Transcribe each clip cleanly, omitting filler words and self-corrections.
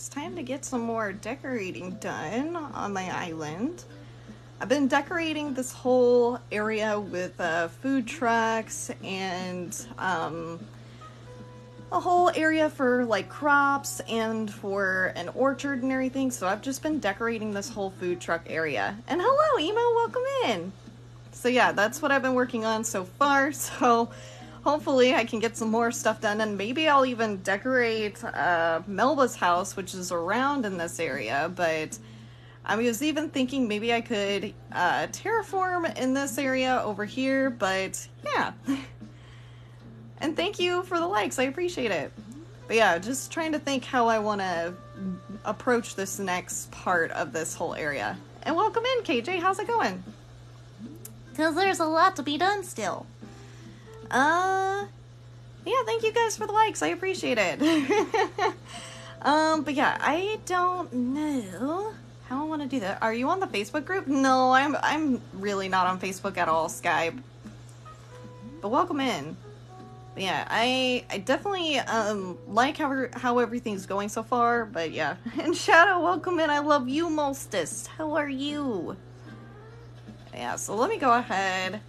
it's time to get some more decorating done on my island. I've been decorating this whole area with food trucks and a whole area for like crops and for an orchard and everything. So I've just been decorating this whole food truck area. And hello, Emo, welcome in. So yeah, that's what I've been working on so far. So hopefully I can get some more stuff done, and maybe I'll even decorate Melba's house, which is around in this area. But I was even thinking maybe I could terraform in this area over here, but yeah. And thank you for the likes, I appreciate it. But yeah, just trying to think how I want to approach this next part of this whole area. And welcome in, KJ, how's it going? Because there's a lot to be done still. Yeah, thank you guys for the likes, I appreciate it. But yeah, I don't know how I want to do that. Are you on the Facebook group? No, I'm really not on Facebook at all, Skype. But welcome in. But yeah, I definitely like how everything's going so far, but yeah. And Shadow, welcome in. I love you, Mostest. How are you? Yeah, so let me go ahead,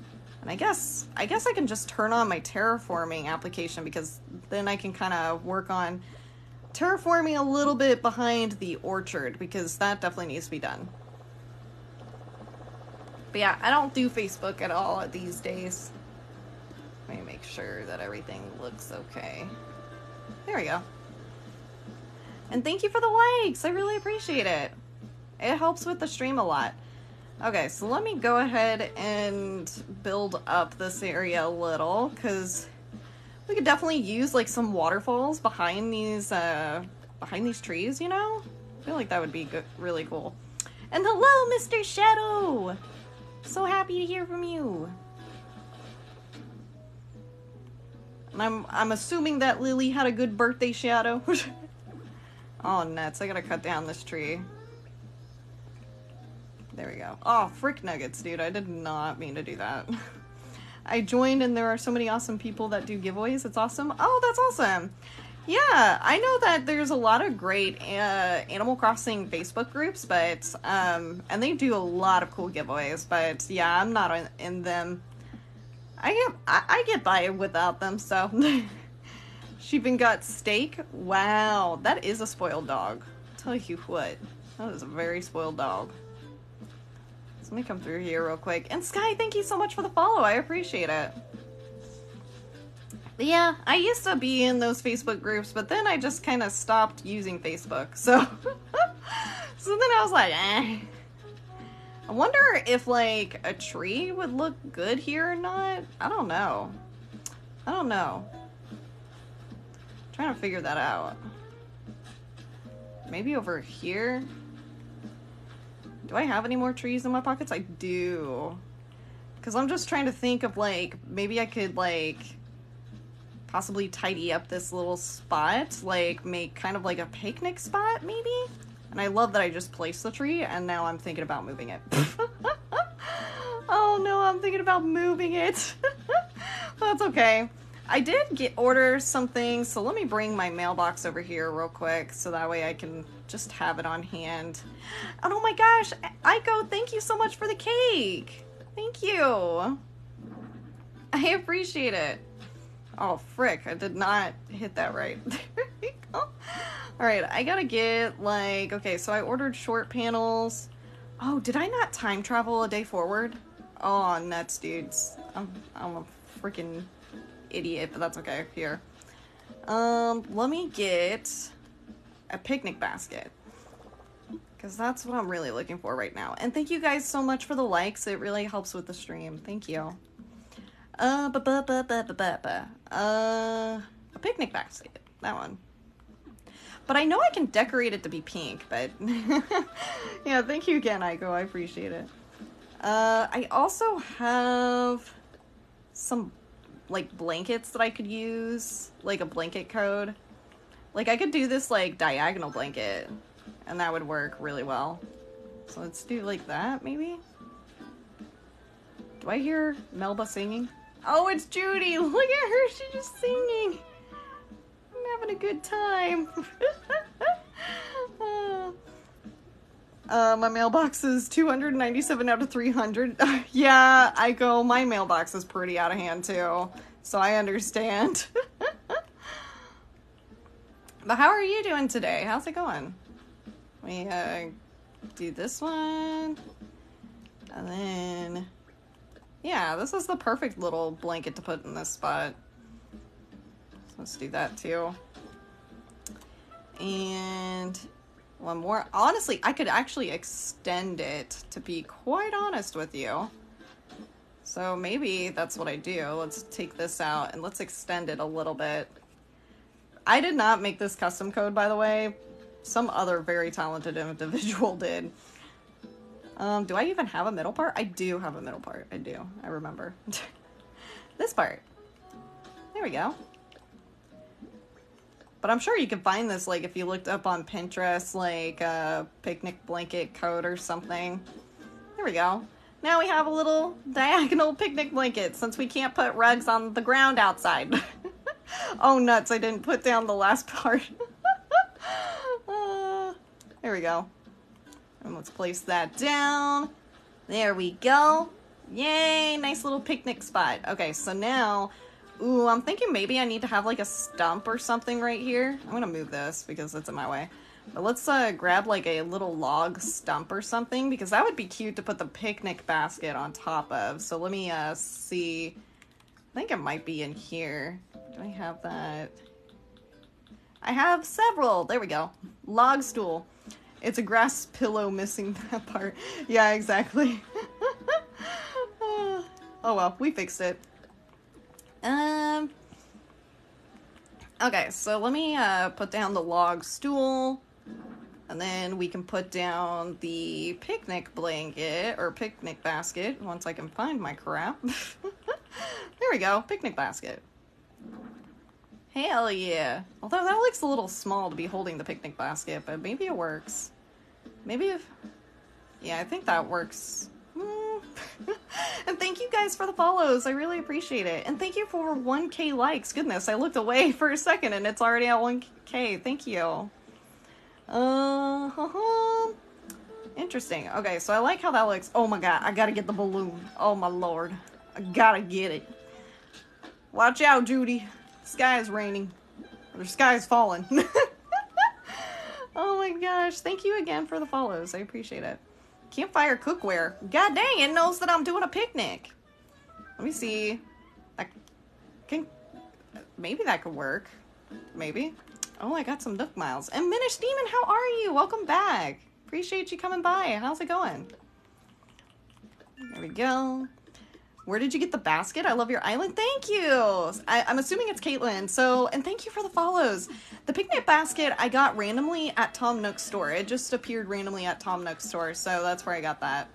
and I guess I can just turn on my terraforming application, because then I can kind of work on terraforming a little bit behind the orchard, because that definitely needs to be done. But yeah, I don't do Facebook at all these days. Let me make sure that everything looks okay. There we go. And thank you for the likes. I really appreciate it. It helps with the stream a lot. Okay, so let me go ahead and build up this area a little, because we could definitely use like some waterfalls behind these trees, you know? I feel like that would be good, really cool. And hello, Mr. Shadow! So happy to hear from you. And I'm assuming that Lily had a good birthday, Shadow. Oh, nuts. I gotta cut down this tree. There we go. Oh, frick nuggets, dude. I did not mean to do that. I joined and there are so many awesome people that do giveaways. It's awesome. Oh, that's awesome. Yeah, I know that there's a lot of great Animal Crossing Facebook groups, but, and they do a lot of cool giveaways, but yeah, I'm not in them. I get by without them, so. She even got steak. Wow, that is a spoiled dog. I'll tell you what, that is a very spoiled dog. So let me come through here real quick. And Sky, thank you so much for the follow. I appreciate it. But yeah, I used to be in those Facebook groups, but then I just kind of stopped using Facebook. So, so then I was like, eh. I wonder if, like, a tree would look good here or not. I don't know. I don't know. I'm trying to figure that out. Maybe over here? Do I have any more trees in my pockets? I do. Because I'm just trying to think of, like, maybe I could, like, possibly tidy up this little spot. Like, make kind of like a picnic spot, maybe? And I love that I just placed the tree, and now I'm thinking about moving it. Oh no, I'm thinking about moving it. That's okay. I did order some things, so let me bring my mailbox over here real quick, so that way I can just have it on hand. And oh my gosh, Aiko, thank you so much for the cake. Thank you. I appreciate it. Oh, frick, I did not hit that right. There we go. Alright, I gotta get, like, okay, so I ordered short panels. Oh, did I not time travel a day forward? Oh, nuts, dudes. I'm a freaking idiot, but that's okay. Here. Let me get a picnic basket, because that's what I'm really looking for right now. And thank you guys so much for the likes. It really helps with the stream. Thank you. A picnic basket. That one. But I know I can decorate it to be pink, but yeah, thank you again, Aiko. I appreciate it. I also have some, like, blankets that I could use, like a blanket code. Like, I could do this, like, diagonal blanket, and that would work really well. So let's do, like, that, maybe? Do I hear Melba singing? Oh, it's Judy! Look at her, she's just singing! I'm having a good time. My mailbox is 297 out of 300. Yeah, my mailbox is pretty out of hand too, so I understand. But how are you doing today? How's it going? We do this one, and then yeah, this is the perfect little blanket to put in this spot. So let's do that too. And one more. Honestly, I could actually extend it, to be quite honest with you. So maybe that's what I do. Let's take this out and let's extend it a little bit. I did not make this custom code, by the way. Some other very talented individual did. Do I even have a middle part? I do have a middle part. I do. I remember. This part. There we go. But I'm sure you can find this, like, if you looked up on Pinterest, like, picnic blanket code or something. There we go. Now we have a little diagonal picnic blanket, since we can't put rugs on the ground outside. Oh, nuts, I didn't put down the last part. There we go. And let's place that down. There we go. Yay, nice little picnic spot. Okay, so now, ooh, I'm thinking maybe I need to have like a stump or something right here. I'm gonna move this because it's in my way. But let's grab like a little log stump or something, because that would be cute to put the picnic basket on top of. So let me see. I think it might be in here. Do I have that? I have several. There we go. Log stool. It's a grass pillow missing that part. Yeah, exactly. Oh well, we fixed it. Okay, so let me put down the log stool, and then we can put down the picnic blanket or picnic basket once I can find my crap. There we go, picnic basket. Hell yeah. Although that looks a little small to be holding the picnic basket, but maybe it works. Maybe if... Yeah, I think that works. And thank you guys for the follows. I really appreciate it. And thank you for 1K likes. Goodness, I looked away for a second and it's already at 1K. Thank you. Interesting. Okay, so I like how that looks. Oh my god, I gotta get the balloon. Oh my lord. I gotta get it. Watch out, Judy. The sky is raining. Or the sky is falling. Oh my gosh. Thank you again for the follows. I appreciate it. Campfire cookware. God dang, it knows that I'm doing a picnic. Let me see. Maybe that could work. Maybe. Oh, I got some Nook Miles. And Minish Demon, how are you? Welcome back. Appreciate you coming by. How's it going? There we go. Where did you get the basket? I love your island. Thank you. I'm assuming it's Caitlin. So, and thank you for the follows. The picnic basket I got randomly at Tom Nook's store. It just appeared randomly at Tom Nook's store. So that's where I got that.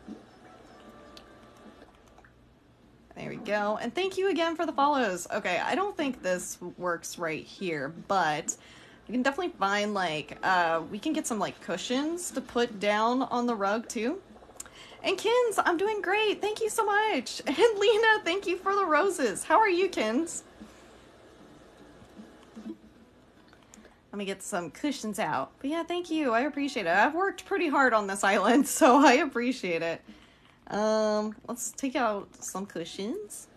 There we go. And thank you again for the follows. Okay, I don't think this works right here, but we can definitely find like, we can get some like cushions to put down on the rug too. And Kins, I'm doing great. Thank you so much. And Lena, thank you for the roses. How are you, Kins? Let me get some cushions out. But yeah, thank you. I appreciate it. I've worked pretty hard on this island, so I appreciate it. Let's take out some cushions.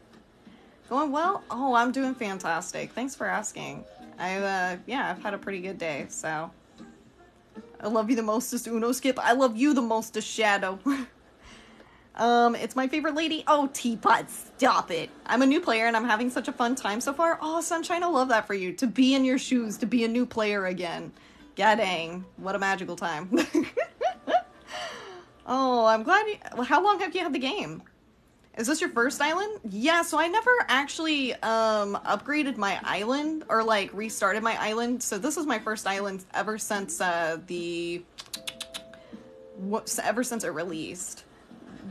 Going well? Oh, I'm doing fantastic. Thanks for asking. I've had a pretty good day, so. I love you the mostest, Uno Skip. I love you the mostest, Shadow. It's my favorite lady. Oh, Teapot, stop it. I'm a new player and I'm having such a fun time so far. Oh, Sunshine, I love that for you. To be in your shoes, to be a new player again. God dang, what a magical time. Oh, I'm glad you... How long have you had the game? Is this your first island? Yeah, so I never actually, upgraded my island, or, like, restarted my island. So this is my first island ever since, ever since it released.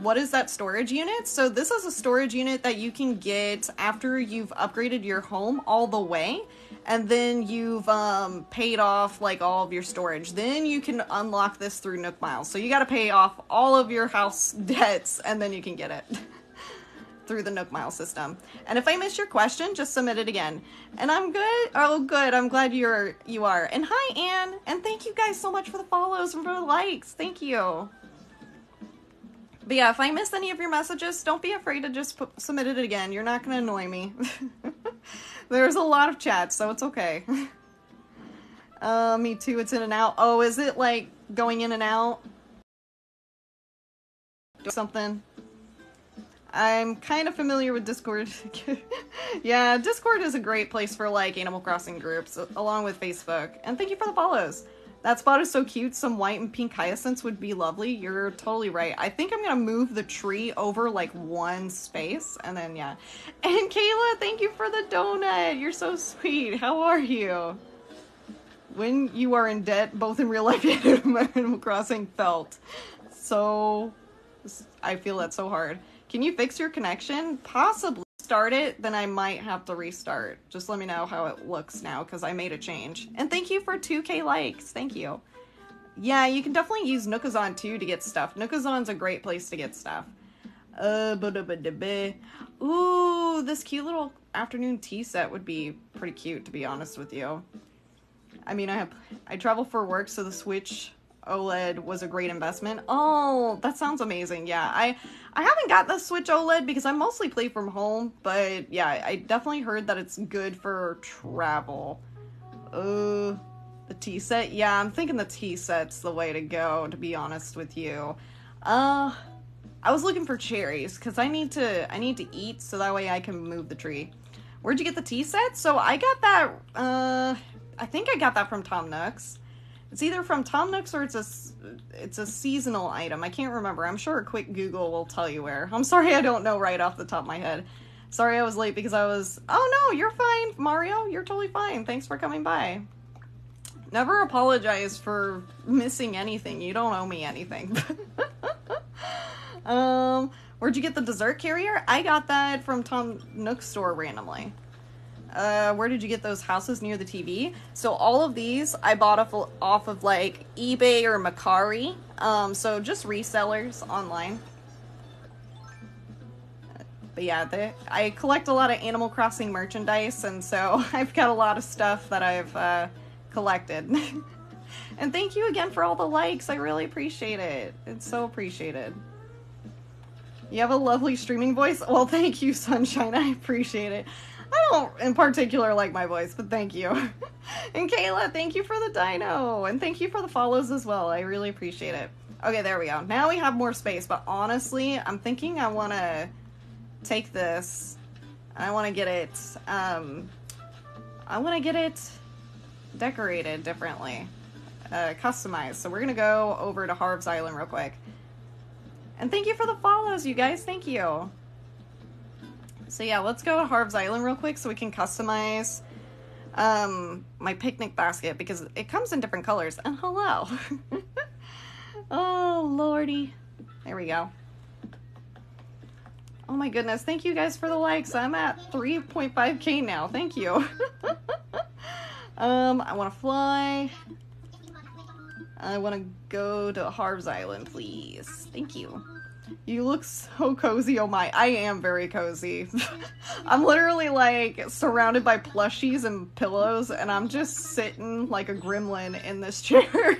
What is that storage unit? So this is a storage unit that you can get after you've upgraded your home all the way, and then you've paid off like all of your storage. Then you can unlock this through Nook Miles. So you got to pay off all of your house debts and then you can get it. through the Nook Mile system. And if I missed your question, just submit it again. And I'm good. Oh, good. I'm glad you are. And hi, Anne. And thank you guys so much for the follows and for the likes. Thank you. But yeah, if I missed any of your messages, don't be afraid to just submit it again. You're not going to annoy me. There's a lot of chats, so it's okay. Me too. It's in and out. Oh, is it like going in and out? Something. I'm kind of familiar with Discord. Yeah, Discord is a great place for like Animal Crossing groups, along with Facebook. And thank you for the follows. That spot is so cute. Some white and pink hyacinths would be lovely. You're totally right. I think I'm gonna move the tree over like one space, and then yeah. And Kayla, thank you for the donut. You're so sweet. How are you? When you are in debt, both in real life and Animal Crossing, felt. So, I feel that so hard. Can you fix your connection? Possibly. Start it, then I might have to restart. Just let me know how it looks now, because I made a change. And thank you for 2K likes. Thank you. Yeah, you can definitely use Nookazon too to get stuff. Nookazon's a great place to get stuff. Ooh, this cute little afternoon tea set would be pretty cute, to be honest with you. I mean, I travel for work, so the Switch OLED was a great investment. Oh, that sounds amazing. Yeah, I haven't got the Switch OLED because I mostly play from home, but yeah, I definitely heard that it's good for travel. The tea set? Yeah, I'm thinking the tea set's the way to go, to be honest with you. I was looking for cherries because I need to eat so that way I can move the tree. Where'd you get the tea set? So I got that, I think I got that from Tom Nook's. It's either from Tom Nook's or it's a seasonal item. I can't remember. I'm sure a quick Google will tell you where. I'm sorry I don't know right off the top of my head. Sorry I was late because I was... Oh no, you're fine, Mario. You're totally fine. Thanks for coming by. Never apologize for missing anything. You don't owe me anything. Where'd you get the dessert carrier? I got that from Tom Nook's store randomly. Where did you get those houses near the TV? So all of these I bought off of like eBay or Mercari. So just resellers online. But yeah, I collect a lot of Animal Crossing merchandise, and so I've got a lot of stuff that I've collected. And thank you again for all the likes. I really appreciate it. It's so appreciated. You have a lovely streaming voice. Well, thank you, Sunshine. I appreciate it. I don't in particular like my voice, but thank you. And Kayla, thank you for the dino. And thank you for the follows as well. I really appreciate it. Okay, there we go. Now we have more space, but honestly, I'm thinking I want to take this. I want to get it, decorated differently. Customized. So we're going to go over to Harv's Island real quick. And thank you for the follows, you guys. Thank you. So yeah, let's go to Harv's Island real quick so we can customize my picnic basket because it comes in different colors. And hello. Oh, lordy. There we go. Oh my goodness. Thank you guys for the likes. I'm at 3.5K now. Thank you. I want to fly. I want to go to Harv's Island, please. Thank you. You look so cozy. Oh my, I am very cozy. I'm literally like surrounded by plushies and pillows, and I'm just sitting like a gremlin in this chair.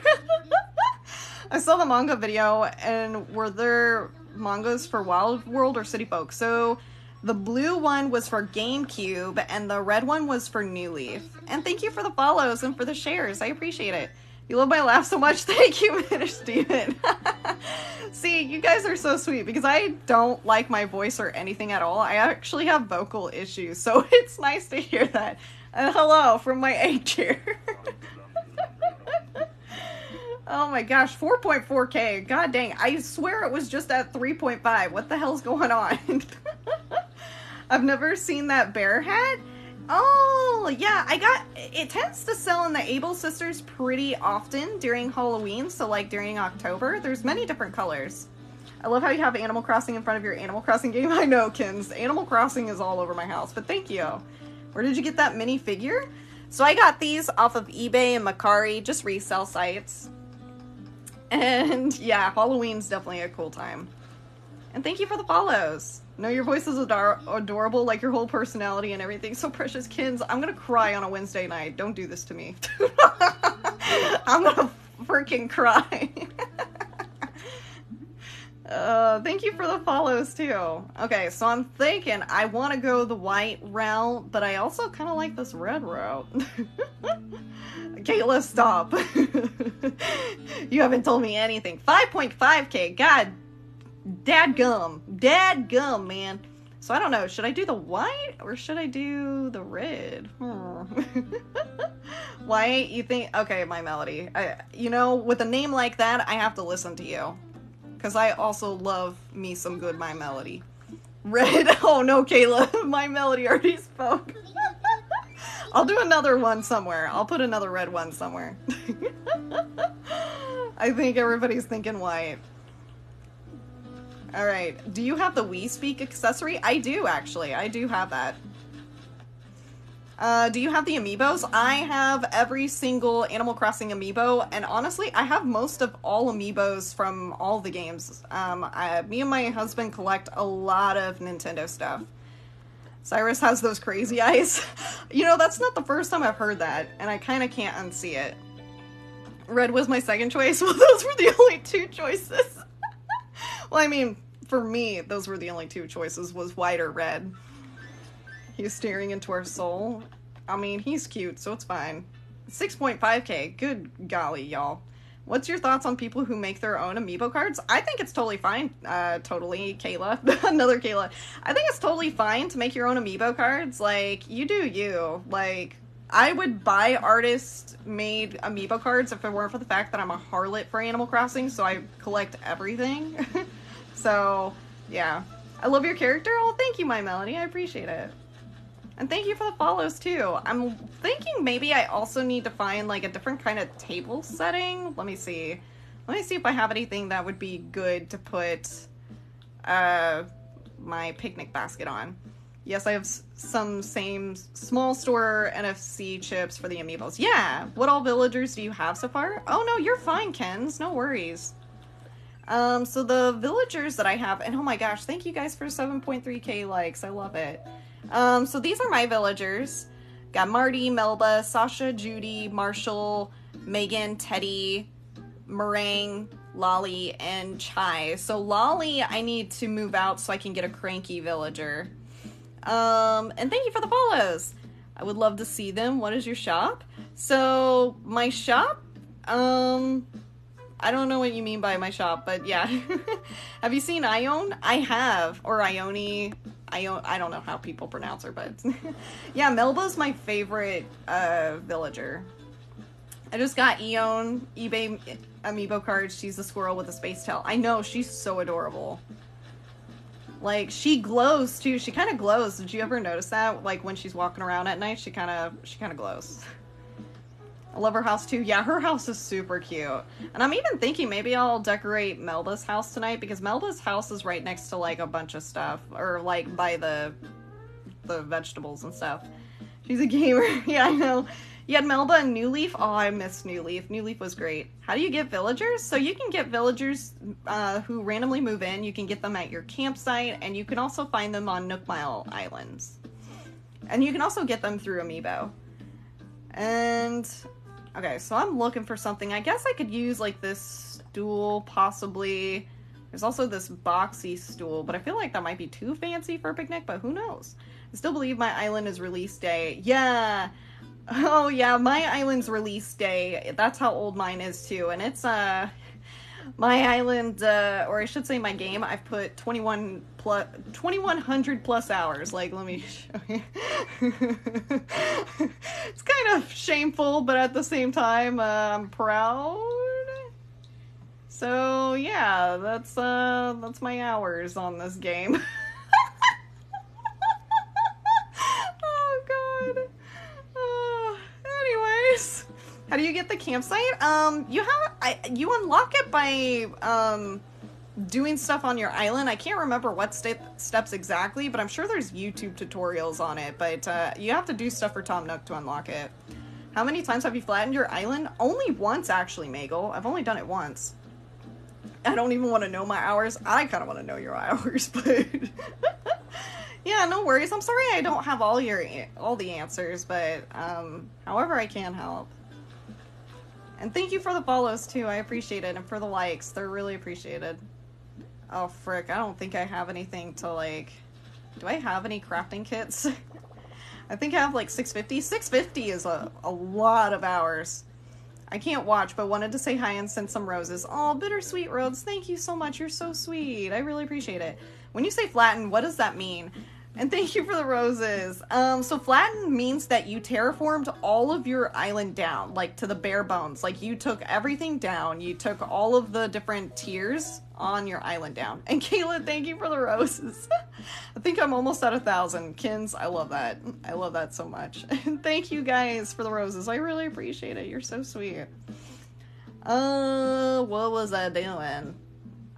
I saw the manga video, and were there mangas for Wild World or City Folk? So the blue one was for GameCube, and the red one was for New Leaf. And thank you for the follows and for the shares. I appreciate it. You love my laugh so much. Thank you, Minish Steven. See, you guys are so sweet because I don't like my voice or anything at all. I actually have vocal issues, so it's nice to hear that. And hello from my egg chair. Oh my gosh, 4.4K. God dang, I swear it was just at 3.5. What the hell's going on? I've never seen that bear hat. Oh, yeah, it tends to sell in the Able Sisters pretty often during Halloween, so like during October. There's many different colors. I love how you have Animal Crossing in front of your Animal Crossing game. I know, Kins. Animal Crossing is all over my house, but thank you. Where did you get that mini figure? So I got these off of eBay and Mercari, just resell sites. And yeah, Halloween's definitely a cool time. And thank you for the follows. No, your voice is adorable, like your whole personality and everything. So precious, Kins. I'm gonna cry on a Wednesday night. Don't do this to me. I'm gonna freaking cry. Thank you for the follows, too. Okay, so I'm thinking I want to go the white route, but I also kind of like this red route. Kayla, stop. You haven't told me anything. 5.5k. God, dadgum, man. So I don't know. Should I do the white or should I do the red? White, you think? Okay, my Melody. You know, with a name like that, I have to listen to you. Because I also love me some good My Melody. Red. Oh no, Kayla. My Melody already spoke. I'll do another one somewhere. I'll put another red one somewhere. I think everybody's thinking white. Alright. Do you have the We Speak accessory? I do, actually. I do have that. Do you have the amiibos? I have every single Animal Crossing amiibo, and honestly, I have most of all amiibos from all the games. Me and my husband collect a lot of Nintendo stuff. Cyrus has those crazy eyes. You know, that's not the first time I've heard that, and I kind of can't unsee it. Red was my second choice. Well, those were the only two choices. Well, I mean, for me, those were the only two choices, was white or red. He's staring into our soul. I mean, he's cute, so it's fine. 6.5k. Good golly, y'all. What's your thoughts on people who make their own amiibo cards? I think it's totally fine. Totally, Kayla. Another Kayla. I think it's totally fine to make your own amiibo cards. Like, you do you. Like, I would buy artist-made amiibo cards if it weren't for the fact that I'm a harlot for Animal Crossing, so I collect everything. So, yeah. I love your character. Oh, thank you, My Melody. I appreciate it. And thank you for the follows, too. I'm thinking maybe I also need to find, like, a different kind of table setting. Let me see. Let me see if I have anything that would be good to put my picnic basket on. Yes, I have some same small store NFC chips for the amiibos. Yeah! What all villagers do you have so far? Oh, no, you're fine, Kens. No worries. So the villagers that I have, and oh my gosh, thank you guys for 7.3k likes. I love it. So these are my villagers. Got Marty, Melba, Sasha, Judy, Marshall, Megan, Teddy, Meringue, Lolly, and Chai. So Lolly, I need to move out so I can get a cranky villager. And thank you for the follows. I would love to see them. What is your shop? So my shop, I don't know what you mean by my shop, but yeah. Have you seen Ione? I have. Or Ione. I don't know how people pronounce her, but yeah, Melba's my favorite villager. I just got Ione eBay amiibo cards. She's the squirrel with a space tail. I know, she's so adorable. Like, she glows too. She kind of glows. Did you ever notice that? Like, when she's walking around at night, she kind of glows. I love her house too. Yeah, her house is super cute. And I'm even thinking maybe I'll decorate Melba's house tonight, because Melba's house is right next to like a bunch of stuff, or like by the vegetables and stuff. She's a gamer. Yeah, I know. You had Melba and New Leaf. Oh, I miss New Leaf. New Leaf was great. How do you get villagers? So you can get villagers who randomly move in. You can get them at your campsite, and you can also find them on Nook Mile Islands. And you can also get them through Amiibo. And okay, so I'm looking for something. I guess I could use like this stool, possibly. There's also this boxy stool, but I feel like that might be too fancy for a picnic, but who knows? I still believe my island is release day. Yeah. Oh yeah, my island's release day. That's how old mine is too. And it's my island, or I should say my game, I've put 2100 plus hours. Like, let me show you. It's kind of shameful, but at the same time, I'm proud. So yeah, that's my hours on this game. Oh god. Anyways, how do you get the campsite? You unlock it by doing stuff on your island. I can't remember what steps exactly, but I'm sure there's YouTube tutorials on it. But you have to do stuff for Tom Nook to unlock it. How many times have you flattened your island? Only once, actually, Magel. I've only done it once. I don't even want to know my hours. I kind of want to know your hours, but yeah, no worries. I'm sorry I don't have all the answers, but however I can help. And thank you for the follows too. I appreciate it, and for the likes. They're really appreciated. Oh frick, I don't think I have anything to like. Do I have any crafting kits? I think I have like 650. 650 is a lot of hours. I can't watch, but wanted to say hi and send some roses. Oh, Bittersweet Rose, thank you so much. You're so sweet. I really appreciate it. When you say flatten, what does that mean? And thank you for the roses. So flatten means that you terraformed all of your island down, like to the bare bones. Like you took everything down. You took all of the different tiers on your island down. And Kayla, thank you for the roses. I think I'm almost at 1,000. Kins, I love that. I love that so much. And thank you guys for the roses. I really appreciate it. You're so sweet. What was I doing?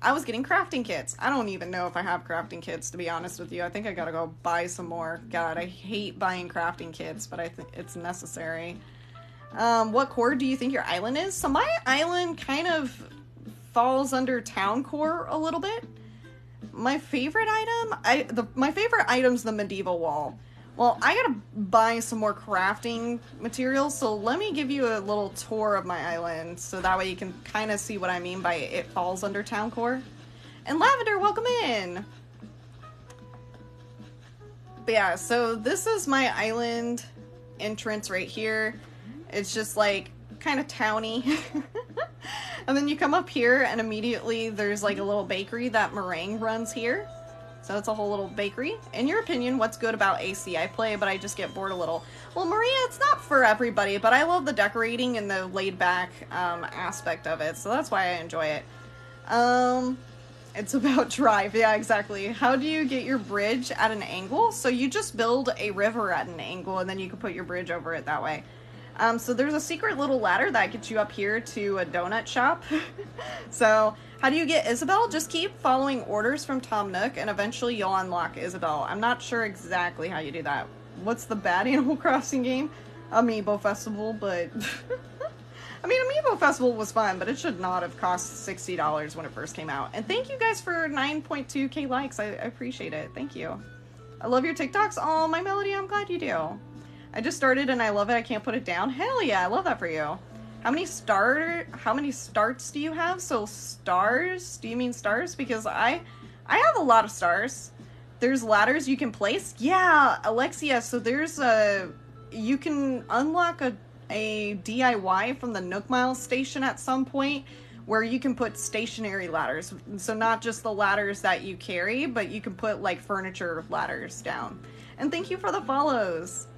I was getting crafting kits. I don't even know if I have crafting kits, to be honest with you. I think I gotta go buy some more. God, I hate buying crafting kits, but I think it's necessary. What core do you think your island is? So my island kind of falls under town core a little bit. My favorite item? My favorite item's the medieval wall. Well, I gotta buy some more crafting materials, so let me give you a little tour of my island, so that way you can kind of see what I mean by it falls under town core. And Lavender, welcome in! But yeah, so this is my island entrance right here. It's just like, kind of towny. And then you come up here, and immediately there's like a little bakery that Meringue runs here. So it's a whole little bakery. In your opinion, what's good about AC? I play, but I just get bored a little. Well, Maria, it's not for everybody, but I love the decorating and the laid-back aspect of it, so that's why I enjoy it. It's about drive. Yeah, exactly. How do you get your bridge at an angle? So you just build a river at an angle, and then you can put your bridge over it that way. So there's a secret little ladder that gets you up here to a donut shop. So how do you get Isabelle? Just keep following orders from Tom Nook, and eventually you'll unlock Isabelle. I'm not sure exactly how you do that. What's the bad Animal Crossing game? Amiibo Festival, but... I mean, Amiibo Festival was fun, but it should not have cost $60 when it first came out. And thank you guys for 9.2k likes. I appreciate it. Thank you. I love your TikToks. Oh, my Melody, I'm glad you do. I just started and I love it. I can't put it down. Hell yeah, I love that for you. How many starts do you have? So stars? Do you mean stars? Because I have a lot of stars. There's ladders you can place. Yeah, Alexia, so there's you can unlock a DIY from the Nook Miles station at some point where you can put stationary ladders. So not just the ladders that you carry, but you can put like furniture ladders down. And thank you for the follows.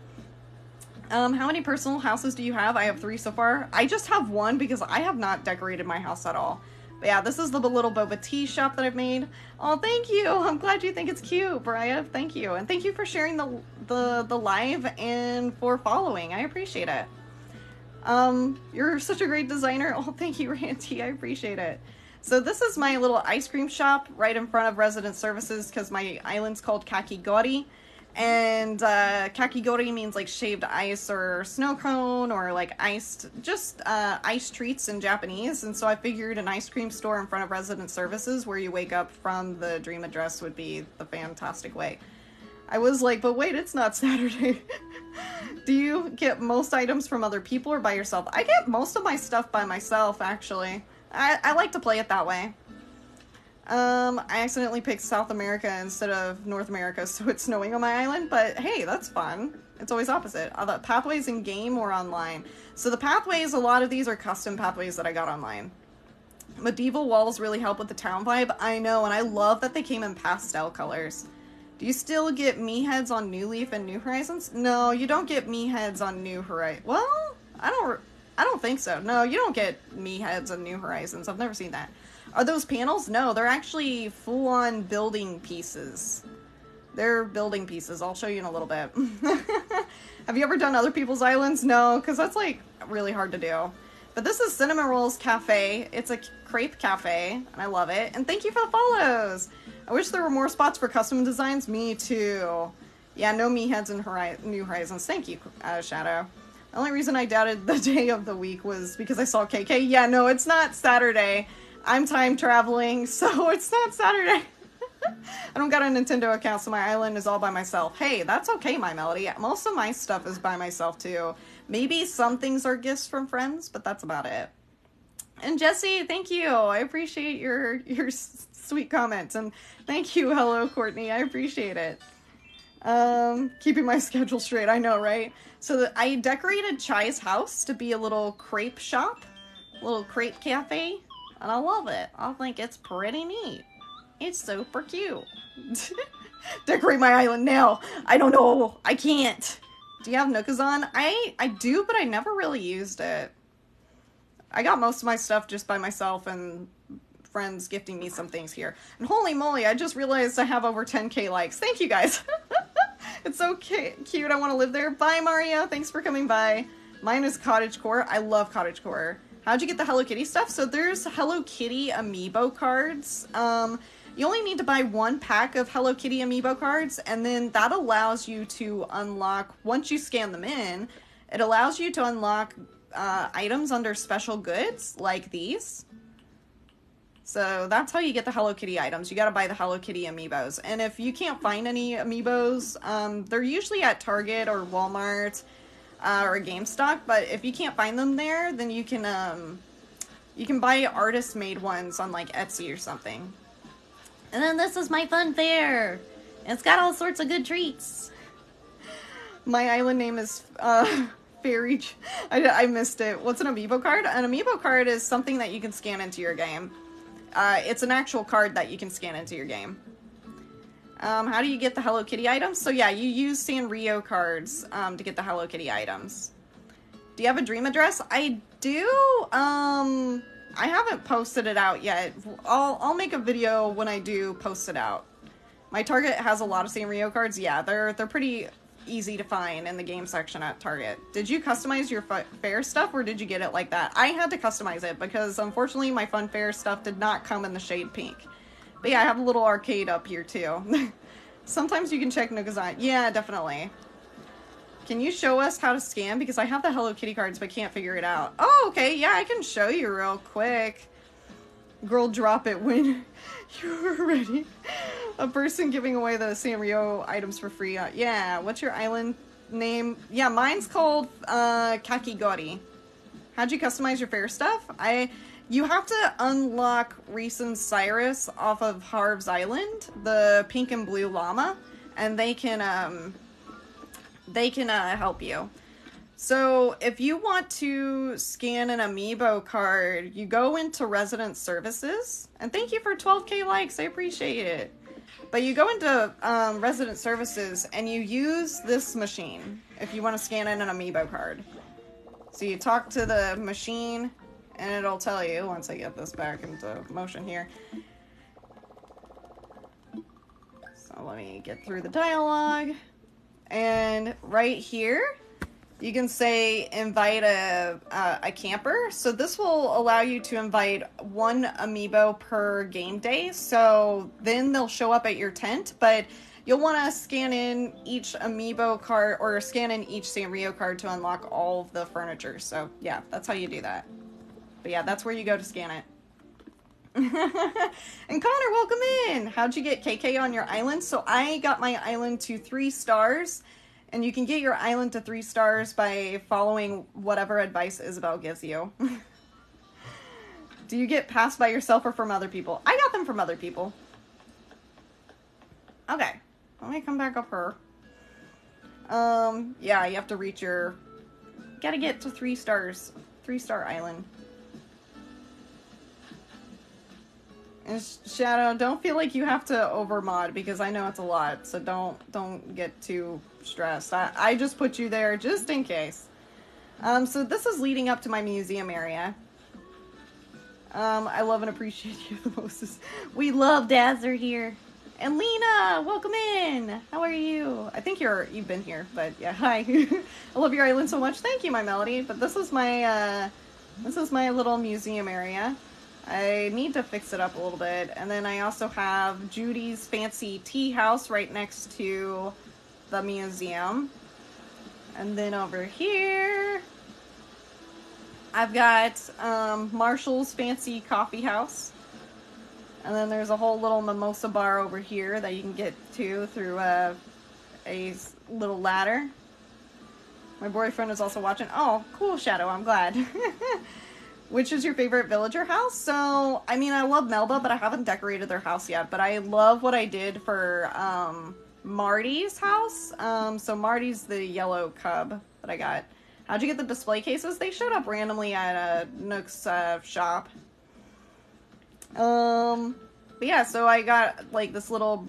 How many personal houses do you have? I have 3 so far. I just have 1 because I have not decorated my house at all. But yeah, this is the little boba tea shop that I've made. Oh, thank you. I'm glad you think it's cute, Brian. Thank you. And thank you for sharing the live and for following. I appreciate it. You're such a great designer. Oh, thank you, Ranty. I appreciate it. So this is my little ice cream shop right in front of Resident Services because my island's called Kakigori. And kakigori means like shaved ice or snow cone or like iced, just ice treats in Japanese. And so I figured an ice cream store in front of Resident Services where you wake up from the dream address would be the fantastic way. I was like, but wait, it's not Saturday. Do you get most items from other people or by yourself? I get most of my stuff by myself, actually. I like to play it that way. I accidentally picked South America instead of North America, so it's snowing on my island, but hey, that's fun. It's always opposite. The pathways in game or online. So the pathways, a lot of these are custom pathways that I got online. Medieval walls really help with the town vibe. I know, and I love that they came in pastel colors. Do you still get me heads on New Leaf and New Horizons? No, you don't get me heads on New Horizons. Well, I don't think so. No, you don't get me heads on New Horizons. I've never seen that. Are those panels? No, they're actually full-on building pieces. They're building pieces. I'll show you in a little bit. Have you ever done other people's islands? No, because that's like really hard to do. But this is Cinnamon Rolls Cafe. It's a crepe cafe, and I love it. And thank you for the follows. I wish there were more spots for custom designs. Me too. Yeah, no me heads in New Horizons. Thank you, Shadow. The only reason I doubted the day of the week was because I saw KK. Yeah, no, it's not Saturday. I'm time traveling, so it's not Saturday. I don't got a Nintendo account, so my island is all by myself. Hey, that's okay, My Melody. Most of my stuff is by myself, too. Maybe some things are gifts from friends, but that's about it. And Jesse, thank you. I appreciate your sweet comments. And thank you, hello, Courtney. I appreciate it. Keeping my schedule straight, I know, right? So I decorated Chai's house to be a little crepe shop, a little crepe cafe, and I love it. I think it's pretty neat. It's super cute. Decorate my island now. I don't know. I can't. Do you have Nookazon? I do, but I never really used it. I got most of my stuff just by myself and friends gifting me some things here. And holy moly, I just realized I have over 10k likes. Thank you guys. It's so cute. I want to live there. Bye, Mario. Thanks for coming by. Mine is Cottagecore. I love Cottagecore. How'd you get the Hello Kitty stuff? So there's Hello Kitty amiibo cards. You only need to buy 1 pack of Hello Kitty amiibo cards, and then that allows you to unlock, once you scan them in, it allows you to unlock items under special goods, like these. So that's how you get the Hello Kitty items. You gotta buy the Hello Kitty amiibos. And if you can't find any amiibos, they're usually at Target or Walmart or GameStop, but if you can't find them there, then you can buy artist-made ones on like Etsy or something. And then this is my fun fair. It's got all sorts of good treats. My island name is Fairy. I missed it. What's an amiibo card? An amiibo card is something that you can scan into your game. It's an actual card that you can scan into your game. How do you get the Hello Kitty items? So yeah, you use Sanrio cards to get the Hello Kitty items. Do you have a dream address? I do. I haven't posted it out yet. I'll make a video when I do post it out. My Target has a lot of Sanrio cards. Yeah, they're pretty easy to find in the game section at Target. Did you customize your fair stuff, or did you get it like that? I had to customize it because unfortunately my fun fair stuff did not come in the shade pink. But yeah, I have a little arcade up here too. Sometimes you can check Nookazon. Yeah, definitely. Can you show us how to scan? Because I have the Hello Kitty cards but can't figure it out. Oh, okay. Yeah, I can show you real quick. Girl, drop it when you're ready. A person giving away the Sanrio items for free. Yeah, what's your island name? Yeah, mine's called Kakigori. How'd you customize your fair stuff? You have to unlock Reese and Cyrus off of Harv's Island, the pink and blue llama, and they can help you. So if you want to scan an amiibo card, you go into resident services, and thank you for 12k likes, I appreciate it. But you go into resident services and you use this machine if you want to scan in an amiibo card. So you talk to the machine and it'll tell you, once I get this back into motion here. So let me get through the dialogue. And right here, you can say invite a camper. So this will allow you to invite 1 amiibo per game day. So then they'll show up at your tent, but you'll want to scan in each amiibo card or scan in each Sanrio card to unlock all of the furniture. So yeah, that's how you do that. But yeah, that's where you go to scan it. And Connor, welcome in. How'd you get KK on your island? So I got my island to 3 stars. And you can get your island to 3 stars by following whatever advice Isabel gives you. Do you get passed by yourself or from other people? I got them from other people. Okay. Let me come back up her. Yeah, you have to reach your... Gotta get to 3 stars. 3-star island. And Shadow, don't feel like you have to overmod because I know it's a lot, so don't get too stressed. I just put you there just in case. So this is leading up to my museum area. I love and appreciate you the most. We love Dazzer here. And Lena, welcome in. How are you? I think you've been here, but yeah, hi. I love your island so much. Thank you, my Melody. But this is my little museum area. I need to fix it up a little bit. And then I also have Judy's fancy tea house right next to the museum. And then over here, I've got Marshall's fancy coffee house. And then there's a whole little mimosa bar over here that you can get to through a little ladder. My boyfriend is also watching. Oh, cool, Shadow. I'm glad. Which is your favorite villager house? So, I mean, I love Melba, but I haven't decorated their house yet. But I love what I did for Marty's house. So Marty's the yellow cub that I got. How'd you get the display cases? They showed up randomly at Nook's shop. But yeah, so I got like this little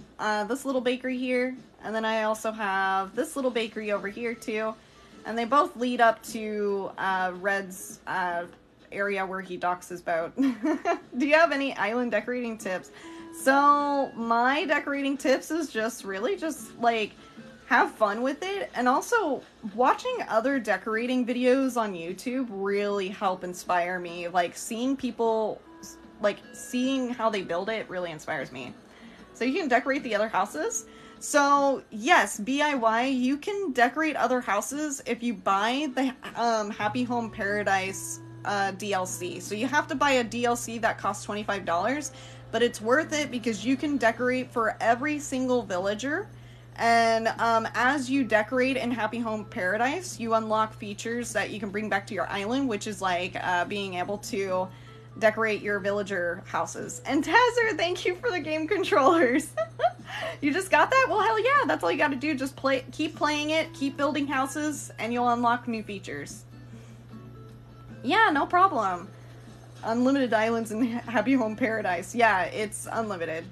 bakery here, and then I also have this little bakery over here too, and they both lead up to Red's area where he docks his boat. Do you have any island decorating tips? So my decorating tips is just really just like have fun with it, and also watching other decorating videos on YouTube really help inspire me. Like seeing people, like seeing how they build it really inspires me. So you can decorate the other houses. So yes, BIY, you can decorate other houses if you buy the Happy Home Paradise DLC. So you have to buy a DLC that costs $25, but it's worth it because you can decorate for every single villager. And as you decorate in Happy Home Paradise, you unlock features that you can bring back to your island, which is like being able to decorate your villager houses. And Tazzer, thank you for the game controllers. You just got that? Well, hell yeah, that's all you gotta do. Just keep playing it, keep building houses, and you'll unlock new features. Yeah, no problem. Unlimited islands in Happy Home Paradise. Yeah, it's unlimited.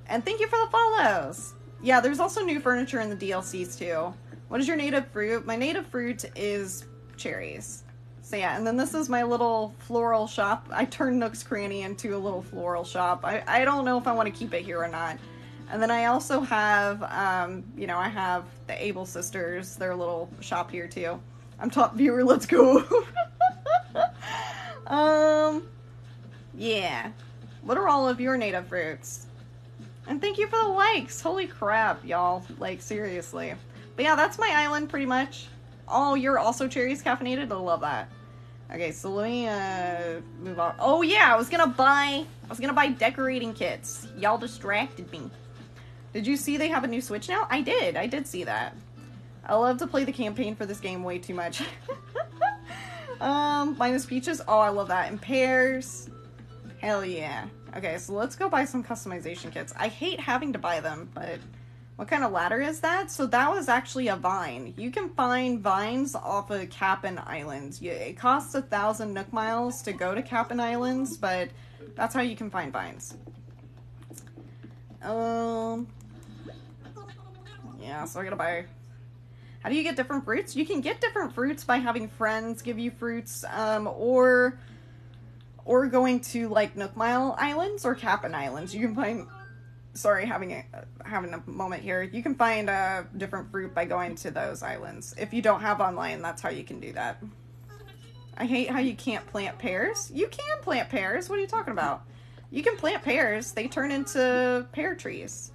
And thank you for the follows. Yeah, there's also new furniture in the DLCs too. What is your native fruit? My native fruit is cherries. So yeah, and then this is my little floral shop. I turned Nook's Cranny into a little floral shop. I don't know if I want to keep it here or not. And then I also have, you know, I have the Able Sisters, their little shop here too. I'm top viewer, let's go. Yeah. What are all of your native fruits? And thank you for the likes. Holy crap, y'all. Like, seriously. But yeah, that's my island, pretty much. Oh, you're also cherries caffeinated? I love that. Okay, so let me, move on. Oh, yeah, I was gonna buy decorating kits. Y'all distracted me. Did you see they have a new Switch now? I did see that. I love to play the campaign for this game way too much. Minus peaches. Oh, I love that. And pears. Hell yeah. Okay, so let's go buy some customization kits. I hate having to buy them, but what kind of ladder is that? So that was actually a vine. You can find vines off of Kapp'n Islands. It costs 1,000 Nook Miles to go to Kapp'n Islands, but that's how you can find vines. Yeah, so I gotta buy... How do you get different fruits? You can get different fruits by having friends give you fruits, or going to, like, Nook Mile Islands or Kapp'n Islands. You can find... Sorry, having a moment here. You can find a different fruit by going to those islands. If you don't have online, that's how you can do that. I hate how you can't plant pears. You can plant pears. What are you talking about? You can plant pears. They turn into pear trees.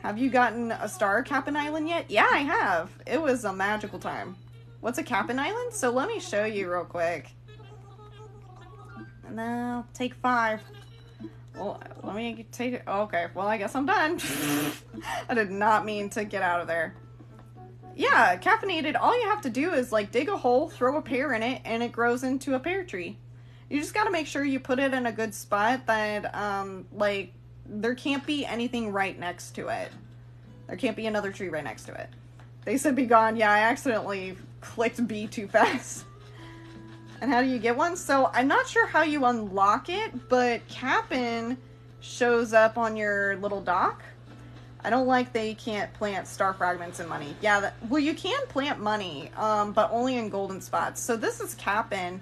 Have you gotten a star Kapp'n Island yet? Yeah, I have. It was a magical time. What's a Kapp'n Island? So let me show you real quick. No, take 5. Well, let me take it. Oh, okay, well, I guess I'm done. I did not mean to get out of there. Yeah, caffeinated, all you have to do is, like, dig a hole, throw a pear in it, and it grows into a pear tree. You just gotta make sure you put it in a good spot that, like, there can't be anything right next to it. There can't be another tree right next to it. They said be gone. Yeah, I accidentally clicked B too fast. And how do you get one? So, I'm not sure how you unlock it, but Kapp'n shows up on your little dock. I don't like they can't plant star fragments and money. Yeah, well, you can plant money, but only in golden spots. So this is Kapp'n,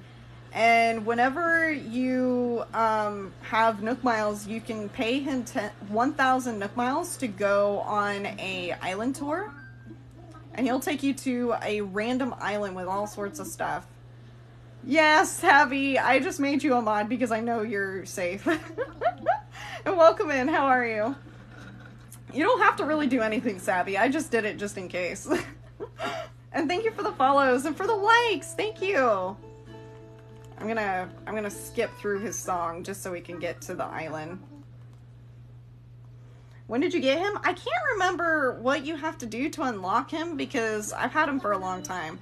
and whenever you have Nook Miles, you can pay him 1,000 Nook Miles to go on a island tour. And he'll take you to a random island with all sorts of stuff. Yes, Abby, I just made you a mod because I know you're safe. And welcome in, how are you? You don't have to really do anything, Savvy. I just did it just in case. And thank you for the follows and for the likes. Thank you. I'm gonna skip through his song just so we can get to the island. When did you get him? I can't remember what you have to do to unlock him because I've had him for a long time.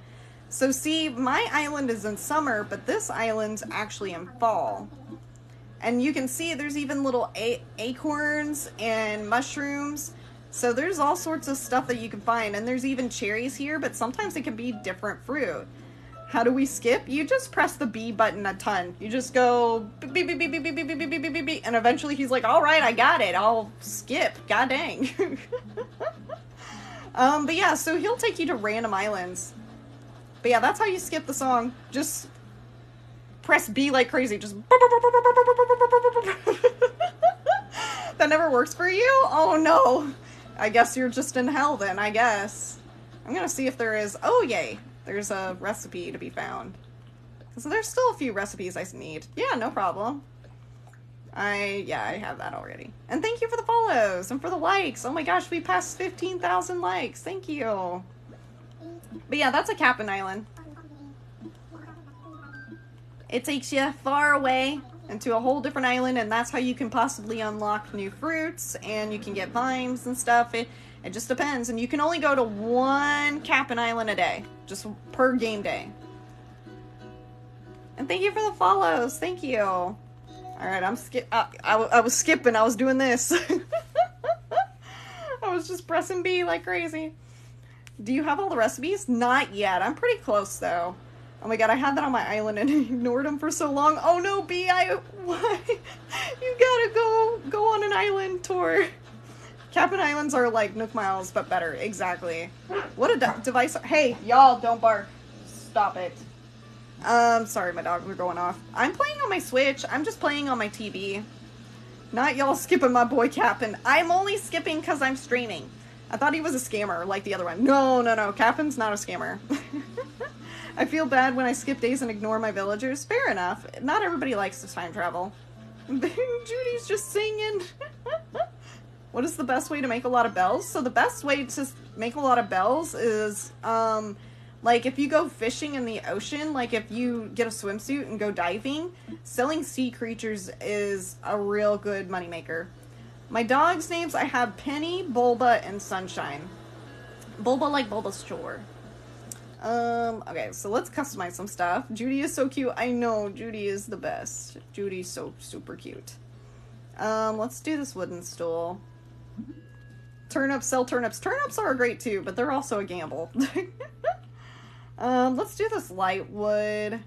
So see, my island is in summer, but this island's actually in fall. And you can see there's even little acorns and mushrooms. So there's all sorts of stuff that you can find. And there's even cherries here, but sometimes it can be different fruit. How do we skip? You just press the B button a ton. You just go beep, beep, beep, beep, beep, beep, beep, beep, beep, beep, beep, and eventually he's like, all right, I got it. I'll skip. God dang. But yeah, so he'll take you to random islands. But yeah, that's how you skip the song. Just press B like crazy. Just that never works for you? Oh no. I guess you're just in hell then, I guess. I'm gonna see if there is... Oh, yay. There's a recipe to be found. So there's still a few recipes I need. Yeah, no problem. I have that already. And thank you for the follows and for the likes. Oh my gosh, we passed 15,000 likes. Thank you. But yeah, that's a Cap'n Island. It takes you far away into a whole different island, and that's how you can possibly unlock new fruits, and you can get vines and stuff. It just depends, and you can only go to one Cap'n Island a day, just per game day. And thank you for the follows. Thank you. All right, I was skipping. I was doing this. I was just pressing B like crazy. Do you have all the recipes? Not yet. I'm pretty close though. Oh my god, I had that on my island and ignored them for so long. Oh no, B, why? You gotta go on an island tour. Cap'n Islands are like Nook Miles, but better. Exactly. What a device. Hey, y'all, don't bark. Stop it. Sorry, my dogs are going off. I'm playing on my Switch. I'm just playing on my TV. Not y'all skipping my boy Cap'n. I'm only skipping because I'm streaming. I thought he was a scammer like the other one. No. Cap'n's not a scammer. I feel bad when I skip days and ignore my villagers. Fair enough. Not everybody likes to time travel. Judy's just singing. What is the best way to make a lot of bells? So the best way to make a lot of bells is, like if you go fishing in the ocean, like if you get a swimsuit and go diving, selling sea creatures is a real good moneymaker. My dog's names, I have Penny, Bulba, and Sunshine. Bulba like Bulbasaur. Okay, so let's customize some stuff. Judy is so cute. I know, Judy is the best. Judy's so super cute. Let's do this wooden stool. Turnips, sell turnips. Turnips are great too, but they're also a gamble. Let's do this light wood.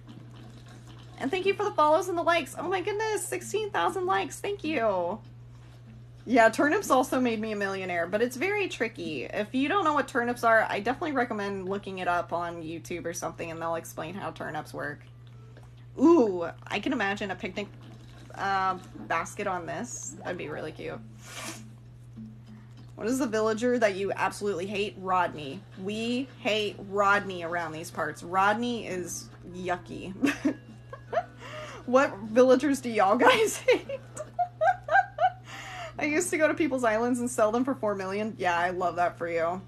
And thank you for the follows and the likes. Oh my goodness, 16,000 likes. Thank you. Yeah, turnips also made me a millionaire, but it's very tricky. If you don't know what turnips are, I definitely recommend looking it up on YouTube or something, and they'll explain how turnips work. Ooh, I can imagine a picnic basket on this. That'd be really cute. What is the villager that you absolutely hate? Rodney. We hate Rodney around these parts. Rodney is yucky. What villagers do y'all guys hate? I used to go to people's islands and sell them for 4 million. Yeah, I love that for you.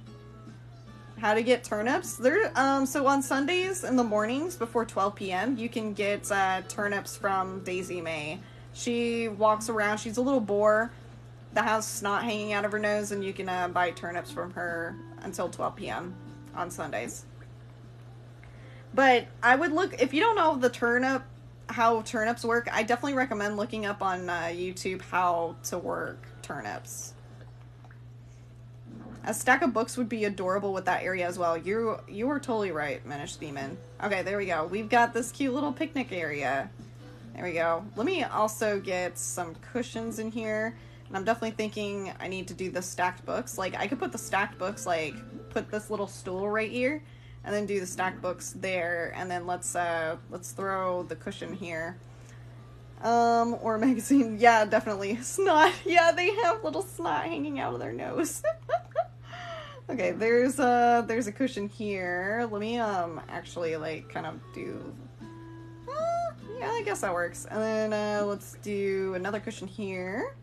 How to get turnips? So on Sundays in the mornings before 12 p.m., you can get turnips from Daisy May. She walks around. She's a little boar that has snot hanging out of her nose, and you can buy turnips from her until 12 p.m. on Sundays. But I would look, if you don't know how turnips work, I definitely recommend looking up on YouTube how to work turnips. A stack of books would be adorable with that area as well. You were totally right, Menish Demon. Okay, there we go. We've got this cute little picnic area. There we go. Let me also get some cushions in here. And I'm definitely thinking I need to do the stacked books. Like, I could put the stacked books, like, put this little stool right here, and then do the stacked books there, and then let's throw the cushion here. Or a magazine. Yeah, definitely. Snot. Yeah, they have little snot hanging out of their nose. Okay, there's a cushion here. Let me, actually, like, kind of do... yeah, I guess that works. And then, let's do another cushion here.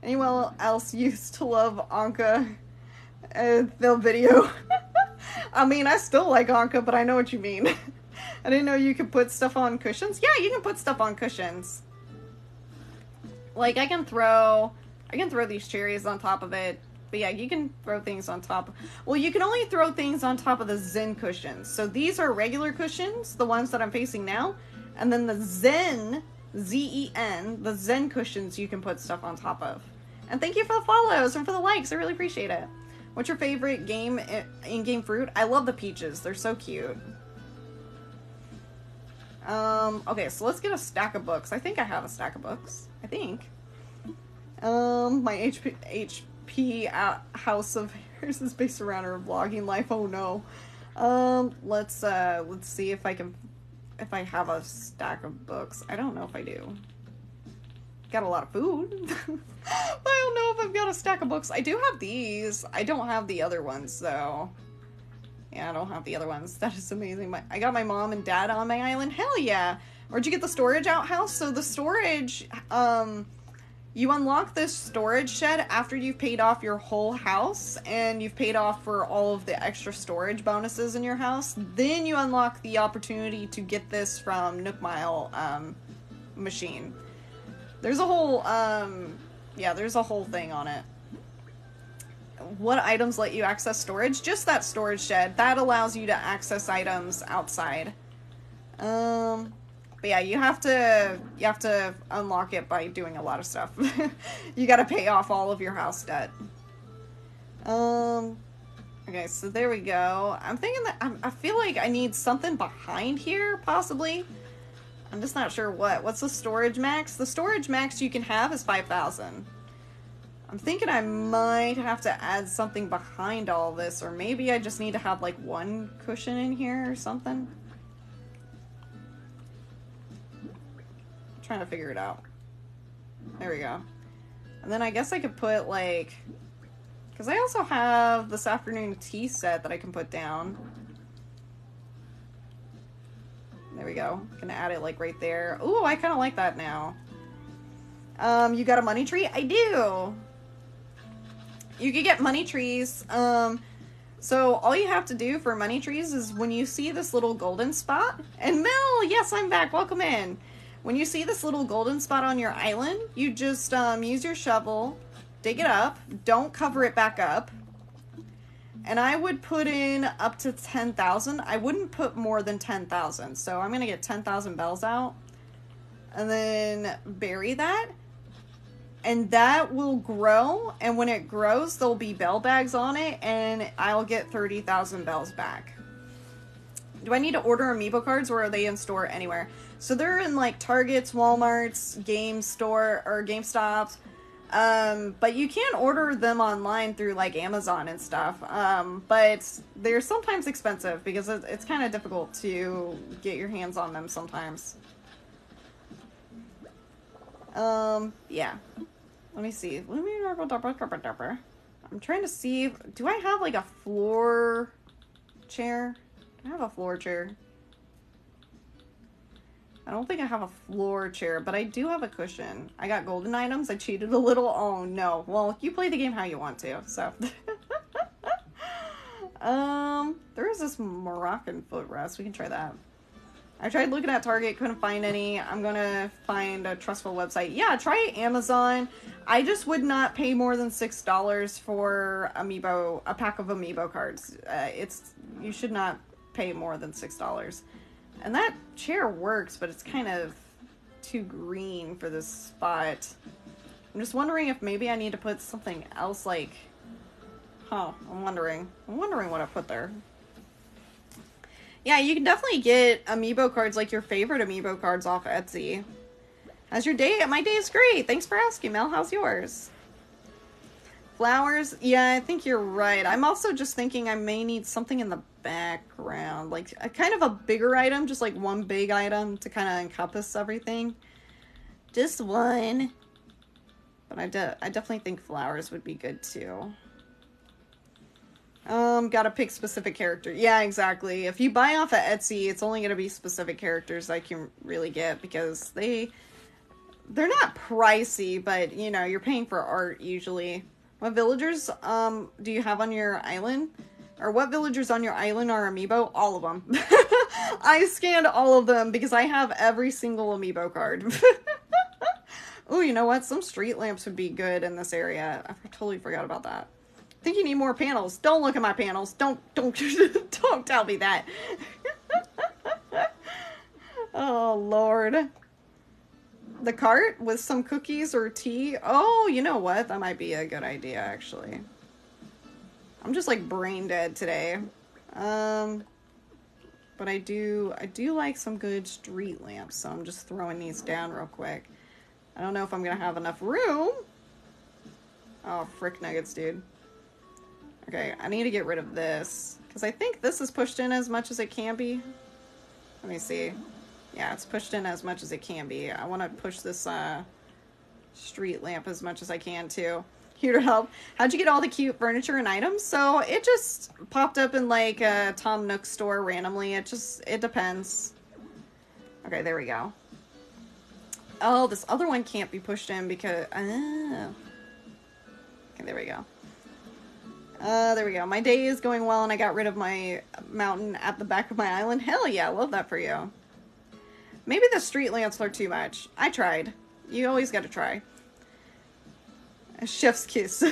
Anyone else used to love Anka? The video. I mean, I still like Anka, but I know what you mean. I didn't know you could put stuff on cushions. Yeah, you can put stuff on cushions. Like, I can throw these cherries on top of it. But yeah, you can throw things on top. Well, you can only throw things on top of the Zen cushions. So these are regular cushions, the ones that I'm facing now. And then the Zen, Z-E-N, the Zen cushions you can put stuff on top of. And thank you for the follows and for the likes. I really appreciate it. What's your favorite in-game fruit? I love the peaches. They're so cute. Okay, so let's get a stack of books. I think I have a stack of books. I think. My HP House of Hairs is based around her vlogging life. Oh no. Let's see if I have a stack of books. I don't know if I do. Got a lot of food. I don't know if I've got a stack of books. I do have these. I don't have the other ones though. Yeah, I don't have the other ones. That is amazing. I got my mom and dad on my island. Hell yeah. Where'd you get the storage outhouse? So the storage, you unlock this storage shed after you've paid off your whole house and you've paid off for all of the extra storage bonuses in your house. Then you unlock the opportunity to get this from Nook Mile machine. There's a whole, yeah, there's a whole thing on it. What items let you access storage? Just that storage shed. That allows you to access items outside. But yeah, you have to unlock it by doing a lot of stuff. You gotta pay off all of your house debt. Okay, so there we go. I'm thinking that I feel like I need something behind here, possibly. I'm just not sure what. What's the storage max? The storage max you can have is 5,000. I'm thinking I might have to add something behind all this, or maybe I just need to have like one cushion in here or something. I'm trying to figure it out. There we go. And then I guess I could put like, because I also have this afternoon tea set that I can put down. There we go. Gonna add it like right there. Ooh, I kind of like that now. You got a money tree? I do. You can get money trees. So all you have to do for money trees is when you see this little golden spot, and Mel, yes, I'm back. Welcome in. When you see this little golden spot on your island, you just use your shovel, dig it up, don't cover it back up. And I would put in up to 10,000. I wouldn't put more than 10,000. So I'm going to get 10,000 bells out. And then bury that. And that will grow. And when it grows, there'll be bell bags on it. And I'll get 30,000 bells back. Do I need to order amiibo cards or are they in store anywhere? So they're in like Targets, Walmarts, GameStops. But you can order them online through like Amazon and stuff. But they're sometimes expensive because it's kind of difficult to get your hands on them sometimes. Yeah. Let me see. I'm trying to see. Do I have like a floor chair? Do I have a floor chair? I don't think I have a floor chair, but I do have a cushion. I got golden items. I cheated a little. Oh, no. Well, you play the game how you want to, so. There is this Moroccan footrest. We can try that. I tried looking at Target, couldn't find any. I'm gonna find a trustful website. Yeah, try Amazon. I just would not pay more than $6 for a pack of amiibo cards. You should not pay more than $6. And that chair works, but it's kind of too green for this spot. I'm just wondering if maybe I need to put something else like... Huh, I'm wondering what I put there. Yeah, you can definitely get amiibo cards, like your favorite amiibo cards off Etsy. How's your day? My day is great. Thanks for asking, Mel. How's yours? Flowers? Yeah, I think you're right. I'm also just thinking I may need something in the background. Like, a kind of a bigger item. Just like one big item to kind of encompass everything. Just one. But I definitely think flowers would be good too. Gotta pick specific character. Yeah, exactly. If you buy off of Etsy, it's only gonna be specific characters I can really get because they're not pricey, but you know, you're paying for art usually. What villagers do you have on your island? Or what villagers on your island are amiibo? All of them. I scanned all of them because I have every single amiibo card. Oh, you know what? Some street lamps would be good in this area. I totally forgot about that. I think you need more panels. Don't look at my panels. Don't don't tell me that. Oh, Lord. The cart with some cookies or tea. Oh, you know what? That might be a good idea, actually. I'm just like brain dead today. But I do like some good street lamps, so I'm just throwing these down real quick. I don't know if I'm gonna have enough room. Oh, frick nuggets, dude. Okay, I need to get rid of this, because I think this is pushed in as much as it can be. Let me see. Yeah, it's pushed in as much as it can be. I want to push this street lamp as much as I can, too. Here to help. How'd you get all the cute furniture and items? So, it just popped up in, like, a Tom Nook store randomly. It depends. Okay, there we go. Oh, this other one can't be pushed in because... Oh. Okay, there we go. There we go. My day is going well, and I got rid of my mountain at the back of my island. Hell yeah, I love that for you. Maybe the street lamps are too much. I tried. You always gotta try. A chef's kiss.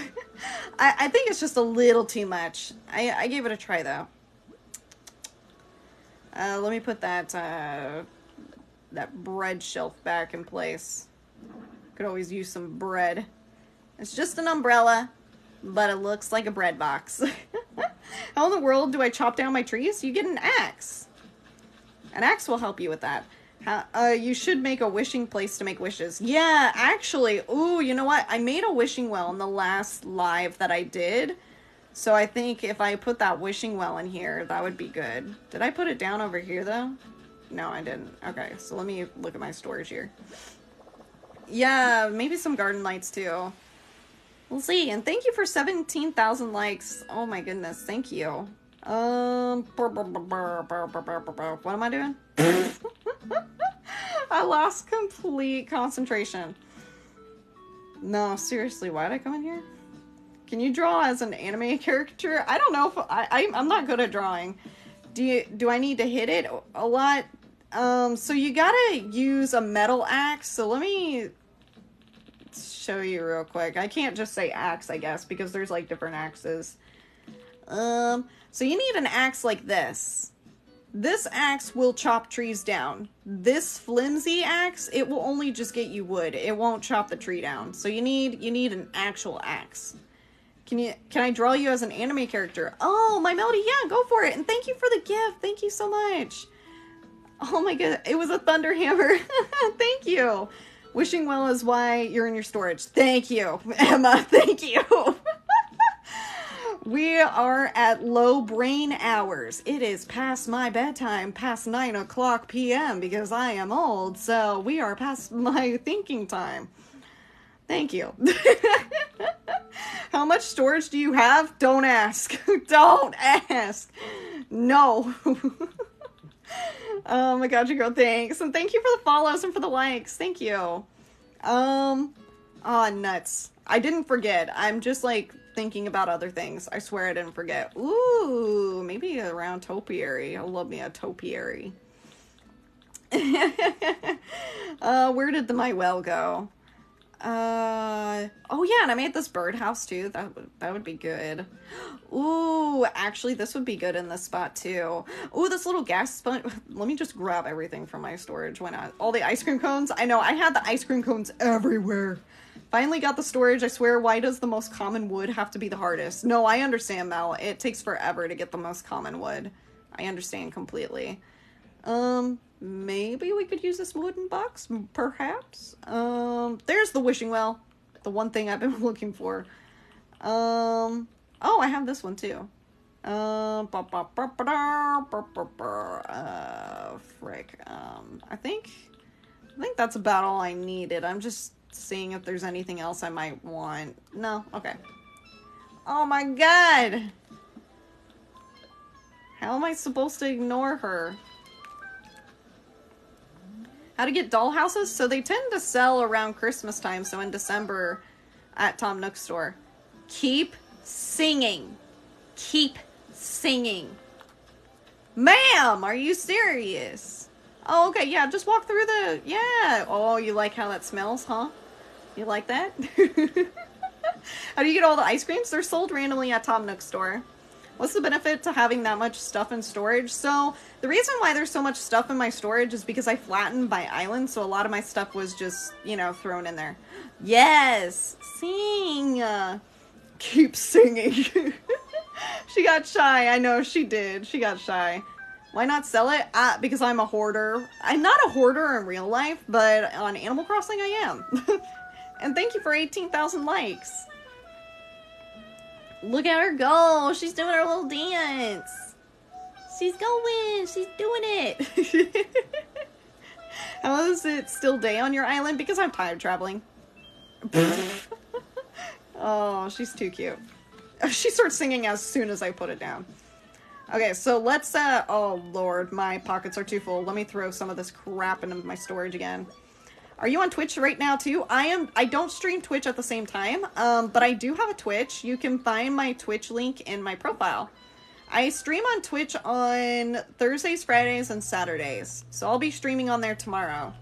I think it's just a little too much. I gave it a try, though. Let me put that, that bread shelf back in place. Could always use some bread. It's just an umbrella, but it looks like a bread box. How in the world do I chop down my trees? You get an axe. An axe will help you with that. You should make a wishing place to make wishes. Yeah, actually. Ooh, you know what? I made a wishing well in the last live that I did. So I think if I put that wishing well in here, that would be good. Did I put it down over here, though? No, I didn't. Okay, so let me look at my storage here. Yeah, maybe some garden lights, too. We'll see. And thank you for 17,000 likes. Oh, my goodness. Thank you. What am I doing? I lost complete concentration. No, seriously, why did I come in here? Can you draw as an anime character? I don't know if I'm not good at drawing. Do I need to hit it a lot? So you gotta use a metal axe. So let me show you real quick. I can't just say axe, I guess, because there's like different axes. So you need an axe like this. This axe will chop trees down. This flimsy axe, it will only just get you wood. It won't chop the tree down. So you need an actual axe. Can I draw you as an anime character? Oh, my Melody, yeah, go for it. And thank you for the gift. Thank you so much. Oh my god, it was a thunder hammer. Thank you. Wishing well is why you're in your storage. Thank you, Emma. Thank you. We are at low brain hours. It is past my bedtime, past 9 o'clock p.m. because I am old, so we are past my thinking time. Thank you. How much storage do you have? Don't ask. Don't ask. No. Oh my god, girl, thanks. And thank you for the follows and for the likes. Thank you. Oh, nuts. I didn't forget. I'm just like thinking about other things. I swear I didn't forget. Ooh, maybe around topiary. I love me a topiary. Where did my well go? Oh yeah, and I made this birdhouse too. That would be good. Ooh, actually this would be good in this spot too. Ooh, this little gas sponge. Let me just grab everything from my storage. Why not? All the ice cream cones. I know, I had the ice cream cones everywhere. Finally got the storage. I swear, why does the most common wood have to be the hardest? No, I understand, Mel. It takes forever to get the most common wood. I understand completely. Maybe we could use this wooden box, perhaps. There's the wishing well. The one thing I've been looking for. Oh, I have this one too. Frick. I think that's about all I needed. I'm just seeing if there's anything else I might want. No? Okay. Oh my god! How am I supposed to ignore her? How to get doll houses? So they tend to sell around Christmas time, so in December at Tom Nook store. Keep singing. Keep Singing. Ma'am, are you serious? Oh, okay, yeah, just walk through the... Yeah. Oh, you like how that smells, huh? You like that? How do you get all the ice creams? They're sold randomly at Tom Nook store. What's the benefit to having that much stuff in storage? So, the reason why there's so much stuff in my storage is because I flattened my island, so a lot of my stuff was just, you know, thrown in there. Yes! Sing! Keep singing. She got shy. I know, she did. She got shy. Why not sell it? Because I'm a hoarder. I'm not a hoarder in real life, but on Animal Crossing I am. And thank you for 18,000 likes. Look at her go. She's doing her little dance. She's going. She's doing it. How is it still day on your island? Because I'm time traveling. Oh, she's too cute. She starts singing as soon as I put it down. Okay, so let's, oh lord, my pockets are too full. Let me throw some of this crap into my storage again. Are you on Twitch right now too? I don't stream Twitch at the same time, but I do have a Twitch. You can find my Twitch link in my profile. I stream on Twitch on Thursdays, Fridays, and Saturdays. So I'll be streaming on there tomorrow.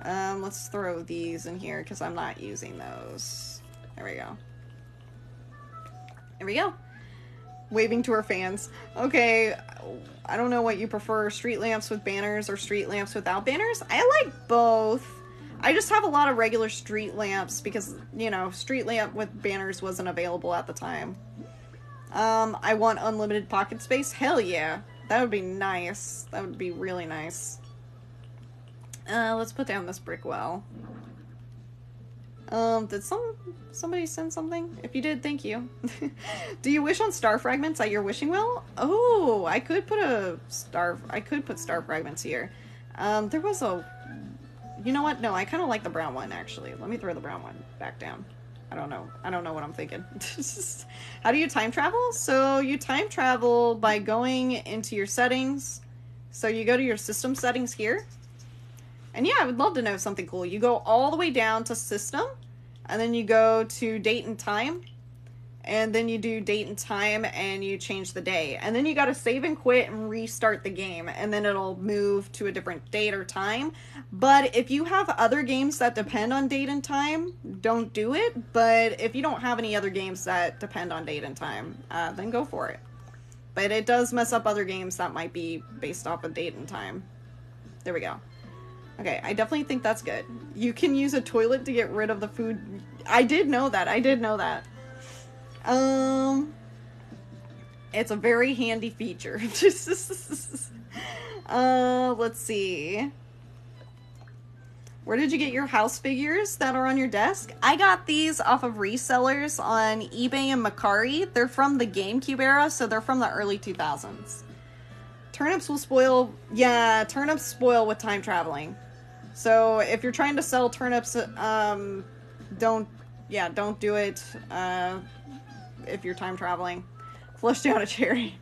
Let's throw these in here because I'm not using those. There we go. There we go. Waving to her fans. Okay, I don't know what you prefer, street lamps with banners or street lamps without banners. I like both. I just have a lot of regular street lamps because, you know, street lamp with banners wasn't available at the time. I want unlimited pocket space. Hell yeah. That would be nice. That would be really nice. Let's put down this brick well. Did somebody send something? If you did, thank you. Do you wish on star fragments at your wishing well? Oh, I could put star fragments here. There was a... You know what? No, I kind of like the brown one, actually. Let me throw the brown one back down. I don't know. I don't know what I'm thinking. How do you time travel? So you time travel by going into your settings. So you go to your system settings here. And yeah, I would love to know something cool. You go all the way down to system, and then you go to date and time, and then you do date and time, and you change the day. And then you gotta save and quit and restart the game, and then it'll move to a different date or time. But if you have other games that depend on date and time, don't do it. But if you don't have any other games that depend on date and time, then go for it. But it does mess up other games that might be based off of date and time. There we go. Okay, I definitely think that's good. You can use a toilet to get rid of the food. I did know that. I did know that. It's a very handy feature. Let's see. Where did you get your house figures that are on your desk? I got these off of resellers on eBay and Mercari. They're from the GameCube era, so they're from the early 2000s. Turnips will spoil. Yeah, turnips spoil with time traveling. So if you're trying to sell turnips, don't do it if you're time traveling. Flush down a cherry.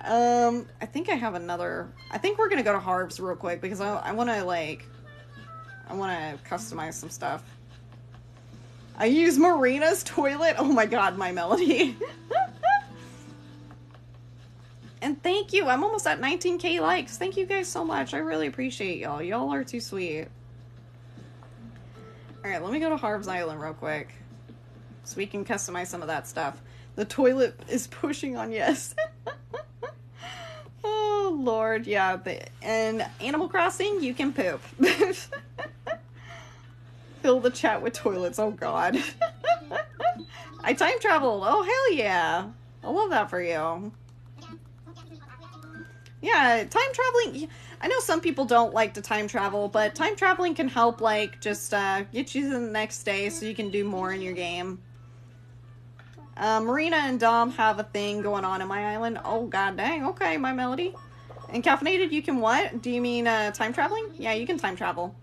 I think I have another. I think we're gonna go to Harbs real quick because I want to customize some stuff. I use Marina's toilet. Oh my god, my Melody. And thank you. I'm almost at 19k likes. Thank you guys so much. I really appreciate y'all. Y'all are too sweet. Alright, let me go to Harbs Island real quick. So we can customize some of that stuff. The toilet is pushing on yes. Oh, Lord. Yeah. And Animal Crossing, you can poop. Fill the chat with toilets. Oh, God. I time traveled. Oh, hell yeah. I love that for you. Yeah, time traveling, I know some people don't like to time travel, but time traveling can help, like, just get you to the next day so you can do more in your game. Marina and Dom have a thing going on in my island. Oh, god dang. Okay, my Melody. And caffeinated, you can what? Do you mean time traveling? Yeah, you can time travel.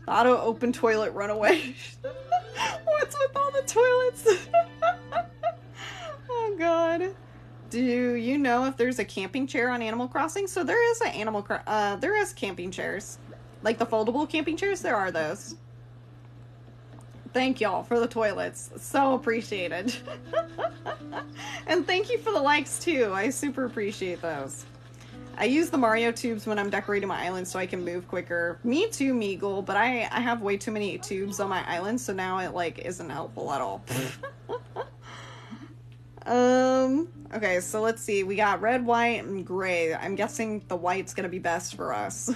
The auto-open toilet runaway. What's with all the toilets? Oh, god. Do you know if there's a camping chair on Animal Crossing? So there is there is camping chairs. Like the foldable camping chairs, there are those. Thank y'all for the toilets. So appreciated. And thank you for the likes too. I super appreciate those. I use the Mario tubes when I'm decorating my island so I can move quicker. Me too, Meagle, but I have way too many tubes on my island, so now it like isn't helpful at all. Okay, so let's see. We got red, white, and gray. I'm guessing the white's gonna be best for us.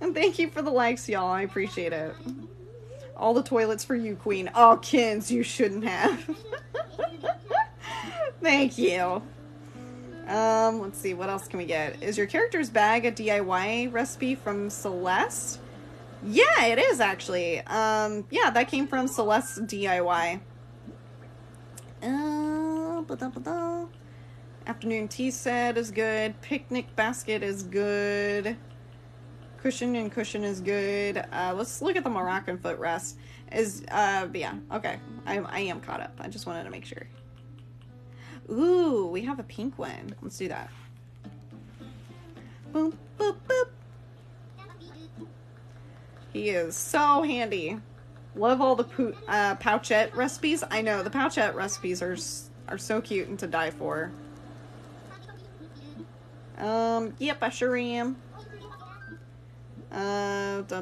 And thank you for the likes, y'all. I appreciate it. All the toilets for you, Queen. Oh, Kins, you shouldn't have. Thank you. Let's see, what else can we get? Is your character's bag a DIY recipe from Celeste? Yeah, it is actually. Yeah, that came from Celeste's DIY. Afternoon tea set is good. Picnic basket is good. Cushion and cushion is good. Let's look at the Moroccan footrest. Yeah, okay. I am caught up. I just wanted to make sure. Ooh, we have a pink one. Let's do that. Boop, boop, boop. He is so handy. Love all the pouchette recipes. I know, the pouchette recipes are so cute and to die for. Yep, I sure am. Let's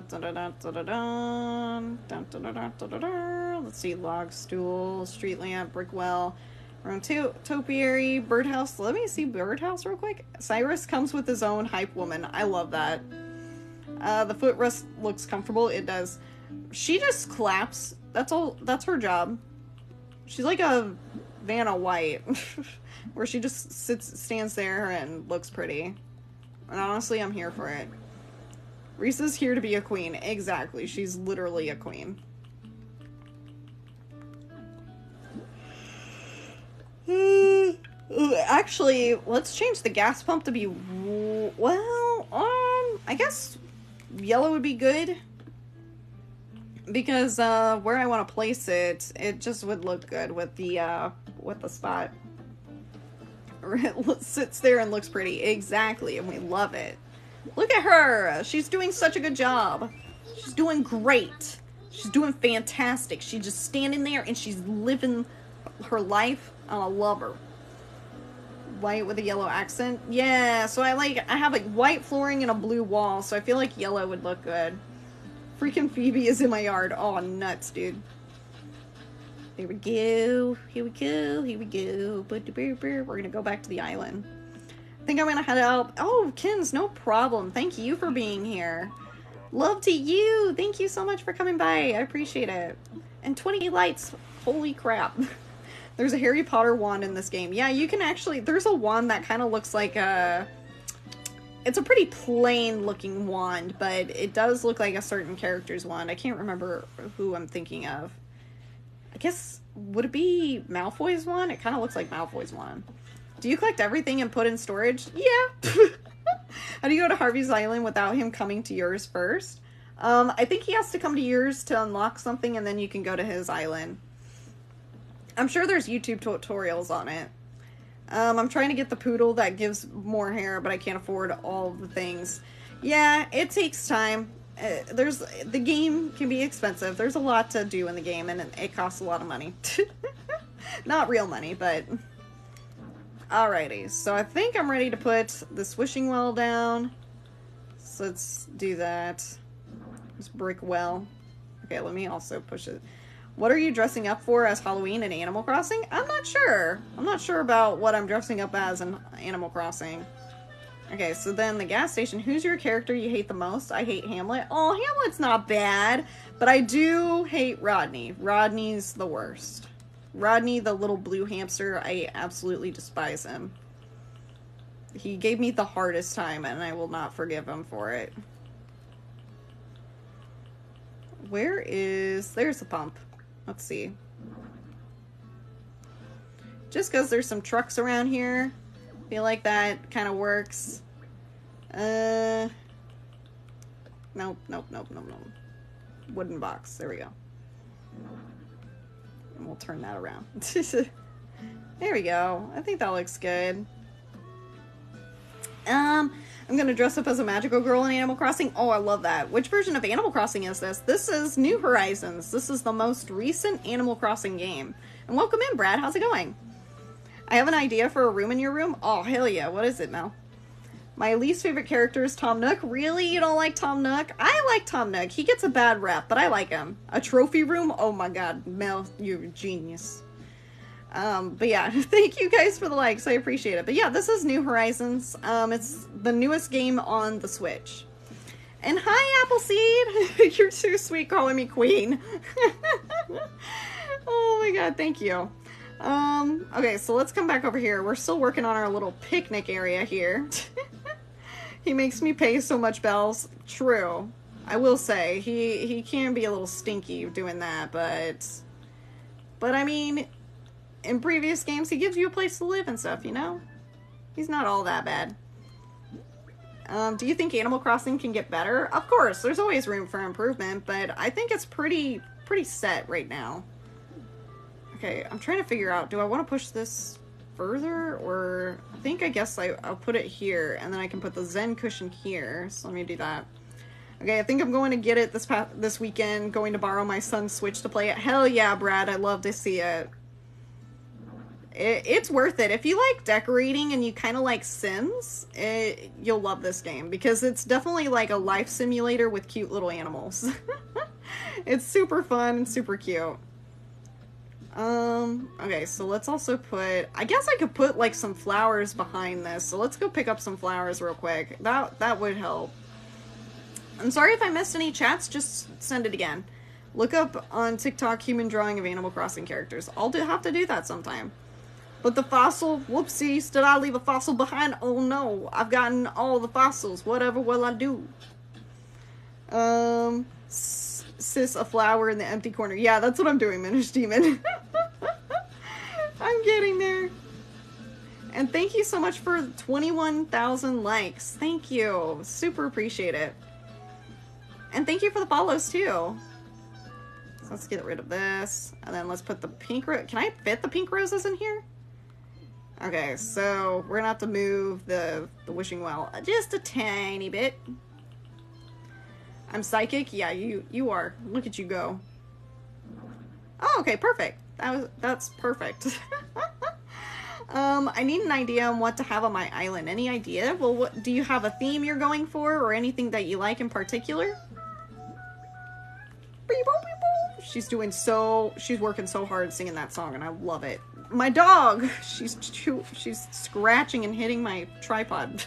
see, log, stool, street lamp, brick well, room topiary, birdhouse. Let me see birdhouse real quick. Cyrus comes with his own hype woman. I love that. The footrest looks comfortable. It does. She just claps. That's all. That's her job. She's like a Vanna White, where she just stands there and looks pretty. And honestly, I'm here for it. Risa's here to be a queen. Exactly. She's literally a queen. Actually, let's change the gas pump to be, well, I guess yellow would be good. Because, where I want to place it, it just would look good with the spot. It sits there and looks pretty. Exactly, and we love it. Look at her! She's doing such a good job. She's doing great. She's doing fantastic. She's just standing there and she's living her life. I love her. White with a yellow accent. Yeah, so I have like white flooring and a blue wall, so I feel like yellow would look good. Freaking Phoebe is in my yard. Oh, nuts, dude. Here we go. Here we go. Here we go. We're gonna go back to the island. I think I'm gonna head out. Oh, Kins, no problem. Thank you for being here. Love to you. Thank you so much for coming by. I appreciate it. And 20 lights. Holy crap. There's a Harry Potter wand in this game. Yeah, you can actually... There's a wand that kind of looks like a... It's a pretty plain looking wand, but it does look like a certain character's wand. I can't remember who I'm thinking of. I guess... Would it be Malfoy's wand? It kind of looks like Malfoy's wand. Do you collect everything and put in storage? Yeah. How do you go to Harvey's Island without him coming to yours first? I think he has to come to yours to unlock something, and then you can go to his island. I'm sure there's YouTube tutorials on it. I'm trying to get the poodle that gives more hair, but I can't afford all the things. Yeah, it takes time. The game can be expensive. There's a lot to do in the game, and it costs a lot of money. Not real money, but... Alrighty, so I think I'm ready to put this wishing well down. So let's do that. This brick well. Okay, let me also push it. What are you dressing up for as Halloween in Animal Crossing? I'm not sure. I'm not sure about what I'm dressing up as in Animal Crossing. Okay, so then the gas station. Who's your character you hate the most? I hate Hamlet. Oh, Hamlet's not bad, but I do hate Rodney. Rodney's the worst. Rodney, the little blue hamster, I absolutely despise him. He gave me the hardest time, and I will not forgive him for it. There's the pump. Let's see. Just because there's some trucks around here, I feel like that kind of works. Nope. Wooden box. There we go. And we'll turn that around. There we go. I think that looks good. I'm gonna dress up as a magical girl in Animal Crossing. Oh, I love that. Which version of Animal Crossing is this? This is New Horizons. This is the most recent Animal Crossing game. And welcome in, Brad. How's it going? I have an idea for a room in your room. Oh, hell yeah. What is it, Mel? My least favorite character is Tom Nook. Really? You don't like Tom Nook? I like Tom Nook. He gets a bad rep, but I like him. A trophy room? Oh my god. Mel, you're a genius. But yeah, thank you guys for the likes. I appreciate it. But yeah, this is New Horizons. It's the newest game on the Switch. And hi, Appleseed! You're too sweet calling me queen. Oh my god, thank you. Okay, so let's come back over here. We're still working on our little picnic area here. He makes me pay so much bells. True. I will say, he can be a little stinky doing that, but I mean, in previous games, he gives you a place to live and stuff, you know? He's not all that bad. Do you think Animal Crossing can get better? Of course, there's always room for improvement, but I think it's pretty set right now. Okay, I'm trying to figure out, do I want to push this further, or I guess I'll put it here, and then I can put the Zen cushion here, so let me do that. Okay, I think I'm going to get it this weekend, going to borrow my son's Switch to play it. Hell yeah, Brad, I'd love to see it. It's worth it. If you like decorating and you kind of like Sims, you'll love this game, because it's definitely like a life simulator with cute little animals. It's super fun and super cute. Okay, so let's also put, I guess I could put like some flowers behind this, so let's go pick up some flowers real quick. That would help. I'm sorry if I missed any chats, just send it again. Look up on TikTok human drawing of Animal Crossing characters. I'll have to do that sometime. But the fossil, whoopsies, did I leave a fossil behind? Oh no, I've gotten all the fossils. Whatever will I do? Sis, a flower in the empty corner. Yeah, that's what I'm doing, Minish Demon. I'm getting there. And thank you so much for 21,000 likes. Thank you. Super appreciate it. And thank you for the follows too. So let's get rid of this. And then let's put the pink rose. Can I fit the pink roses in here? Okay, so we're gonna have to move the wishing well just a tiny bit. I'm psychic? Yeah, you are. Look at you go. Oh, okay, perfect. That's perfect. I need an idea on what to have on my island. Any idea? Well, what do you have a theme you're going for, or anything that you like in particular? She's working so hard singing that song, and I love it. My dog, she's scratching and hitting my tripod.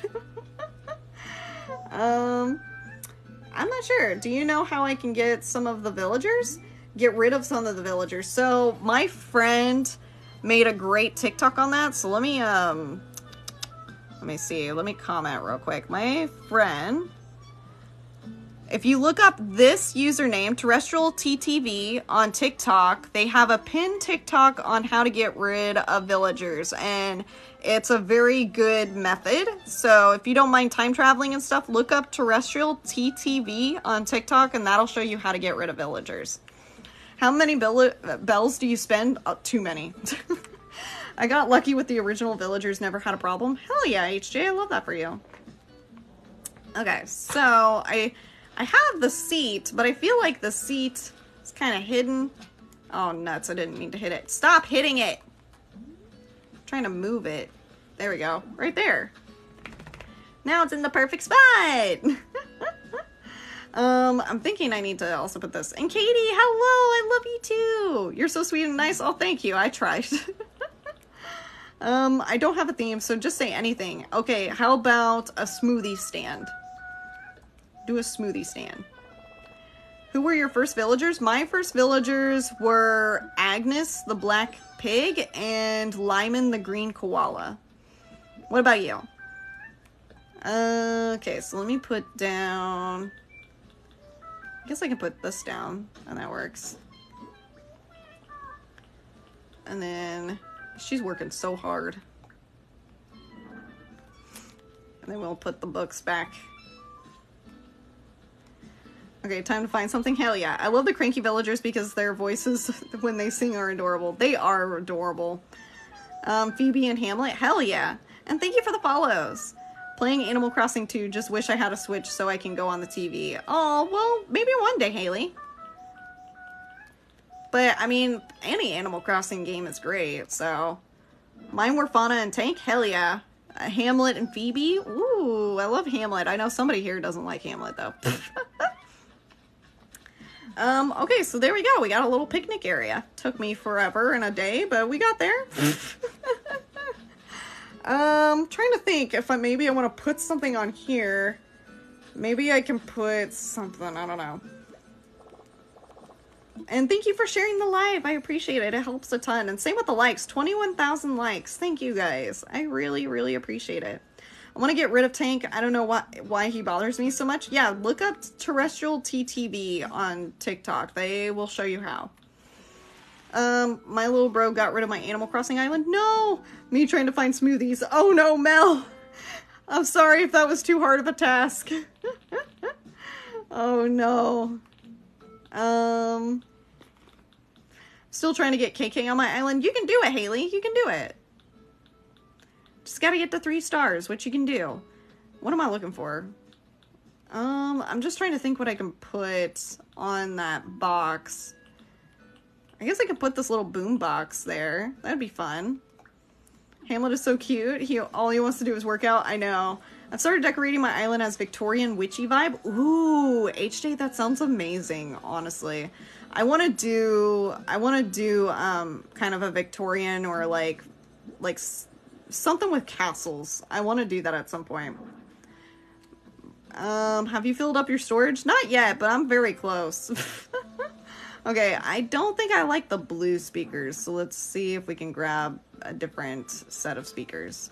I'm not sure. Do you know how I can get some of the villagers? Get rid of some of the villagers. So my friend made a great TikTok on that. So let me see. Let me comment real quick. My friend, if you look up this username, Terrestrial TTV, on TikTok, they have a pinned TikTok on how to get rid of villagers, and it's a very good method. So if you don't mind time traveling and stuff, look up Terrestrial TTV on TikTok, and that'll show you how to get rid of villagers. How many bells do you spend? Too many. I got lucky with the original villagers, never had a problem. Hell yeah, HJ, I love that for you. Okay, so I have the seat, but I feel like the seat is kind of hidden. Oh, nuts. I didn't mean to hit it. Stop hitting it. I'm trying to move it. There we go. Right there. Now it's in the perfect spot. I'm thinking I need to also put this. And Katie, hello. I love you too. You're so sweet and nice. Oh, thank you. I tried. I don't have a theme, so just say anything. Okay, how about a smoothie stand? Do a smoothie stand. Who were your first villagers? My first villagers were Agnes, the black pig, and Lyman, the green koala. What about you? Okay, so let me put down... I guess I can put this down, and that works. And then... She's working so hard. And then we'll put the books back. Okay, time to find something. Hell yeah. I love the cranky villagers because their voices when they sing are adorable. They are adorable. Phoebe and Hamlet. Hell yeah. And thank you for the follows. Playing Animal Crossing 2, just wish I had a Switch so I can go on the TV. Oh, well, maybe one day, Haley. But, I mean, any Animal Crossing game is great, so... Mine were Fauna and Tank? Hell yeah. Hamlet and Phoebe? Ooh, I love Hamlet. I know somebody here doesn't like Hamlet, though. Okay, so there we go. We got a little picnic area. Took me forever and a day, but we got there. Trying to think if maybe I want to put something on here. Maybe I can put something, I don't know. And thank you for sharing the live. I appreciate it. It helps a ton. And same with the likes. 21,000 likes. Thank you guys. I really, really appreciate it. I want to get rid of Tank. I don't know why he bothers me so much. Yeah, look up Terrestrial TTV on TikTok. They will show you how. My little bro got rid of my Animal Crossing island. No! Me trying to find smoothies. Oh no, Mel! I'm sorry if that was too hard of a task. Oh no. Still trying to get KK on my island. You can do it, Haley. You can do it. Just gotta get to 3 stars, which you can do. What am I looking for? I'm just trying to think what I can put on that box. I guess I could put this little boom box there. That'd be fun. Hamlet is so cute. All he wants to do is work out. I know. I've started decorating my island as Victorian witchy vibe. Ooh, HJ, that sounds amazing, honestly. I want to do kind of a Victorian or like something with castles. I want to do that at some point. Have you filled up your storage? Not yet, but I'm very close. Okay, I don't think I like the blue speakers, so let's see if we can grab a different set of speakers.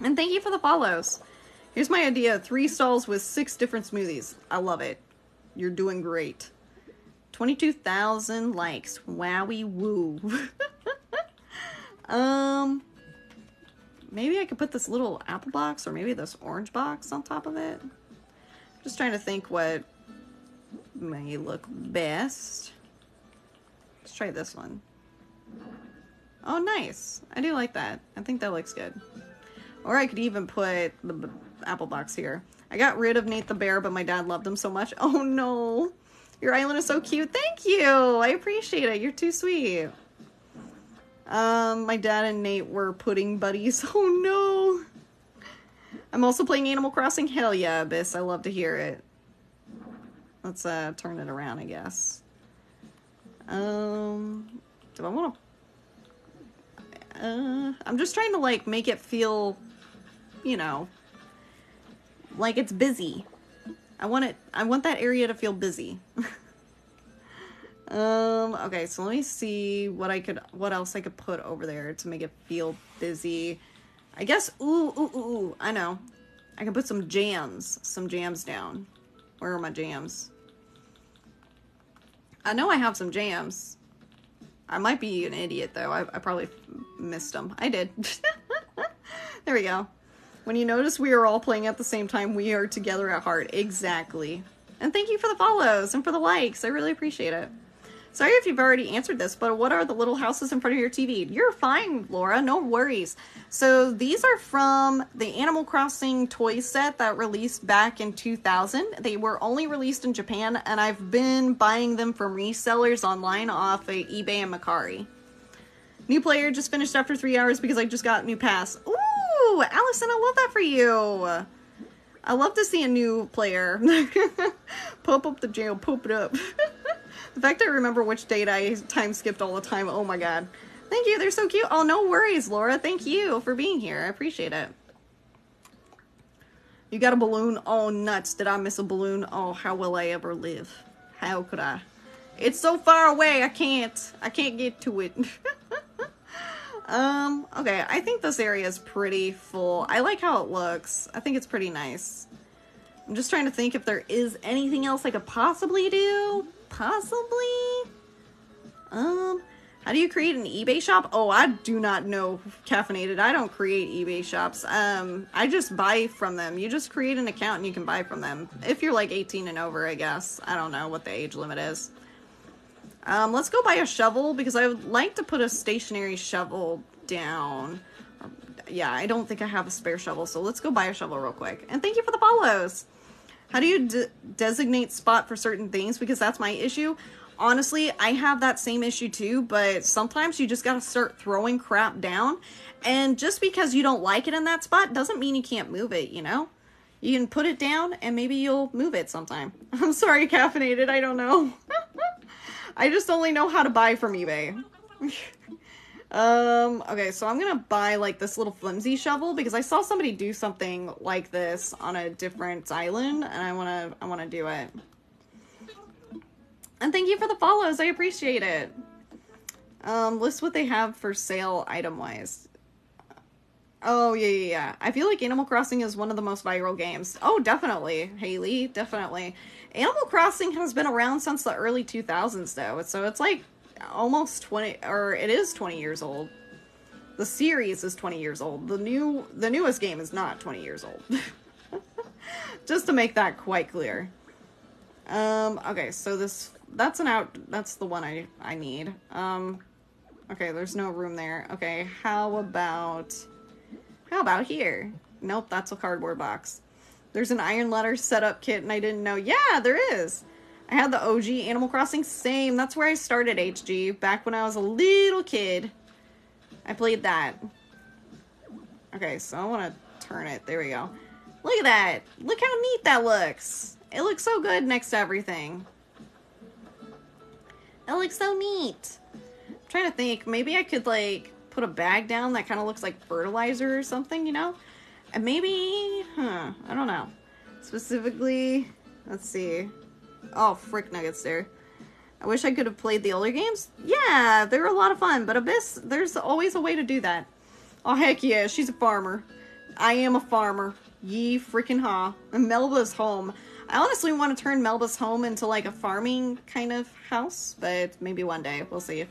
And thank you for the follows. Here's my idea. 3 stalls with 6 different smoothies. I love it. You're doing great. 22,000 likes. Wowie woo. Maybe I could put this little apple box or maybe this orange box on top of it. Just trying to think what may look best. Let's try this one. Oh, nice. I do like that. I think that looks good. Or I could even put the apple box here. I got rid of Nate the bear, but my dad loved him so much. Oh no. Your island is so cute. Thank you. I appreciate it. You're too sweet. My dad and Nate were pudding buddies. Oh no. I'm also playing Animal Crossing. Hell yeah, Abyss. I love to hear it. Let's turn it around, I guess. Do I want to... I'm just trying to like make it feel, you know, like it's busy. I want that area to feel busy. Okay, so let me see what else I could put over there to make it feel busy. I guess, ooh, I know. I can put some jams down. Where are my jams? I know I have some jams. I might be an idiot, though. I probably missed them. I did. There we go. When you notice we are all playing at the same time, we are together at heart. Exactly. And thank you for the follows and for the likes. I really appreciate it. Sorry if you've already answered this, but what are the little houses in front of your TV? You're fine, Laura. No worries. So these are from the Animal Crossing toy set that released back in 2000. They were only released in Japan, and I've been buying them from resellers online off of eBay and Mercari. New player just finished after 3 hours because I just got a new pass. Ooh, Allison, I love that for you. I love to see a new player. Pop up the jail, pop it up. The fact I remember which date I time skipped all the time. Oh my god. Thank you. They're so cute. Oh, no worries, Laura. Thank you for being here. I appreciate it. You got a balloon? Oh, nuts. Did I miss a balloon? Oh, how will I ever live? How could I? It's so far away. I can't get to it. Okay. I think this area is pretty full. I like how it looks. I think it's pretty nice. I'm just trying to think if there is anything else I could possibly do. Possibly? How do you create an eBay shop? Oh, I do not know, Caffeinated. I don't create eBay shops. I just buy from them. You just create an account and you can buy from them. If you're like 18 and over, I guess. I don't know what the age limit is. Let's go buy a shovel because I would like to put a stationary shovel down. yeah, I don't think I have a spare shovel, so let's go buy a shovel real quick. And thank you for the follows. How do you designate spot for certain things? Because that's my issue. Honestly, I have that same issue too, but sometimes you just gotta start throwing crap down. And just because you don't like it in that spot doesn't mean you can't move it, you know? You can put it down and maybe you'll move it sometime. I'm sorry, Caffeinated, I don't know. I just only know how to buy from eBay. Okay, so I'm gonna buy like this little flimsy shovel because I saw somebody do something like this on a different island and I wanna do it. And thank you for the follows, I appreciate it. List what they have for sale item-wise. Oh, yeah. I feel like Animal Crossing is one of the most viral games. Oh, definitely, Haley, definitely. Animal Crossing has been around since the early 2000s, though, so it's like almost 20, or it is 20 years old. The series is 20 years old. The newest game is not 20 years old. Just to make that quite clear. Okay, so that's the one I need. Okay, there's no room there. Okay, how about here? Nope, that's a cardboard box. There's an iron letter setup kit and I didn't know. Yeah, there is. I had the OG Animal Crossing, same. That's where I started HG, back when I was a little kid. I played that. Okay, so I want to turn it. There we go. Look at that. Look how neat that looks. It looks so good next to everything. It looks so neat. I'm trying to think. Maybe I could, like, put a bag down that kind of looks like fertilizer or something, you know? And maybe, I don't know. Specifically, let's see. Oh, frick nuggets there. I wish I could have played the older games. Yeah, they were a lot of fun, but Abyss, there's always a way to do that. Oh, heck yeah, she's a farmer. I am a farmer. Ye freaking ha. And Melba's home. I honestly want to turn Melba's home into like a farming kind of house, but maybe one day. We'll see.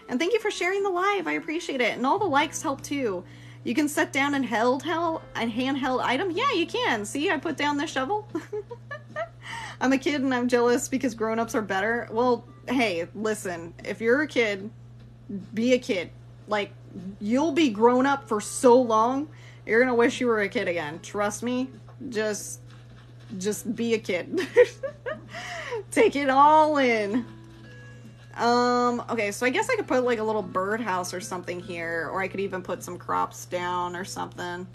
And thank you for sharing the live. I appreciate it. And all the likes help too. You can set down a handheld item. Yeah, you can. See, I put down this shovel. I'm a kid and I'm jealous because grown-ups are better. Well, hey, listen. If you're a kid, be a kid. Like, you'll be grown up for so long, you're gonna wish you were a kid again. Trust me. Just be a kid. Take it all in. Okay, so I guess I could put like a little birdhouse or something here, or I could even put some crops down or something.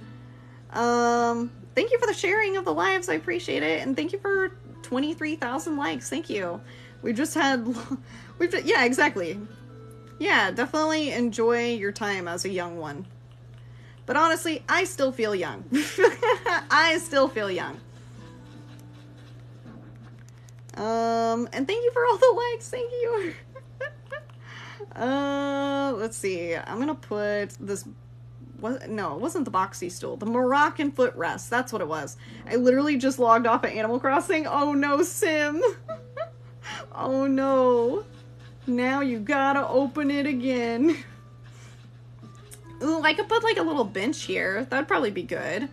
Thank you for the sharing of the lives. I appreciate it. And thank you for 23,000 likes. Thank you. Yeah, exactly. Yeah, definitely enjoy your time as a young one. But honestly, I still feel young. I still feel young. And thank you for all the likes. Thank you. Let's see. I'm gonna put this. No, it wasn't the boxy stool. The Moroccan footrest. That's what it was. I literally just logged off of Animal Crossing. Oh no, Sim. Oh no. Now you gotta open it again. Ooh, I could put like a little bench here. That'd probably be good.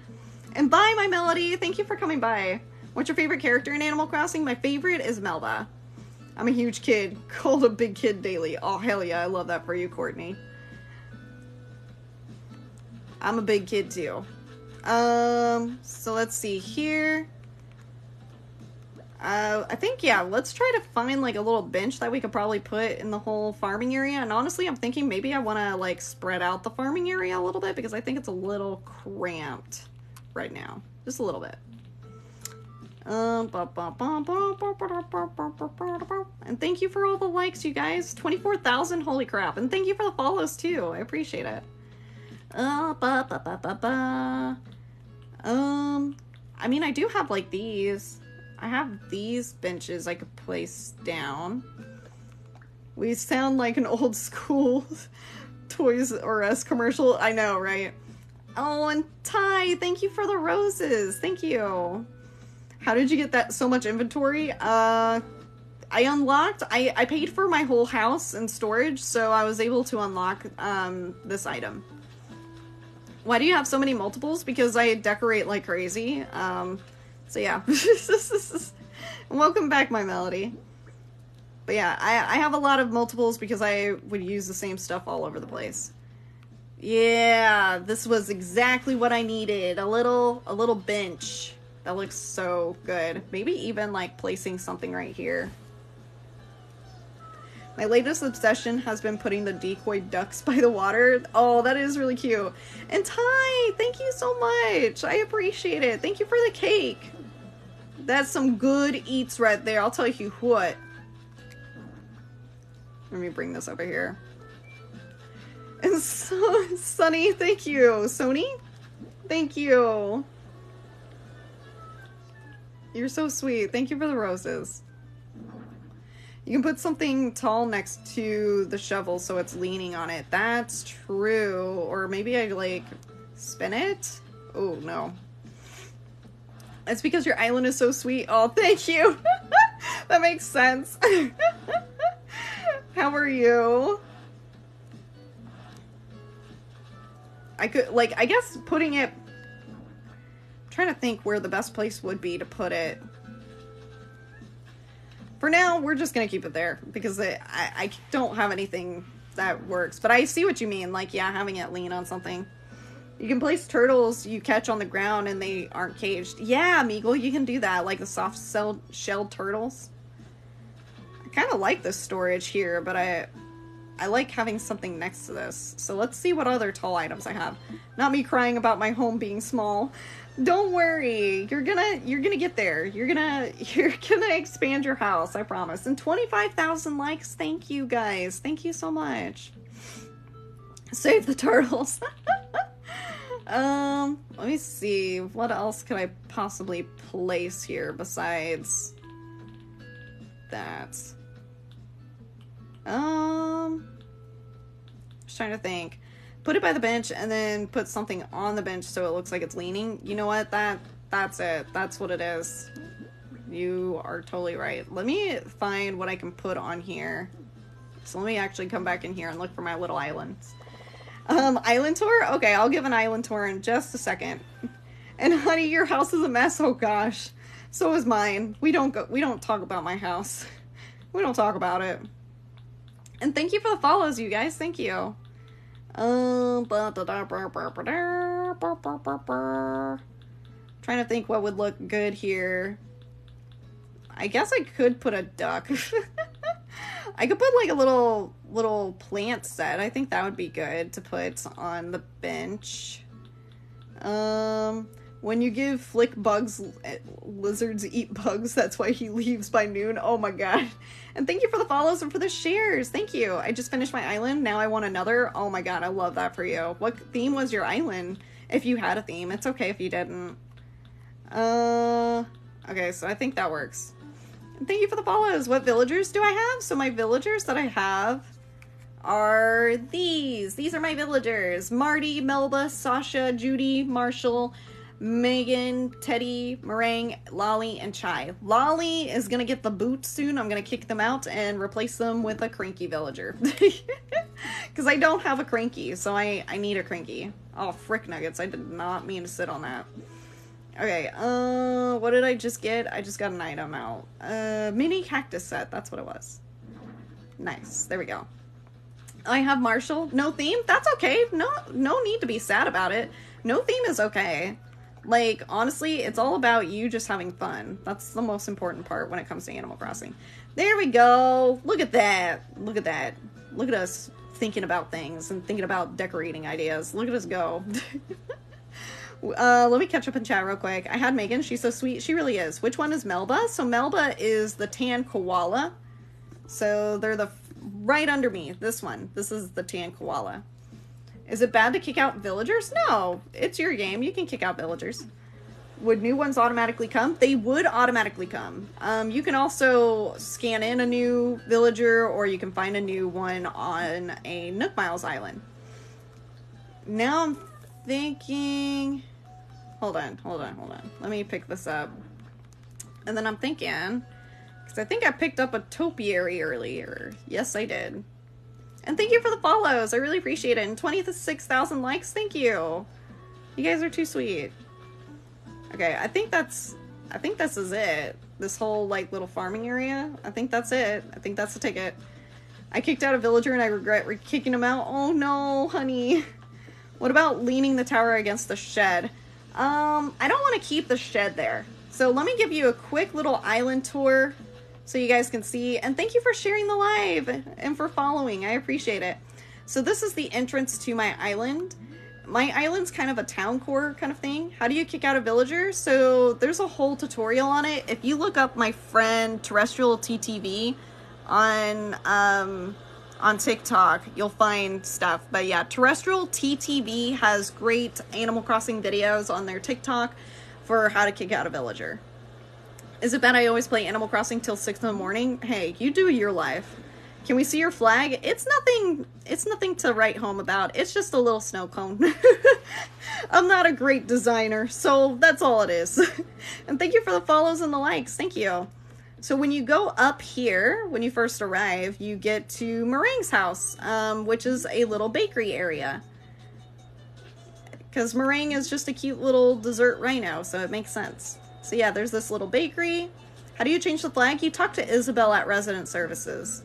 And bye, my Melody. Thank you for coming by. What's your favorite character in Animal Crossing? My favorite is Melba. I'm a huge kid. Called a big kid daily. Oh, hell yeah. I love that for you, Courtney. I'm a big kid, too. So let's see here. I think, yeah, let's try to find, like, a little bench that we could probably put in the whole farming area. And honestly, I'm thinking maybe I want to, like, spread out the farming area a little bit because I think it's a little cramped right now. Just a little bit. And thank you for all the likes, you guys. 24,000, holy crap. And thank you for the follows, too. I appreciate it. I mean, I do have, like, these. I have these benches I could place down. We sound like an old school Toys R Us commercial. I know, right? Oh, and Ty, thank you for the roses. Thank you. How did you get that so much inventory? I unlocked, I paid for my whole house and storage, so I was able to unlock this item. Why do you have so many multiples? Because I decorate like crazy. So yeah. Welcome back, my Melody. But yeah, I have a lot of multiples because I would use the same stuff all over the place. Yeah, this was exactly what I needed. A little bench. That looks so good. Maybe even like placing something right here. My latest obsession has been putting the decoy ducks by the water. Oh, that is really cute. And Ty, thank you so much. I appreciate it. Thank you for the cake. That's some good eats right there. I'll tell you what. Let me bring this over here. And so, Sunny, thank you. Sony, thank you. You're so sweet. Thank you for the roses. You can put something tall next to the shovel so it's leaning on it. That's true. Or maybe I like spin it. Oh no. It's because your island is so sweet. Oh, thank you. That makes sense. How are you? I could, like, I guess putting it... I'm trying to think where the best place would be to put it. For now, we're just gonna keep it there, because I don't have anything that works. But I see what you mean, like, yeah, having it lean on something. You can place turtles you catch on the ground and they aren't caged. Yeah, Meagle, you can do that, like the soft-shelled turtles. I kind of like this storage here, but I like having something next to this. So let's see what other tall items I have. Not me crying about my home being small. Don't worry. You're gonna get there. You're gonna expand your house, I promise. And 25,000 likes. Thank you guys. Thank you so much. Save the turtles. Let me see. What else could I possibly place here besides that? Just trying to think. Put it by the bench and then put something on the bench so it looks like it's leaning. You know what? That's it. That's what it is. You are totally right. Let me find what I can put on here. So let me actually come back in here and look for my little islands. Island tour? Okay, I'll give an island tour in just a second. And honey, your house is a mess. Oh gosh. So is mine. We don't talk about my house. We don't talk about it. And thank you for the follows, you guys. Thank you. Trying to think what would look good here. I guess I could put a duck. I could put like a little plant set. I think that would be good to put on the bench. When you give Flick bugs, lizards eat bugs. That's why he leaves by noon. Oh my god. And thank you for the follows and for the shares. Thank you. I just finished my island. Now I want another. Oh my god, I love that for you. What theme was your island? If you had a theme. It's okay if you didn't. Okay, so I think that works. And thank you for the follows. What villagers do I have? So my villagers that I have are these. These are my villagers. Marty, Melba, Sasha, Judy, Marshall, Megan, Teddy, Meringue, Lolly, and Chai. Lolly is gonna get the boot soon. I'm gonna kick them out and replace them with a cranky villager. Because I don't have a cranky, so I need a cranky. Oh, frick nuggets. I did not mean to sit on that. Okay, what did I just get? I just got an item out. Mini cactus set. That's what it was. Nice. There we go. I have Marshall. No theme? That's okay. No need to be sad about it. No theme is okay. Like, honestly, it's all about you just having fun. That's the most important part when it comes to Animal Crossing. There we go. Look at that. Look at that. Look at us thinking about things and thinking about decorating ideas. Look at us go. Let me catch up in chat real quick. I had Megan. She's so sweet. She really is. Which one is Melba? So Melba is the tan koala. So they're the right under me. This one. This is the tan koala. Is it bad to kick out villagers? No, it's your game. You can kick out villagers. Would new ones automatically come? They would automatically come. You can also scan in a new villager, or you can find a new one on a Nook Miles island. Now I'm thinking... Hold on. Let me pick this up. And then I'm thinking... Because I think I picked up a topiary earlier. Yes, I did. And thank you for the follows. I really appreciate it. And 26,000 likes. Thank you. You guys are too sweet. Okay, I think this is it. This whole, like, little farming area. I think that's it. I think that's the ticket. I kicked out a villager and I regret kicking him out. Oh no, honey. What about leaning the tower against the shed? I don't want to keep the shed there. So let me give you a quick little island tour so you guys can see. And thank you for sharing the live and for following. I appreciate it. So this is the entrance to my island. My island's kind of a town core kind of thing. How do you kick out a villager? So there's a whole tutorial on it. If you look up my friend Terrestrial TTV on TikTok, you'll find stuff. But yeah, Terrestrial TTV has great Animal Crossing videos on their TikTok for how to kick out a villager. Is it bad I always play Animal Crossing till 6 in the morning? Hey, you do your life. Can we see your flag? It's nothing to write home about. It's just a little snow cone. I'm not a great designer, so that's all it is. And thank you for the follows and the likes. Thank you. So when you go up here, when you first arrive, you get to Meringue's house, which is a little bakery area. Because Meringue is just a cute little dessert rhino, so it makes sense. So yeah, there's this little bakery. How do you change the flag? You talk to Isabelle at Resident Services.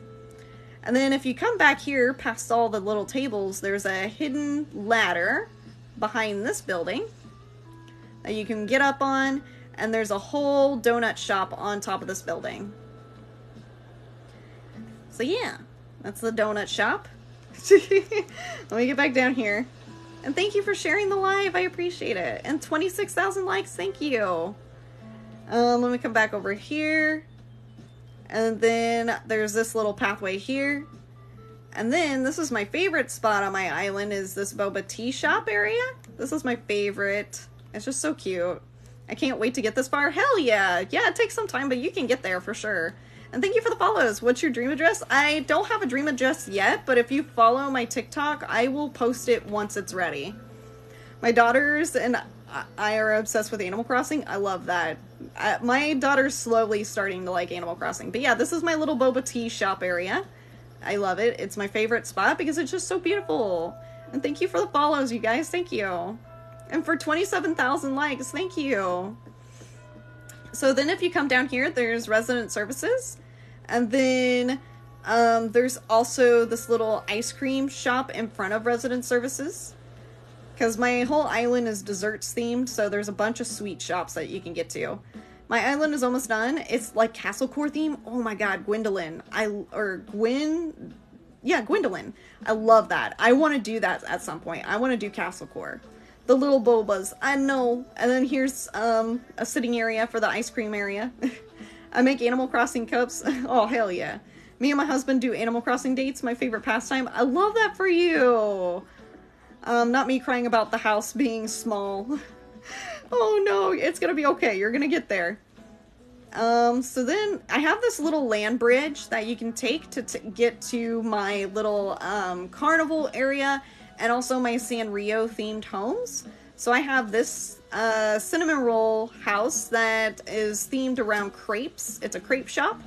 And then if you come back here, past all the little tables, there's a hidden ladder behind this building that you can get up on, and there's a whole donut shop on top of this building. So yeah, that's the donut shop. Let me get back down here. And thank you for sharing the live, I appreciate it. And 26,000 likes, thank you. Let me come back over here. And then there's this little pathway here. And then this is my favorite spot on my island, is this boba tea shop area. This is my favorite. It's just so cute. I can't wait to get this far. Hell yeah. Yeah, it takes some time, but you can get there for sure. And thank you for the follows. What's your dream address? I don't have a dream address yet, but if you follow my TikTok, I will post it once it's ready. My daughters and I are obsessed with Animal Crossing. I love that. My daughter's slowly starting to like Animal Crossing. But yeah, this is my little boba tea shop area. I love it. It's my favorite spot because it's just so beautiful. And thank you for the follows, you guys. Thank you. And for 27,000 likes, thank you. So then if you come down here, there's Resident Services. And then there's also this little ice cream shop in front of Resident Services. Because my whole island is desserts themed, so there's a bunch of sweet shops that you can get to. My island is almost done. It's like Castle Core theme. Oh my god, Gwendolyn. Yeah, Gwendolyn. I love that. I want to do that at some point. I want to do Castle Core. The little bobas. I know. And then here's a sitting area for the ice cream area. I make Animal Crossing cups. Oh, hell yeah. Me and my husband do Animal Crossing dates. My favorite pastime. I love that for you. Not me crying about the house being small. Oh no, it's gonna be okay. You're gonna get there. So then I have this little land bridge that you can take to get to my little carnival area and also my Sanrio themed homes. So I have this cinnamon roll house that is themed around crepes. It's a crepe shop.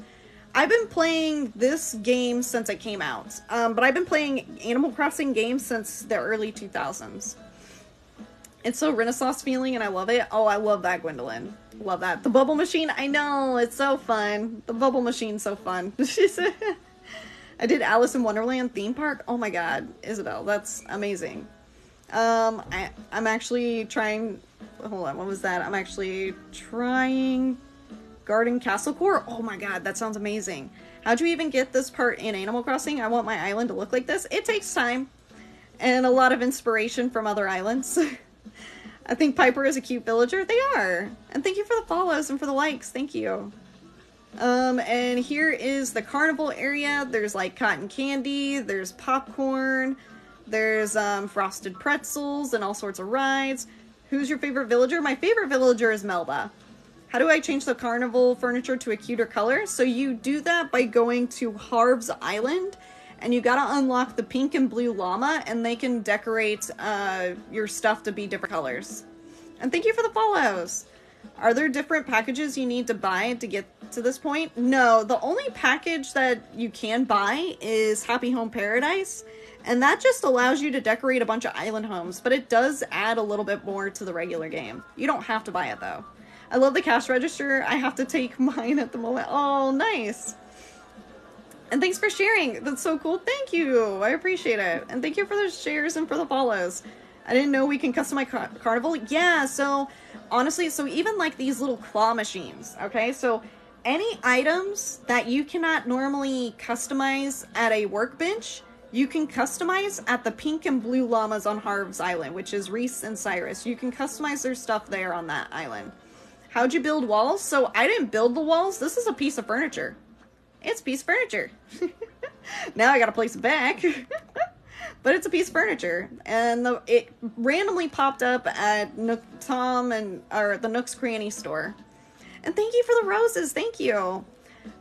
I've been playing this game since it came out, but I've been playing Animal Crossing games since the early 2000s. It's so Renaissance feeling and I love it. Oh, I love that, Gwendolyn. Love that. The bubble machine, I know, it's so fun. The bubble machine's so fun. I did Alice in Wonderland theme park. Oh my god, Isabelle, that's amazing. I'm actually trying, hold on, what was that? I'm actually trying Garden Castle Core. Oh my god, that sounds amazing. How'd you even get this part in Animal Crossing? I want my island to look like this. It takes time and a lot of inspiration from other islands. I think Piper is a cute villager. They are. And thank you for the follows and for the likes. Thank you. And here is the carnival area. There's like cotton candy, there's popcorn, there's frosted pretzels and all sorts of rides. Who's your favorite villager? My favorite villager is Melba. How do I change the carnival furniture to a cuter color? So you do that by going to Harv's Island, and you gotta unlock the pink and blue llama, and they can decorate your stuff to be different colors. And thank you for the follows. Are there different packages you need to buy to get to this point? No, the only package that you can buy is Happy Home Paradise, and that just allows you to decorate a bunch of island homes, but it does add a little bit more to the regular game. You don't have to buy it though. I love the cash register. I have to take mine at the moment. Oh, nice. And thanks for sharing. That's so cool. Thank you. I appreciate it. And thank you for the shares and for the follows. I didn't know we can customize Carnival. Yeah, so honestly, so even like these little claw machines, okay? So any items that you cannot normally customize at a workbench, you can customize at the pink and blue llamas on Harv's Island, which is Reese and Cyrus. You can customize their stuff there on that island. How'd you build walls? So I didn't build the walls. This is a piece of furniture. It's a piece of furniture. Now I gotta place it back. But it's a piece of furniture. And it randomly popped up at the Nook's Cranny store. And thank you for the roses. Thank you.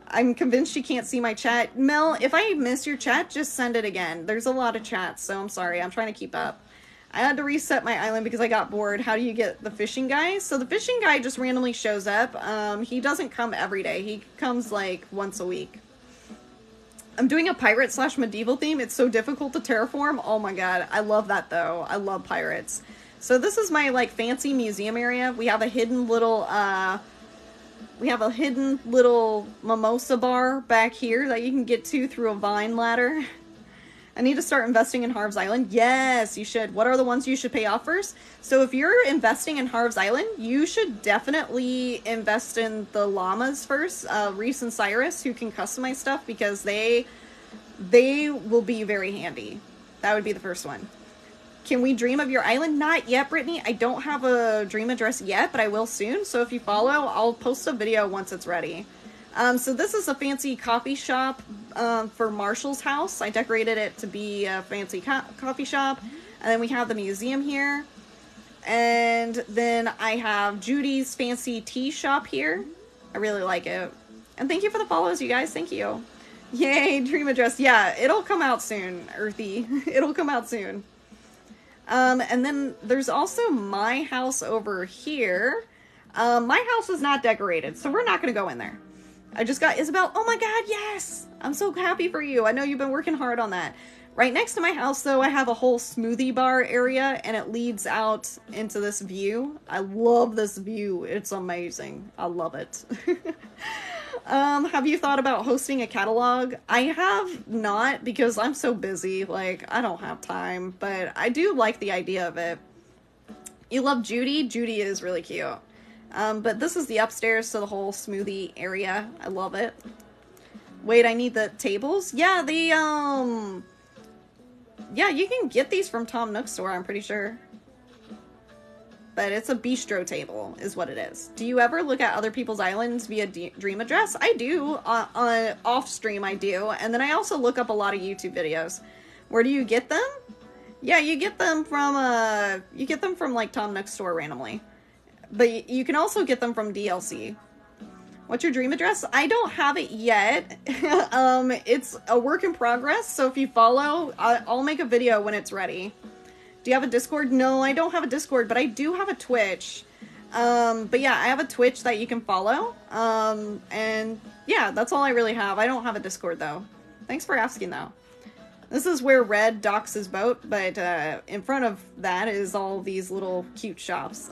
I'm convinced you can't see my chat. Mel, if I miss your chat, just send it again. There's a lot of chats, so I'm sorry. I'm trying to keep up. I had to reset my island because I got bored. How do you get the fishing guy? So the fishing guy just randomly shows up. He doesn't come every day. He comes like once a week. I'm doing a pirate / medieval theme. It's so difficult to terraform. Oh my god. I love that though. I love pirates. So this is my like fancy museum area. We have a hidden little mimosa bar back here that you can get to through a vine ladder. I need to start investing in Harv's Island. Yes, you should. What are the ones you should pay off first? So if you're investing in Harv's Island, you should definitely invest in the llamas first. Reese and Cyrus, who can customize stuff, because they will be very handy. That would be the first one. Can we dream of your island? Not yet, Brittany. I don't have a dream address yet, but I will soon. So if you follow, I'll post a video once it's ready. So this is a fancy coffee shop for Marshall's house. I decorated it to be a fancy coffee shop. And then we have the museum here. And then I have Judy's fancy tea shop here. I really like it. And thank you for the follows, you guys. Thank you. Yay, dream address. Yeah, it'll come out soon, Earthy. It'll come out soon. And then there's also my house over here. My house is not decorated, so we're not going to go in there. I just got Isabel. Oh my god, yes! I'm so happy for you. I know you've been working hard on that. Right next to my house, though, I have a whole smoothie bar area, and it leads out into this view. I love this view. It's amazing. I love it. Have you thought about hosting a catalog? I have not, because I'm so busy. Like, I don't have time, but I do like the idea of it. You love Judy? Judy is really cute. But this is the upstairs to the whole smoothie area. I love it. Wait, I need the tables? Yeah, yeah, you can get these from Tom Nook's store, I'm pretty sure. But it's a bistro table, is what it is. Do you ever look at other people's islands via dream address? I do. On off stream, I do. And then I also look up a lot of YouTube videos. Where do you get them? Yeah, you get them from like Tom Nook's store randomly. But you can also get them from DLC. What's your dream address? I don't have it yet. It's a work in progress, so if you follow, I'll make a video when it's ready. Do you have a Discord? No, I don't have a Discord, but I do have a Twitch. But yeah, I have a Twitch that you can follow. And yeah, that's all I really have. I don't have a Discord, though. Thanks for asking, though. This is where Red docks his boat, but in front of that is all these little cute shops.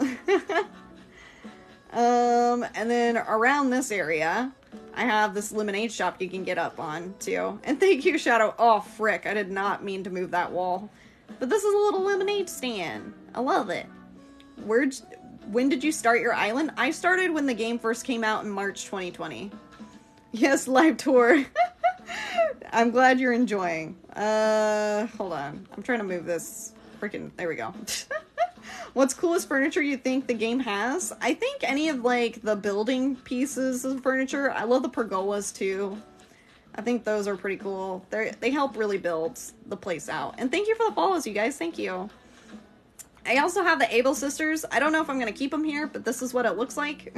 And then around this area, I have this lemonade shop you can get up on, too. And thank you, Shadow. Oh, frick. I did not mean to move that wall. But this is a little lemonade stand. I love it. When did you start your island? I started when the game first came out in March 2020. Yes, live tour. I'm glad you're enjoying. Hold on. I'm trying to move this. Freaking, there we go. What's coolest furniture you think the game has? I think any of, like, the building pieces of furniture. I love the pergolas, too. I think those are pretty cool. They help really build the place out. And thank you for the follows, you guys. Thank you. I also have the Able Sisters. I don't know if I'm going to keep them here, but this is what it looks like.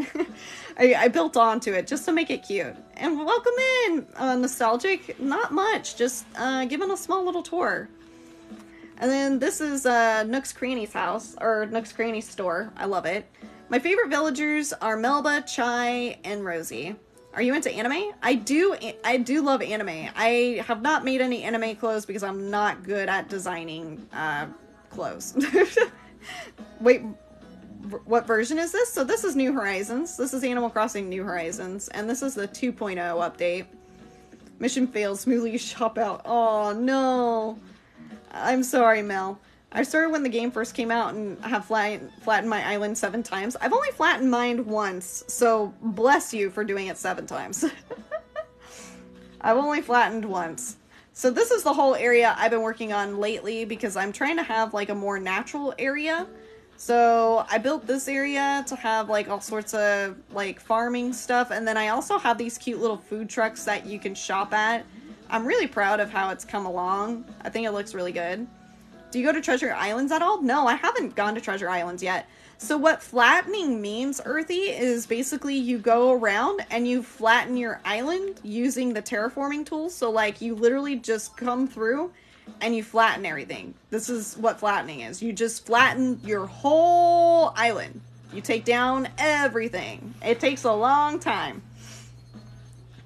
I built onto it just to make it cute. And welcome in, Nostalgic. Not much, just giving a small little tour. And then this is Nook's Cranny's house, or Nook's Cranny's store. I love it. My favorite villagers are Melba, Chai, and Rosie. Are you into anime? I do love anime. I have not made any anime clothes because I'm not good at designing clothes. Wait, what version is this? So this is New Horizons. This is Animal Crossing New Horizons. And this is the 2.0 update. Mission failed. Smoothly shop out. Oh, no. I'm sorry, Mel. I started when the game first came out and have flattened my island 7 times. I've only flattened mine once, so bless you for doing it 7 times. I've only flattened once. So this is the whole area I've been working on lately because I'm trying to have like a more natural area. So I built this area to have like all sorts of like farming stuff, and then I also have these cute little food trucks that you can shop at. I'm really proud of how it's come along. I think it looks really good. Do you go to Treasure Islands at all? No, I haven't gone to Treasure Islands yet. So what flattening means, Earthy, is basically you go around and you flatten your island using the terraforming tools. So like you literally just come through and you flatten everything. This is what flattening is. You just flatten your whole island. You take down everything. It takes a long time.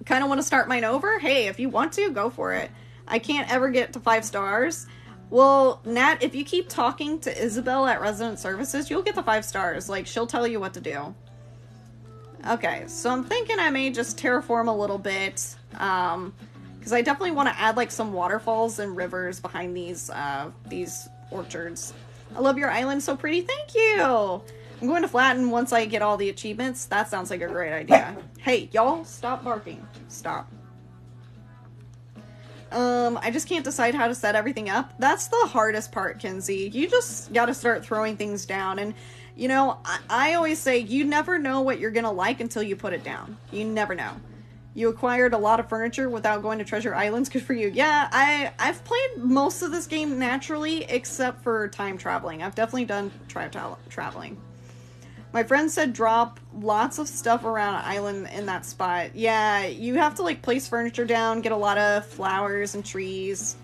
Kind of want to start mine over? Hey, if you want to, go for it. I can't ever get to 5 stars. Well, Nat, if you keep talking to Isabel at Resident Services, you'll get the 5 stars. Like, she'll tell you what to do. Okay, so I'm thinking I may just terraform a little bit. Because I definitely want to add, like, some waterfalls and rivers behind these orchards. I love your island, so pretty. Thank you! I'm going to flatten once I get all the achievements. That sounds like a great idea. Hey, y'all, stop barking. Stop. I just can't decide how to set everything up. That's the hardest part, Kinsey. You just gotta start throwing things down. And, you know, I always say you never know what you're gonna like until you put it down. You never know. You acquired a lot of furniture without going to Treasure Islands. Good for you. Yeah, I've played most of this game naturally, except for time traveling. I've definitely done traveling. My friend said drop lots of stuff around an island in that spot. Yeah, you have to like place furniture down, get a lot of flowers and trees.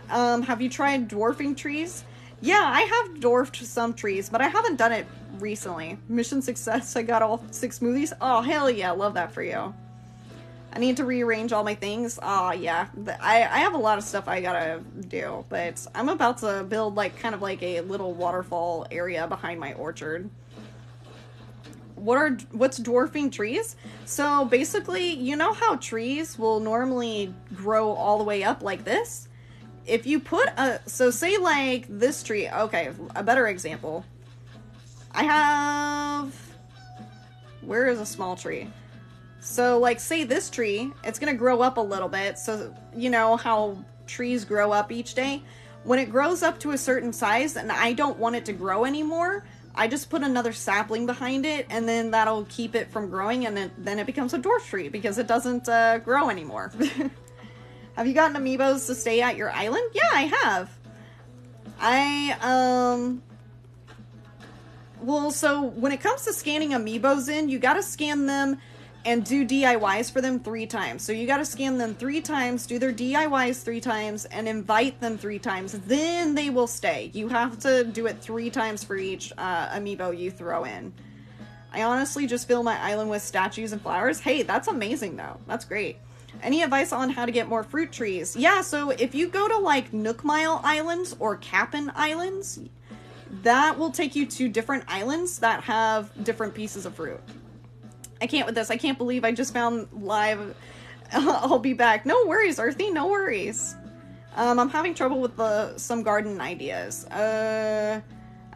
Have you tried dwarfing trees? Yeah, I have dwarfed some trees, but I haven't done it recently. Mission success, I got all 6 smoothies. Oh, hell yeah, love that for you. I need to rearrange all my things. Oh, yeah. I have a lot of stuff I gotta do, but I'm about to build like kind of like a little waterfall area behind my orchard. What's dwarfing trees? So basically, you know how trees will normally grow all the way up like this? If you put so say like this tree, okay, a better example. Where is a small tree? So like say this tree, it's gonna grow up a little bit. So you know how trees grow up each day? When it grows up to a certain size and I don't want it to grow anymore, I just put another sapling behind it, and then that'll keep it from growing, and then it becomes a dwarf tree, because it doesn't grow anymore. Have you gotten amiibos to stay at your island? Yeah, I have. Well, so when it comes to scanning amiibos in, you gotta scan them and do DIYs for them 3 times. So you gotta scan them 3 times, do their DIYs 3 times, and invite them 3 times. Then they will stay. You have to do it 3 times for each amiibo you throw in. I honestly just fill my island with statues and flowers. Hey, that's amazing though. That's great. Any advice on how to get more fruit trees? Yeah, so if you go to like Nook Mile Islands or Kapp'n Islands, that will take you to different islands that have different pieces of fruit. I can't with this. I can't believe I just found live. I'll be back. No worries, Earthy. No worries. I'm having trouble with some garden ideas. I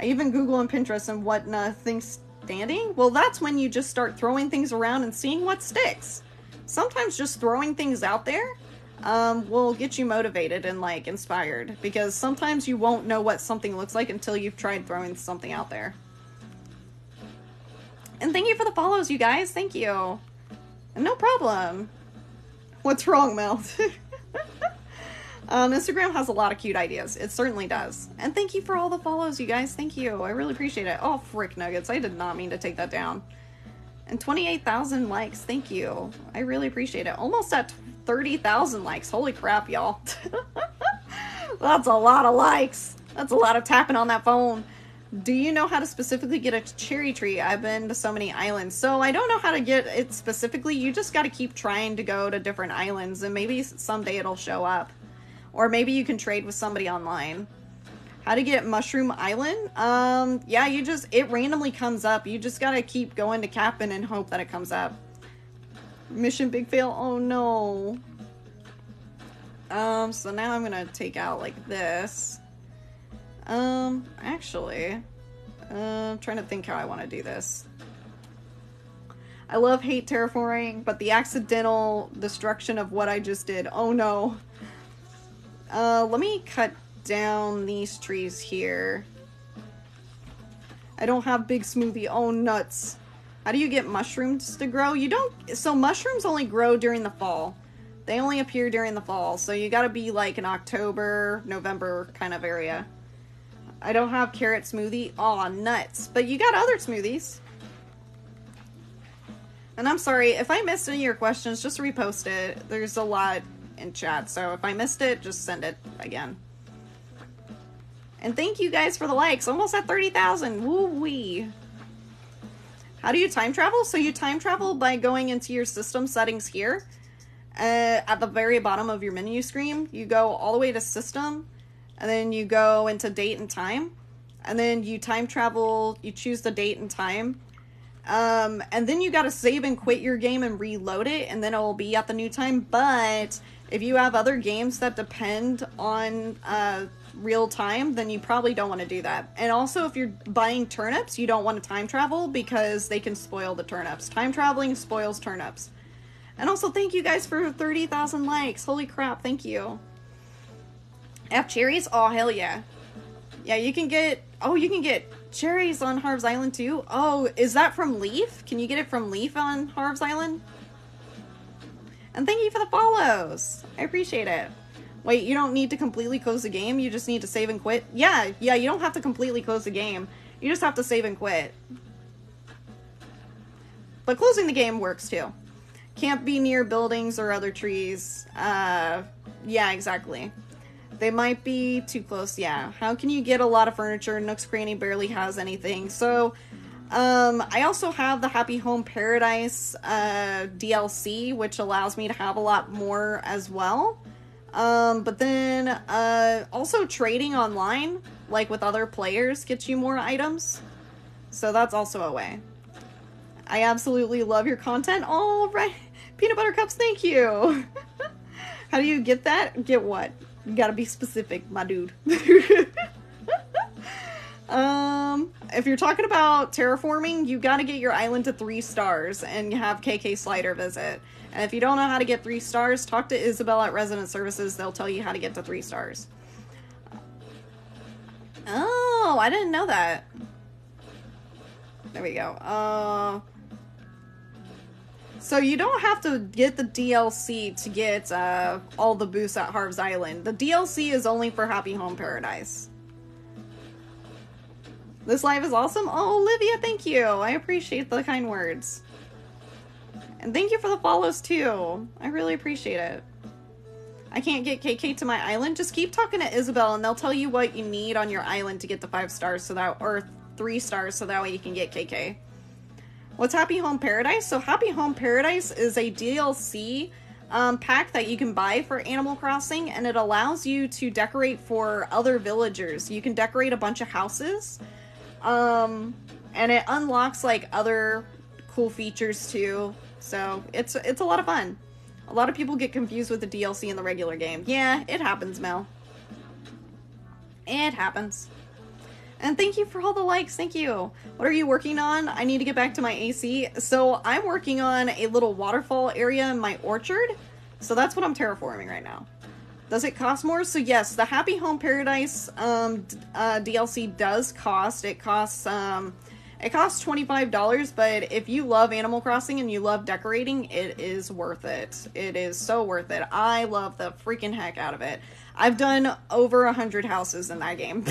even Google and Pinterest and what things standing. Well, that's when you just start throwing things around and seeing what sticks. Sometimes just throwing things out there will get you motivated and like inspired, because sometimes you won't know what something looks like until you've tried throwing something out there. And thank you for the follows, you guys. Thank you. And no problem. What's wrong, Mel? Instagram has a lot of cute ideas. It certainly does. And thank you for all the follows, you guys. Thank you. I really appreciate it. Oh, frick nuggets. I did not mean to take that down. And 28,000 likes. Thank you. I really appreciate it. Almost at 30,000 likes. Holy crap, y'all. That's a lot of likes. That's a lot of tapping on that phone. Do you know how to specifically get a cherry tree? I've been to so many islands, so I don't know how to get it specifically. You just got to keep trying to go to different islands, and maybe someday it'll show up. Or maybe you can trade with somebody online. How to get Mushroom Island? Yeah, it randomly comes up. You just got to keep going to Kapp'n and hope that it comes up. Mission big fail? Oh no. So now I'm going to take out like this. Actually, I'm trying to think how I want to do this. I love hate terraforming, but the accidental destruction of what I just did. Oh no. Let me cut down these trees here. I don't have big smoothie. Oh, nuts. How do you get mushrooms to grow? You don't... So mushrooms only grow during the fall. They only appear during the fall. So you gotta be like an October, November kind of area. I don't have carrot smoothie. Aw, nuts. But you got other smoothies. And I'm sorry, if I missed any of your questions, just repost it. There's a lot in chat, so if I missed it, just send it again. And thank you guys for the likes. Almost at 30,000. Woo-wee. How do you time travel? So you time travel by going into your system settings here. At the very bottom of your menu screen, you go all the way to system, and then you go into date and time. And then you time travel, you choose the date and time. And then you gotta save and quit your game and reload it, and then it will be at the new time. But if you have other games that depend on real time, then you probably don't want to do that. And also, if you're buying turnips, you don't want to time travel because they can spoil the turnips. Time traveling spoils turnips. And also, thank you guys for 30,000 likes. Holy crap, thank you. F cherries? Oh, hell yeah. Yeah, you can get... Oh, you can get cherries on Harv's Island too? Oh, is that from Leaf? Can you get it from Leaf on Harv's Island? And thank you for the follows. I appreciate it. Wait, you don't need to completely close the game? You just need to save and quit? Yeah, you don't have to completely close the game. You just have to save and quit. But closing the game works too. Can't be near buildings or other trees. Yeah, exactly. They might be too close, yeah. How can you get a lot of furniture? Nook's Cranny barely has anything. So, I also have the Happy Home Paradise DLC, which allows me to have a lot more as well. But then, also trading online, like with other players, gets you more items. So that's also a way. I absolutely love your content. All right. Peanut Butter Cups, thank you. How do you get that? Get what? You gotta be specific, my dude. If you're talking about terraforming, you gotta get your island to 3 stars and have KK Slider visit. And if you don't know how to get 3 stars, talk to Isabel at Resident Services. They'll tell you how to get to 3 stars. Oh, I didn't know that. There we go. So you don't have to get the DLC to get all the boosts at Harv's Island. The DLC is only for Happy Home Paradise. This live is awesome. Oh, Olivia, thank you. I appreciate the kind words. And thank you for the follows, too. I really appreciate it. I can't get KK to my island. Just keep talking to Isabel, and they'll tell you what you need on your island to get the 5 stars, so that, or 3 stars, so that way you can get KK. What's Happy Home Paradise? So Happy Home Paradise is a DLC pack that you can buy for Animal Crossing, and it allows you to decorate for other villagers. You can decorate a bunch of houses, and it unlocks like other cool features too. So it's a lot of fun. A lot of people get confused with the DLC in the regular game. Yeah, it happens, Mel. It happens. And thank you for all the likes. Thank you. What are you working on? I need to get back to my AC. So I'm working on a little waterfall area in my orchard. So that's what I'm terraforming right now. Does it cost more? So yes, the Happy Home Paradise DLC does cost. It costs $25, but if you love Animal Crossing and you love decorating, it is worth it. It is so worth it. I love the freaking heck out of it. I've done over 100 houses in that game.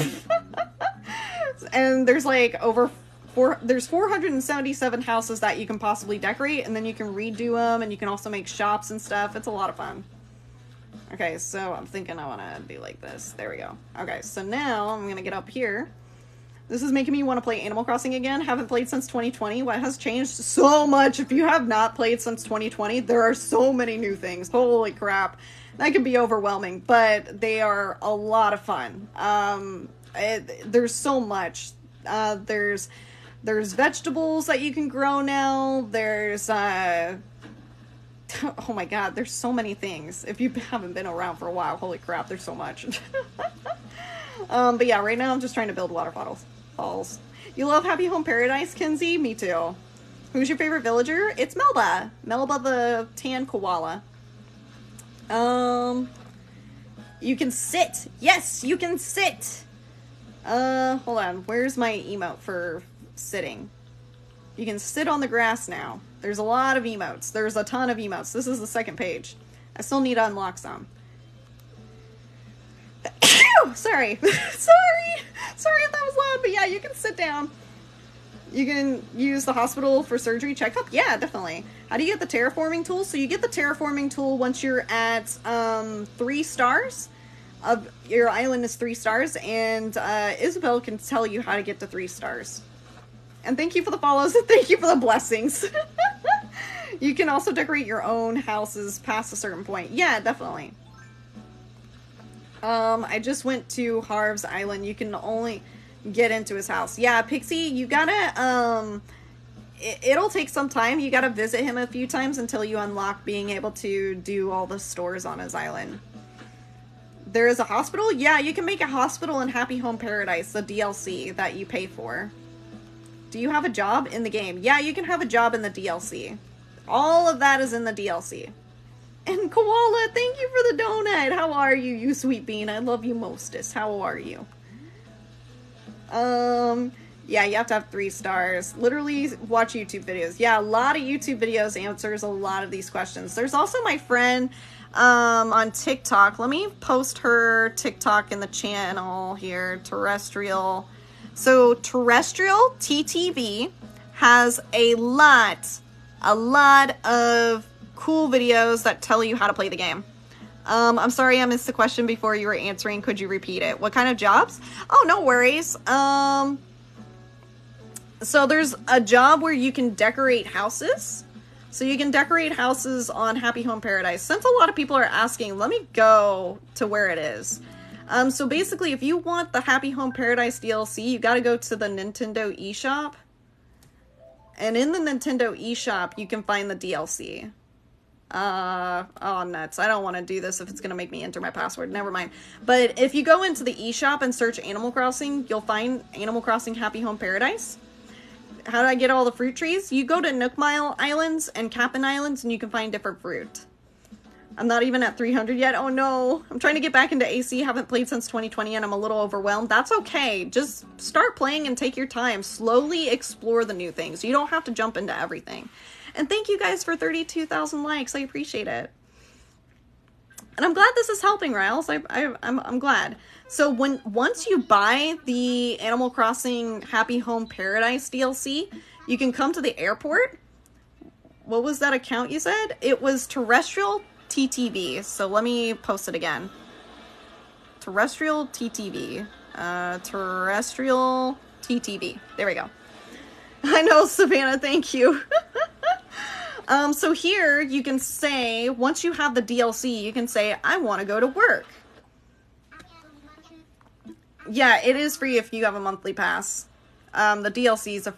And there's like there's 477 houses that you can possibly decorate, and then you can redo them, and you can also make shops and stuff. It's a lot of fun. Okay, so I'm thinking I want to be like this. There we go. Okay, so now I'm going to get up here. This is making me want to play Animal Crossing again. Haven't played since 2020. What has changed? So much. If you have not played since 2020, there are so many new things. Holy crap. That can be overwhelming, but they are a lot of fun. There's so much. There's vegetables that you can grow now. There's, oh my god, there's so many things. If you haven't been around for a while, holy crap, there's so much. But yeah, right now I'm just trying to build falls. You love Happy Home Paradise, Kenzie? Me too. Who's your favorite villager? It's Melba. Melba the tan koala. You can sit. Yes, you can sit. Hold on. Where's my emote for sitting? You can sit on the grass now. There's a lot of emotes. There's a ton of emotes. This is the second page. I still need to unlock some. Sorry. Sorry if that was loud, but yeah, you can sit down. You can use the hospital for surgery checkup. Yeah, definitely. How do you get the terraforming tool? So you get the terraforming tool once you're at 3 stars. Your island is 3 stars, and Isabel can tell you how to get to 3 stars. And thank you for the follows, and thank you for the blessings. You can also decorate your own houses past a certain point. Yeah, definitely. I just went to Harv's Island. You can only get into his house. Yeah, Pixie, you gotta, it'll take some time. You gotta visit him a few times until you unlock being able to do all the stores on his island. There is a hospital? Yeah, you can make a hospital in Happy Home Paradise, the DLC that you pay for. Do you have a job in the game? Yeah, you can have a job in the DLC. All of that is in the DLC. And Koala, thank you for the donut. How are you, you sweet bean? I love you mostest. How are you? Yeah, you have to have 3 stars. Literally watch YouTube videos. Yeah, a lot of YouTube videos answers a lot of these questions. There's also my friend on TikTok. Let me post her TikTok in the channel here. Terrestrial. So Terrestrial TTV has a lot of cool videos that tell you how to play the game. I'm sorry I missed the question before you were answering. Could you repeat it? What kind of jobs? Oh, no worries. So there's a job where you can decorate houses. So you can decorate houses on Happy Home Paradise. Since a lot of people are asking, let me go to where it is. So basically, if you want the Happy Home Paradise DLC, you got to go to the Nintendo eShop. And in the Nintendo eShop, you can find the DLC. Oh, nuts. I don't want to do this if it's going to make me enter my password. Never mind. But if you go into the eShop and search Animal Crossing, you'll find Animal Crossing Happy Home Paradise. How do I get all the fruit trees? You go to Nookmile Islands and Cap'n Islands and you can find different fruit. I'm not even at 300 yet. Oh no. I'm trying to get back into AC. Haven't played since 2020 and I'm a little overwhelmed. That's okay. Just start playing and take your time. Slowly explore the new things. You don't have to jump into everything. And thank you guys for 32,000 likes. I appreciate it. And I'm glad this is helping, Riles. I'm glad. So once you buy the Animal Crossing Happy Home Paradise DLC, you can come to the airport. What was that account you said? It was Terrestrial TTV. So let me post it again. Terrestrial TTV. Terrestrial TTV. There we go. I know, Savannah. Thank you. So here you can say, once you have the DLC, you can say, I want to go to work. Yeah, it is free if you have a monthly pass. The DLC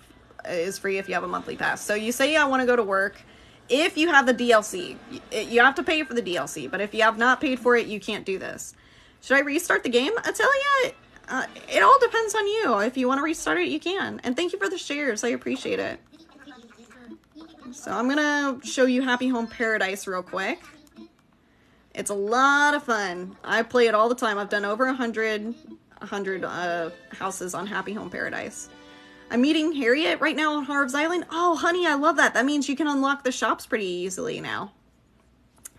is free if you have a monthly pass. So you say, I want to go to work. If you have the DLC, you have to pay for the DLC. But if you have not paid for it, you can't do this. Should I restart the game? I tell you, it all depends on you. If you want to restart it, you can. And thank you for the shares. I appreciate it. So I'm going to show you Happy Home Paradise real quick. It's a lot of fun. I play it all the time. I've done over 100 houses on Happy Home Paradise. I'm meeting Harriet right now on Harv's Island. Oh, honey, I love that. That means you can unlock the shops pretty easily now.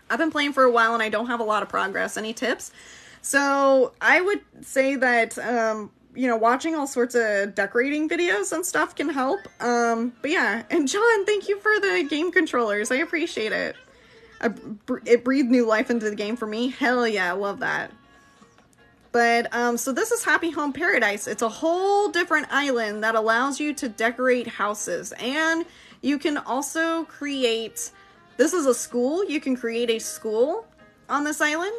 I've been playing for a while and I don't have a lot of progress. Any tips? So I would say that, you know, watching all sorts of decorating videos and stuff can help. But yeah, and John, thank you for the game controllers. I appreciate it. It breathed new life into the game for me. Hell yeah, I love that. But, so this is Happy Home Paradise. It's a whole different island that allows you to decorate houses. And you can also create, this is a school. You can create a school on this island.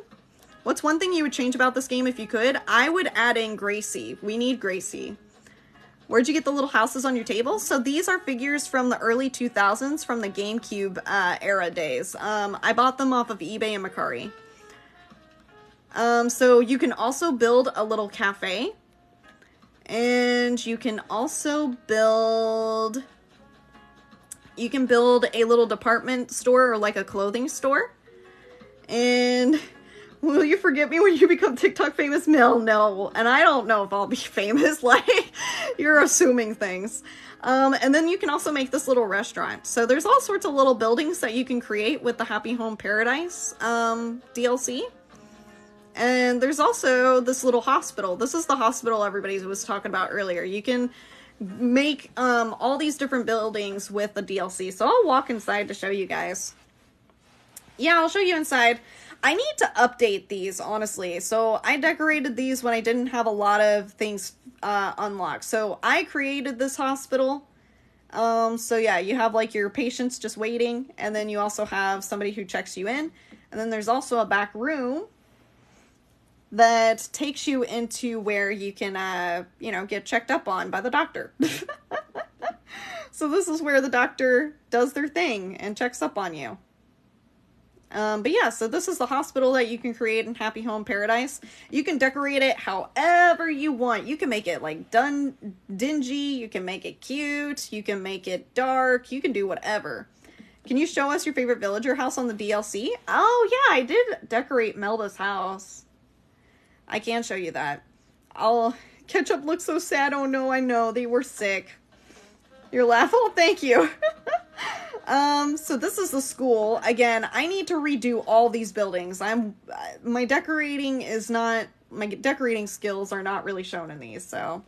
What's one thing you would change about this game if you could? I would add in Gracie. We need Gracie. Where'd you get the little houses on your table? So these are figures from the early 2000s, from the GameCube era days. I bought them off of eBay and Mercari. So you can also build a little cafe. And you can also build... You can build a little department store or like a clothing store. And will you forget me when you become TikTok famous? No. And I don't know if I'll be famous. Like, you're assuming things. And then you can also make this little restaurant. So there's all sorts of little buildings that you can create with the Happy Home Paradise DLC. And there's also this little hospital. This is the hospital everybody was talking about earlier. You can make all these different buildings with the DLC. So I'll walk inside to show you guys. Yeah, I'll show you inside. I need to update these, honestly. So I decorated these when I didn't have a lot of things unlocked. So I created this hospital. So yeah, you have like your patients just waiting, and then you also have somebody who checks you in. And then there's also a back room that takes you into where you can, you know, get checked up on by the doctor. So this is where the doctor does their thing and checks up on you. But yeah, so this is the hospital that you can create in Happy Home Paradise. You can decorate it however you want. You can make it like dingy, you can make it cute, you can make it dark, you can do whatever. Can you show us your favorite villager house on the DLC? Oh yeah, I did decorate Melba's house. I can show you that. Ketchup looks so sad. Oh no, I know. They were sick. You're laughing? Oh, thank you. So this is the school. Again, I need to redo all these buildings. My decorating skills are not really shown in these, so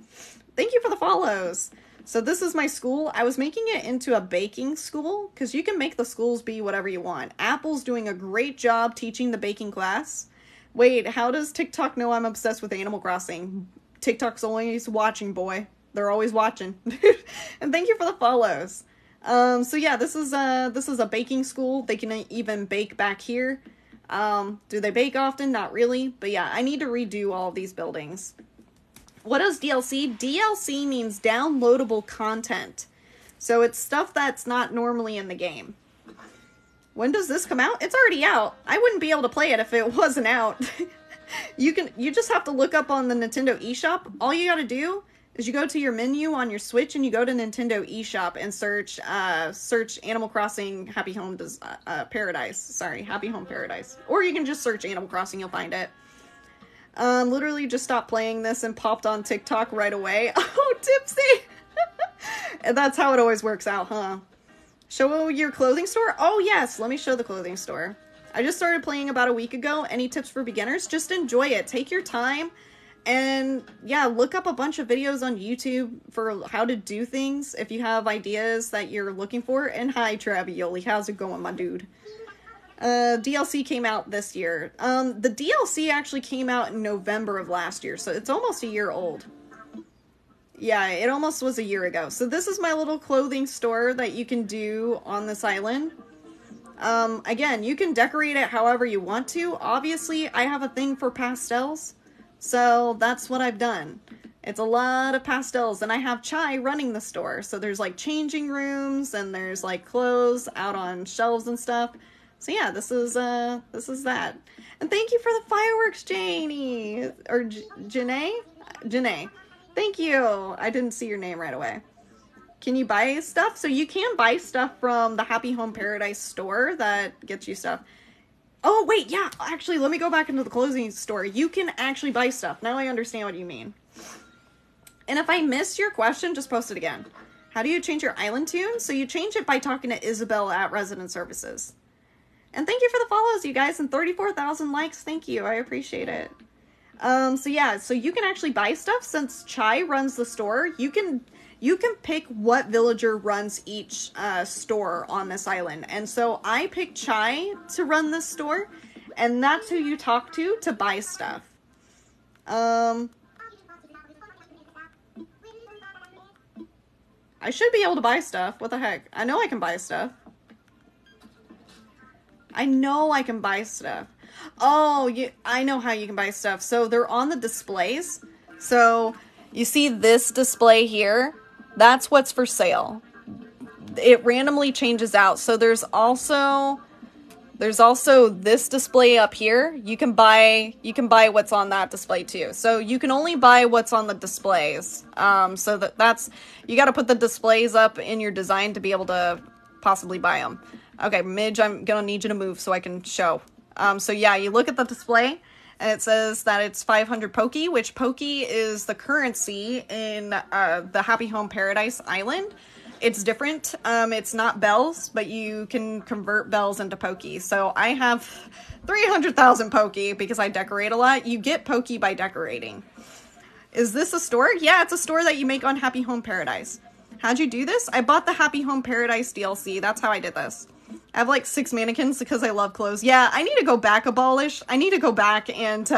thank you for the follows. So this is my school. I was making it into a baking school, because you can make the schools be whatever you want. Apple's doing a great job teaching the baking class. Wait, how does TikTok know I'm obsessed with Animal Crossing? TikTok's always watching, boy. They're always watching. And thank you for the follows. So yeah, this is a baking school. They can even bake back here. Do they bake often? Not really. But yeah, I need to redo all of these buildings. What is DLC? DLC means downloadable content. So it's stuff that's not normally in the game. When does this come out? It's already out. I wouldn't be able to play it if it wasn't out. You just have to look up on the Nintendo eShop. All you gotta do is you go to your menu on your Switch and you go to Nintendo eShop and search Animal Crossing Happy Home Paradise. Sorry, Happy Home Paradise. Or you can just search Animal Crossing, you'll find it. Literally just stopped playing this and popped on TikTok right away. Oh, Tipsy! And that's how it always works out, huh? Show your clothing store? Oh yes, let me show the clothing store. I just started playing about a week ago. Any tips for beginners? Just enjoy it. Take your time. And yeah, look up a bunch of videos on YouTube for how to do things if you have ideas that you're looking for. And hi, Travioli. How's it going, my dude? DLC came out this year. The DLC actually came out in November of last year, so it's almost a year old. Yeah, it almost was a year ago. So this is my little clothing store that you can do on this island. Again, you can decorate it however you want to. Obviously, I have a thing for pastels, so that's what I've done. It's a lot of pastels, and I have Chai running the store. So there's like changing rooms, and there's like clothes out on shelves and stuff. So yeah, this is that. And thank you for the fireworks, Janie, or Janae? Janae. Thank you. I didn't see your name right away. Can you buy stuff? So you can buy stuff from the Happy Home Paradise store that gets you stuff. Oh, wait, yeah. Actually, let me go back into the clothing store. You can actually buy stuff. Now I understand what you mean. And if I missed your question, just post it again. How do you change your island tune? So you change it by talking to Isabel at Resident Services. And thank you for the follows, you guys, and 34,000 likes. Thank you. I appreciate it. So yeah, so you can actually buy stuff. Since Chai runs the store, you can pick what villager runs each store on this island. And so I picked Chai to run this store, and that's who you talk to buy stuff. I should be able to buy stuff. What the heck? I know I can buy stuff. I know I can buy stuff. Oh, I know how you can buy stuff. So they're on the displays. So you see this display here? That's what's for sale. It randomly changes out. So there's also There's also this display up here. You can buy what's on that display too. So you can only buy what's on the displays. So that's you got to put the displays up in your design to be able to possibly buy them. Okay, Midge, I'm gonna need you to move so I can show. So yeah, you look at the display and it says that it's 500 Poki, which Poki is the currency in the Happy Home Paradise Island. It's different. It's not bells, but you can convert bells into Poki. So I have 300,000 Poki because I decorate a lot. You get Poki by decorating. Is this a store? Yeah, it's a store that you make on Happy Home Paradise. How'd you do this? I bought the Happy Home Paradise DLC. That's how I did this. I have like 6 mannequins because I love clothes. Yeah, I need to go back I need to go back and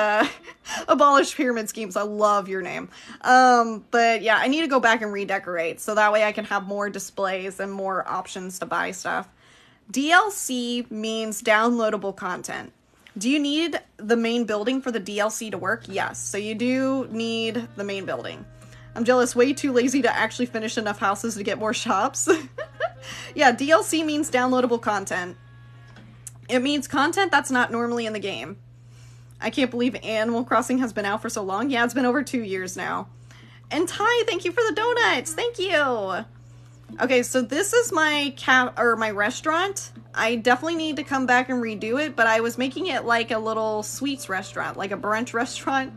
abolish pyramid schemes. I love your name. But yeah, I need to go back and redecorate so that way I can have more displays and more options to buy stuff. DLC means downloadable content. Do you need the main building for the DLC to work? Yes, so you do need the main building. I'm jealous, way too lazy to actually finish enough houses to get more shops. Yeah, DLC means downloadable content. It means content that's not normally in the game. I can't believe Animal Crossing has been out for so long. Yeah, it's been over 2 years now. And Ty, thank you for the donuts. Thank you. Okay, so this is my my restaurant. I definitely need to come back and redo it, but I was making it like a little sweets restaurant, like a brunch restaurant.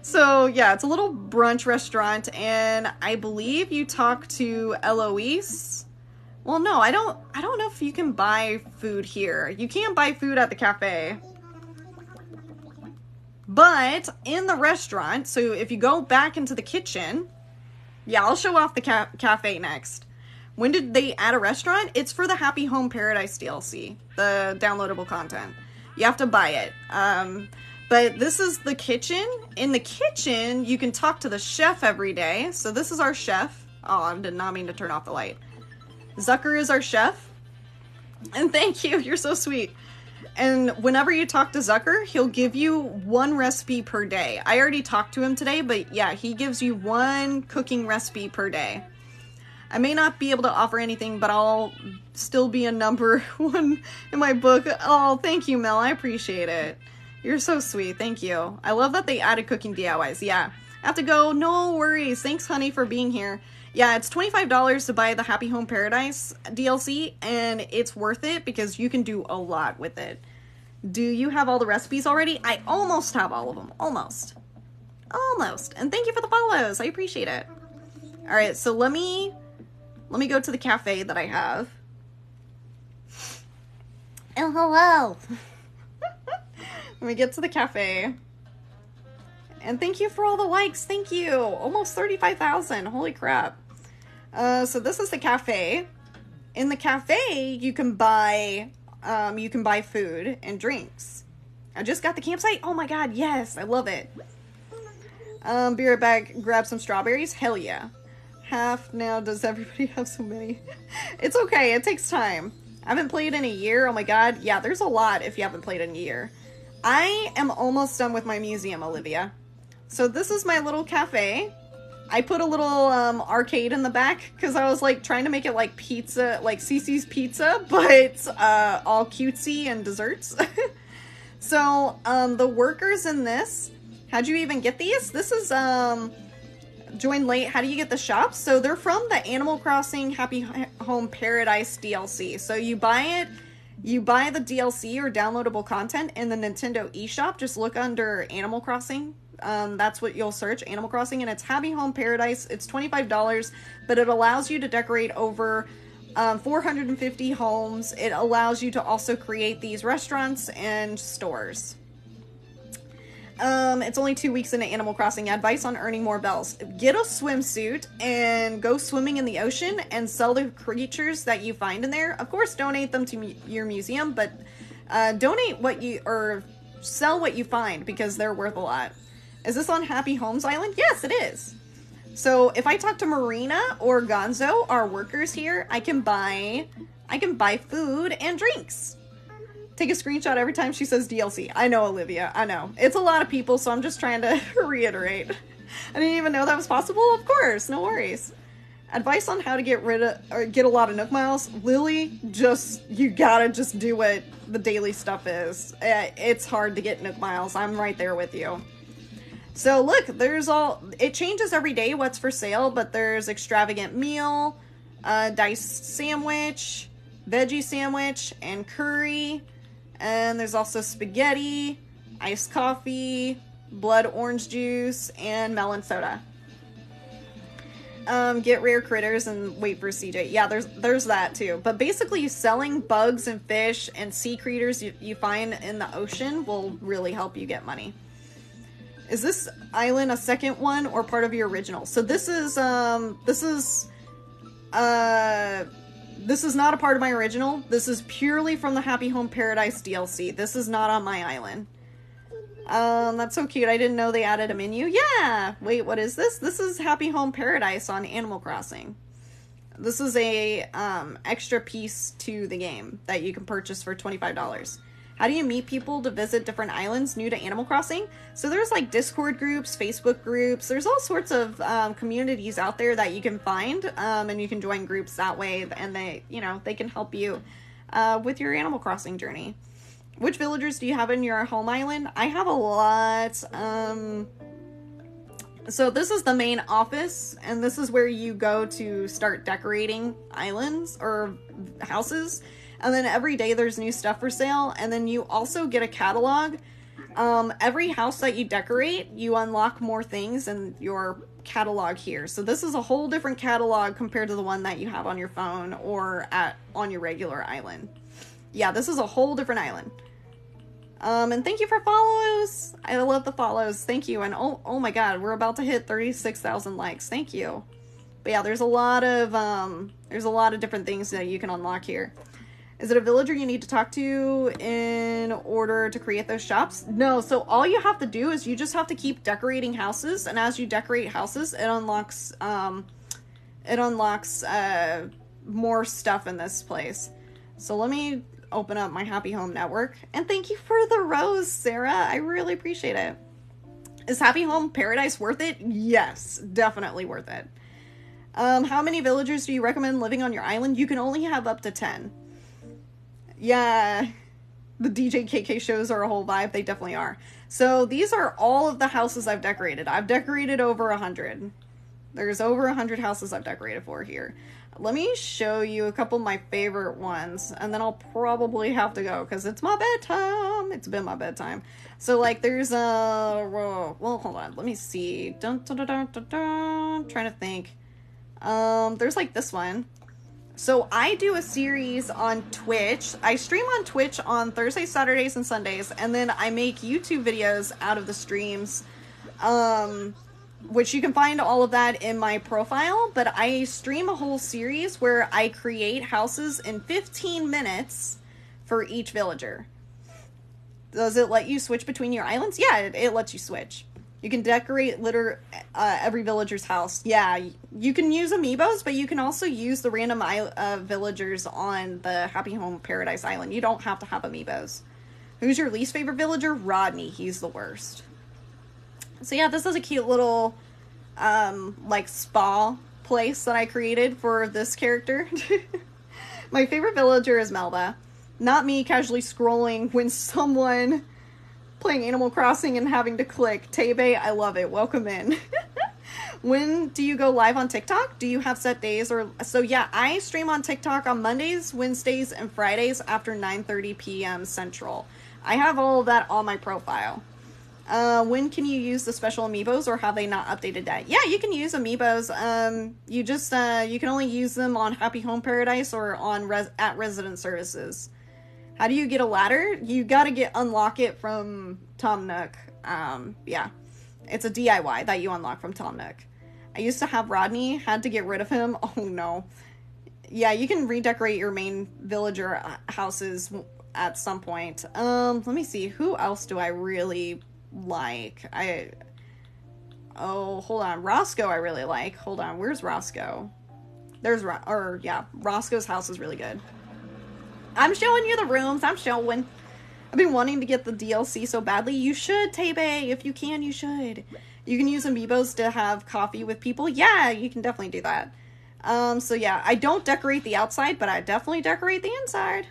So yeah, it's a little brunch restaurant, and I believe you talk to Eloise. Well, no, I don't know if you can buy food here. You can't buy food at the cafe. But in the restaurant, so if you go back into the kitchen, yeah, I'll show off the cafe next. When did they add a restaurant? It's for the Happy Home Paradise DLC, the downloadable content. You have to buy it. But this is the kitchen. In the kitchen, you can talk to the chef every day. So this is our chef. Oh, I did not mean to turn off the light. Zucker is our chef. And thank you, you're so sweet. And whenever you talk to Zucker, he'll give you 1 recipe per day. I already talked to him today, but yeah, he gives you 1 cooking recipe per day. I may not be able to offer anything, but I'll still be a number 1 in my book. Oh, thank you, Mel. I appreciate it. You're so sweet. Thank you. I love that they added cooking DIYs. Yeah. I have to go. No worries. Thanks, honey, for being here. Yeah, it's $25 to buy the Happy Home Paradise DLC, and it's worth it because you can do a lot with it. Do you have all the recipes already? I almost have all of them. Almost. Almost. And thank you for the follows. I appreciate it. All right, so let me go to the cafe that I have. Oh, hello. Let me get to the cafe. And thank you for all the likes. Thank you. Almost 35,000. Holy crap. So this is the cafe. In the cafe, you can buy food and drinks. I just got the campsite. Oh my god, yes. I love it. Be right back. Grab some strawberries. Hell yeah. Half now. Does everybody have so many? It's okay. It takes time. I haven't played in a year. Oh my god. Yeah, there's a lot if you haven't played in a year. I am almost done with my museum, Olivia. So this is my little cafe. I put a little arcade in the back because I was like trying to make it like pizza, like Cece's Pizza, but all cutesy and desserts. So the workers in this, how'd you even get these? This is join late. How do you get the shops? So they're from the Animal Crossing Happy Home Paradise DLC. So you buy it. You buy the DLC or downloadable content in the Nintendo eShop. Just look under Animal Crossing. That's what you'll search, Animal Crossing, and it's Happy Home Paradise. It's $25, but it allows you to decorate over 450 homes. It allows you to also create these restaurants and stores. It's only 2 weeks into Animal Crossing. Advice on earning more bells. Get a swimsuit and go swimming in the ocean and sell the creatures that you find in there. Of course, donate them to your museum, but donate what you, or sell what you find because they're worth a lot. Is this on Happy Homes Island? Yes, it is. So if I talk to Marina or Gonzo, our workers here, I can buy food and drinks. Take a screenshot every time she says DLC. I know, Olivia. I know. It's a lot of people, so I'm just trying to reiterate. I didn't even know that was possible. Of course. No worries. Advice on how to get rid of or get a lot of Nook miles. Lily, you gotta just do what the daily stuff is. It's hard to get Nook miles. I'm right there with you. So look, it changes every day what's for sale, but there's extravagant meal, diced sandwich, veggie sandwich, and curry. And there's also spaghetti, iced coffee, blood orange juice, and melon soda. Get rare critters and wait for CJ. Yeah, there's that too. But basically selling bugs and fish and sea creatures you find in the ocean will really help you get money. Is this island a second one or part of your original? So this is not a part of my original. This is purely from the Happy Home Paradise DLC. This is not on my island. That's so cute. I didn't know they added a menu. Yeah! Wait, what is this? This is Happy Home Paradise on Animal Crossing. This is a, extra piece to the game that you can purchase for $25. How do you meet people to visit different islands new to Animal Crossing? So there's, like, Discord groups, Facebook groups. There's all sorts of, communities out there that you can find, and you can join groups that way, and they can help you, with your Animal Crossing journey. Which villagers do you have in your home island? I have a lot. So this is the main office, and this is where you go to start decorating islands or houses. And then every day there's new stuff for sale, and then you also get a catalog. Every house that you decorate, you unlock more things in your catalog here. So this is a whole different catalog compared to the one that you have on your phone or on your regular island. Yeah, this is a whole different island. And thank you for follows. I love the follows. Thank you. And oh my god, we're about to hit 36,000 likes. Thank you. But yeah, there's a lot of different things that you can unlock here. Is it a villager you need to talk to in order to create those shops? No, so all you have to do is you just have to keep decorating houses, and as you decorate houses, it unlocks more stuff in this place. So let me open up my Happy Home Network, and thank you for the rose, Sarah. I really appreciate it. Is Happy Home Paradise worth it? Yes, definitely worth it. How many villagers do you recommend living on your island? You can only have up to 10. Yeah, the DJ KK shows are a whole vibe. They definitely are. So these are all of the houses I've decorated. I've decorated over 100. There's over 100 houses I've decorated for here. Let me show you a couple of my favorite ones, and then I'll probably have to go because it's my bedtime. It's been my bedtime. So like there's well, hold on. Let me see. Dun, dun, dun, dun, dun, dun. Trying to think. There's like this one. So I do a series on Twitch. I stream on Twitch on Thursdays, Saturdays, and Sundays, and then I make YouTube videos out of the streams, which you can find all of that in my profile, but I stream a whole series where I create houses in 15 minutes for each villager. Does it let you switch between your islands? Yeah, it lets you switch. You can decorate every villager's house. Yeah, you can use amiibos, but you can also use the random villagers on the Happy Home Paradise Island. You don't have to have amiibos. Who's your least favorite villager? Rodney. He's the worst. So yeah, this is a cute little, like, spa place that I created for this character. My favorite villager is Melba. Not me casually scrolling when someone playing Animal Crossing and having to click. Tebe, I love it. Welcome in. When do you go live on TikTok? Do you have set days? So yeah, I stream on TikTok on Mondays, Wednesdays, and Fridays after 9:30 p.m. Central. I have all of that on my profile. When can you use the special amiibos, or have they not updated that? Yeah, you can use amiibos. You just, you can only use them on Happy Home Paradise or on at Resident Services. How do you get a ladder? You gotta unlock it from Tom Nook. Yeah. It's a DIY that you unlock from Tom Nook. I used to have Rodney, had to get rid of him. Oh no. Yeah, you can redecorate your main villager houses at some point. Let me see. Who else do I really like? Oh, hold on. Roscoe I really like. Hold on. Where's Roscoe? Roscoe's house is really good. I'm showing you the rooms. I'm showing. I've been wanting to get the DLC so badly. You should, Tebe. If you can, you should. You can use amiibos to have coffee with people. Yeah, you can definitely do that. So yeah, I don't decorate the outside, but I definitely decorate the inside.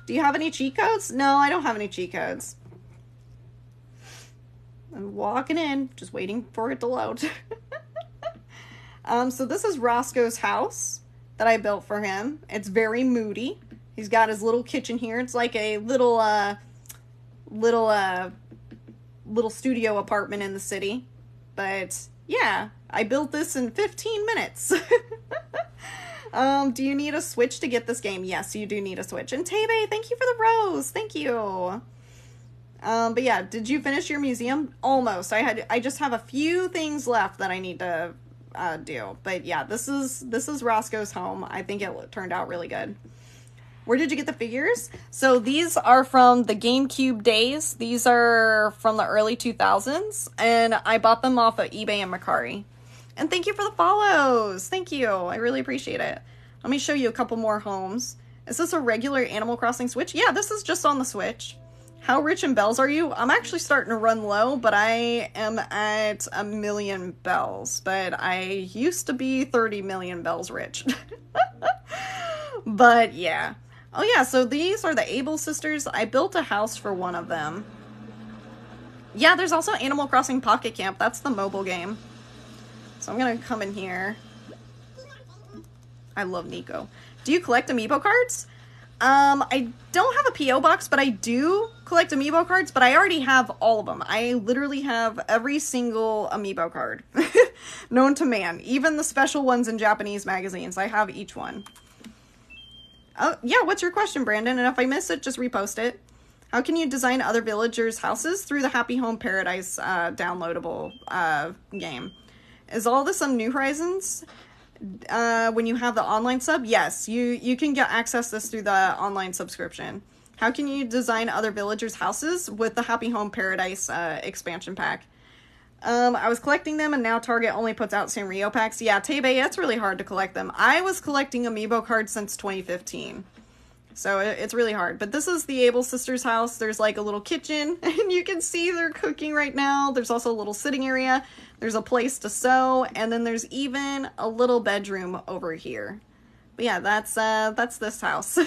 Do you have any cheat codes? No, I don't have any cheat codes. I'm walking in, just waiting for it to load. So this is Roscoe's house that I built for him. It's very moody. He's got his little kitchen here. It's like a little studio apartment in the city. But yeah, I built this in 15 minutes. Do you need a Switch to get this game? Yes, you do need a Switch. And Tebe, thank you for the rose. Thank you. But yeah, did you finish your museum? Almost. I just have a few things left that I need to do. But yeah, this is Roscoe's home. I think it turned out really good. Where did you get the figures? So these are from the GameCube days. These are from the early 2000s, and I bought them off of eBay and Mercari. And thank you for the follows. Thank you. I really appreciate it. Let me show you a couple more homes. Is this a regular Animal Crossing Switch? Yeah, this is just on the Switch. How rich in bells are you? I'm actually starting to run low, but I am at 1 million bells. But I used to be 30 million bells rich. But yeah. Oh yeah, so these are the Able sisters. I built a house for one of them. Yeah, there's also Animal Crossing Pocket Camp. That's the mobile game. So I'm gonna come in here. I love Nico. Do you collect amiibo cards? I don't have a P.O. box, but I do collect amiibo cards, but I already have all of them. I literally have every single amiibo card known to man. Even the special ones in Japanese magazines. I have each one. Oh, yeah, what's your question, Brandon? And if I miss it, just repost it. How can you design other villagers' houses? Through the Happy Home Paradise downloadable game. Is all this on New Horizons? When you have the online sub? Yes, you can get access this through the online subscription. How can you design other villagers' houses? With the Happy Home Paradise expansion pack. I was collecting them, and now Target only puts out Sanrio packs. Yeah, Tebe, it's really hard to collect them. I was collecting amiibo cards since 2015. So it's really hard. But this is the Able sisters' house. There's like a little kitchen, and you can see they're cooking right now. There's also a little sitting area. There's a place to sew, and then there's even a little bedroom over here. But yeah, that's this house.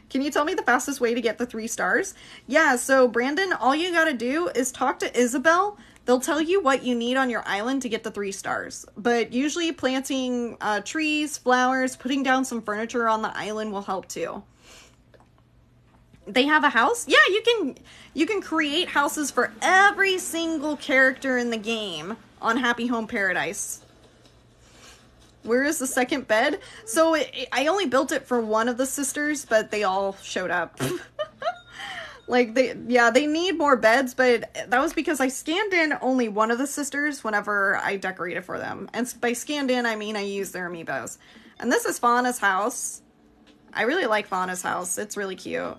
Can you tell me the fastest way to get the 3 stars? Yeah, so Brandon, all you gotta do is talk to Isabel. They'll tell you what you need on your island to get the 3 stars. But usually planting trees, flowers, putting down some furniture on the island will help too. They have a house? Yeah, you can create houses for every single character in the game on Happy Home Paradise. Where is the second bed? So I only built it for one of the sisters, but they all showed up. Like, they need more beds, but that was because I scanned in only one of the sisters whenever I decorated for them. And by scanned in, I mean I used their amiibos. And this is Fauna's house. I really like Fauna's house. It's really cute.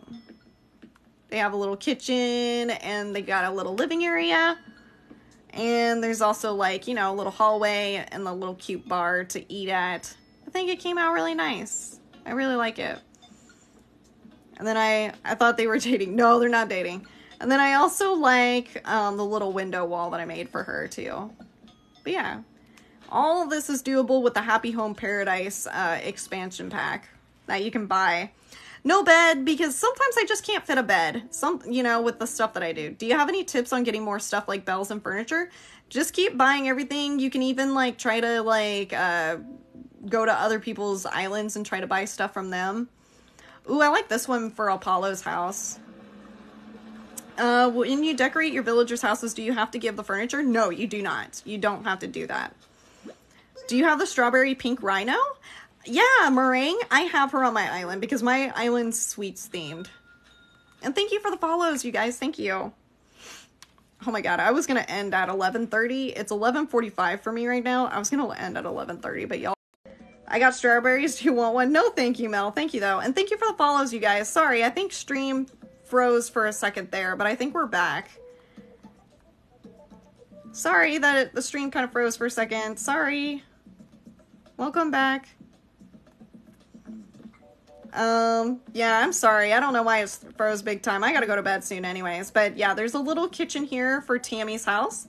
They have a little kitchen, and they got a little living area. And there's also, like, you know, a little hallway and a little cute bar to eat at. I think it came out really nice. I really like it. And then I thought they were dating. No, they're not dating. And then I also like the little window wall that I made for her, too. But yeah. All of this is doable with the Happy Home Paradise expansion pack that you can buy. No bed, because sometimes I just can't fit a bed. You know, with the stuff that I do. Do you have any tips on getting more stuff like bells and furniture? Just keep buying everything. You can even, like, try to, like, go to other people's islands and try to buy stuff from them. Ooh, I like this one for Apollo's house. When you decorate your villagers' houses, do you have to give the furniture? No, you do not. You don't have to do that. Do you have the strawberry pink rhino? Yeah, Meringue. I have her on my island because my island's sweets themed. And thank you for the follows, you guys. Thank you. Oh my god, I was going to end at 11:30. It's 11:45 for me right now. I was going to end at 11:30, but y'all... I got strawberries. Do you want one? No, thank you, Mel. Thank you, though. And thank you for the follows, you guys. Sorry, I think stream froze for a second there, but I think we're back. Sorry that the stream kind of froze for a second. Sorry. Welcome back. Yeah, I'm sorry. I don't know why it froze big time. I gotta go to bed soon anyways. But yeah, there's a little kitchen here for Tammy's house.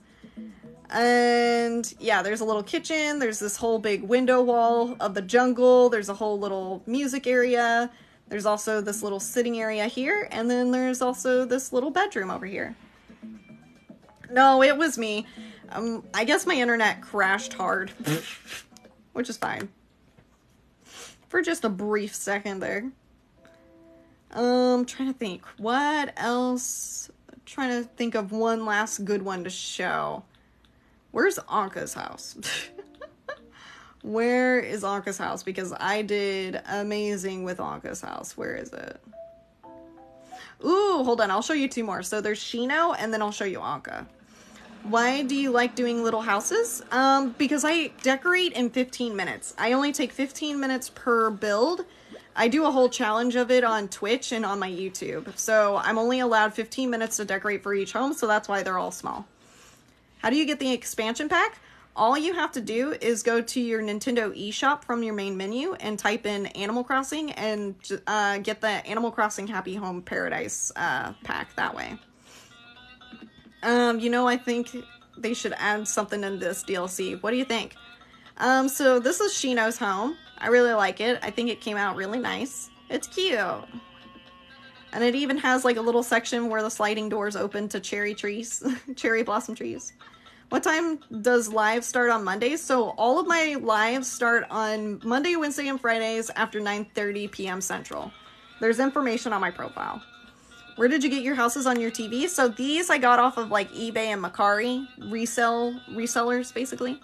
And yeah, there's a little kitchen. There's this whole big window wall of the jungle. There's a whole little music area. There's also this little sitting area here. And then there's also this little bedroom over here. No, it was me. I guess my internet crashed hard, which is fine. For just a brief second there. Trying to think. What else? Trying to think of one last good one to show. Where's Anka's house? Where is Anka's house? Because I did amazing with Anka's house. Where is it? Ooh, hold on. I'll show you two more. So there's Shino, and then I'll show you Anka. Why do you like doing little houses? Because I decorate in 15 minutes. I only take 15 minutes per build. I do a whole challenge of it on Twitch and on my YouTube. So I'm only allowed 15 minutes to decorate for each home, so that's why they're all small. How do you get the expansion pack? All you have to do is go to your Nintendo eShop from your main menu and type in Animal Crossing and get the Animal Crossing Happy Home Paradise pack that way. You know, I think they should add something in this DLC. What do you think? So this is Shino's home. I really like it. I think it came out really nice. It's cute. And it even has like a little section where the sliding doors open to cherry trees, cherry blossom trees. What time does live start on Mondays? So all of my lives start on Monday, Wednesday, and Fridays after 9:30 p.m. Central. There's information on my profile. Where did you get your houses on your TV? So these I got off of like eBay and Mercari, resellers basically.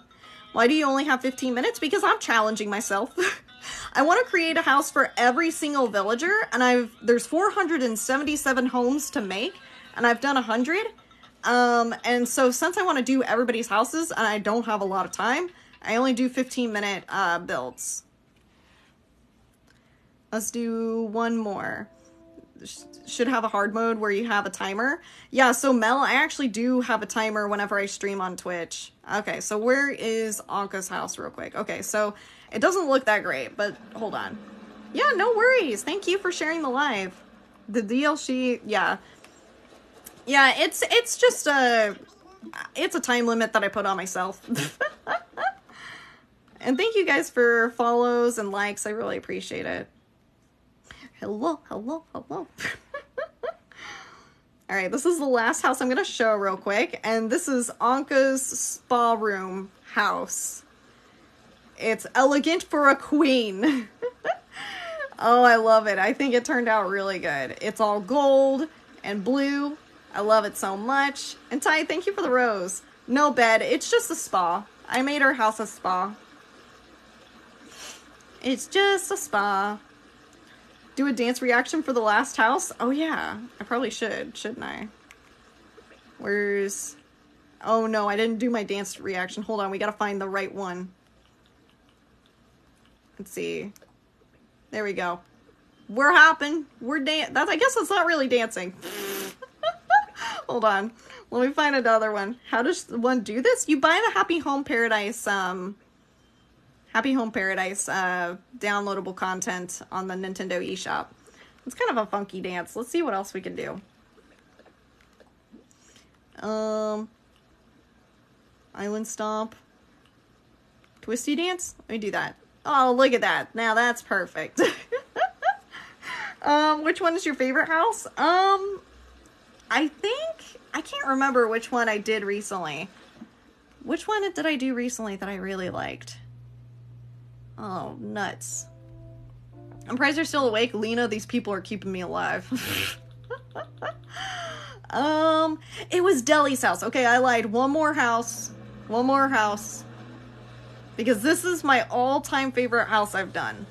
Why do you only have 15 minutes? Because I'm challenging myself. I want to create a house for every single villager, and there's 477 homes to make, and I've done 100. And so since I want to do everybody's houses and I don't have a lot of time, I only do 15-minute builds. Let's do one more. Should have a hard mode where you have a timer. Yeah, so Mel, I actually do have a timer whenever I stream on Twitch. Okay, so where is Anka's house real quick? Okay, so it doesn't look that great, but hold on. Yeah, no worries. Thank you for sharing the live. The DLC, yeah. Yeah, it's just it's a time limit that I put on myself. And thank you guys for follows and likes. I really appreciate it. Hello, hello, hello. All right, this is the last house I'm going to show real quick. And this is Anka's spa room house. It's elegant for a queen. Oh, I love it. I think it turned out really good. It's all gold and blue. I love it so much. And Ty, thank you for the rose. No bed. It's just a spa. I made her house a spa. It's just a spa. Do a dance reaction for the last house? Oh yeah, I probably should, shouldn't I? Where's... Oh no, I didn't do my dance reaction. Hold on, we gotta find the right one. Let's see. There we go. We're hopping. We're I guess that's not really dancing. Hold on. Let me find another one. How does one do this? You buy the Happy Home Paradise, downloadable content on the Nintendo eShop. It's kind of a funky dance. Let's see what else we can do. Island Stomp. Twisty Dance? Let me do that. Oh, look at that. Now that's perfect. Which one is your favorite house? I can't remember which one I did recently. Which one did I do recently that I really liked? Oh, nuts. I'm surprised you're still awake. Lena, these people are keeping me alive. It was Deli's house. Okay, I lied. One more house. One more house. Because this is my all-time favorite house I've done.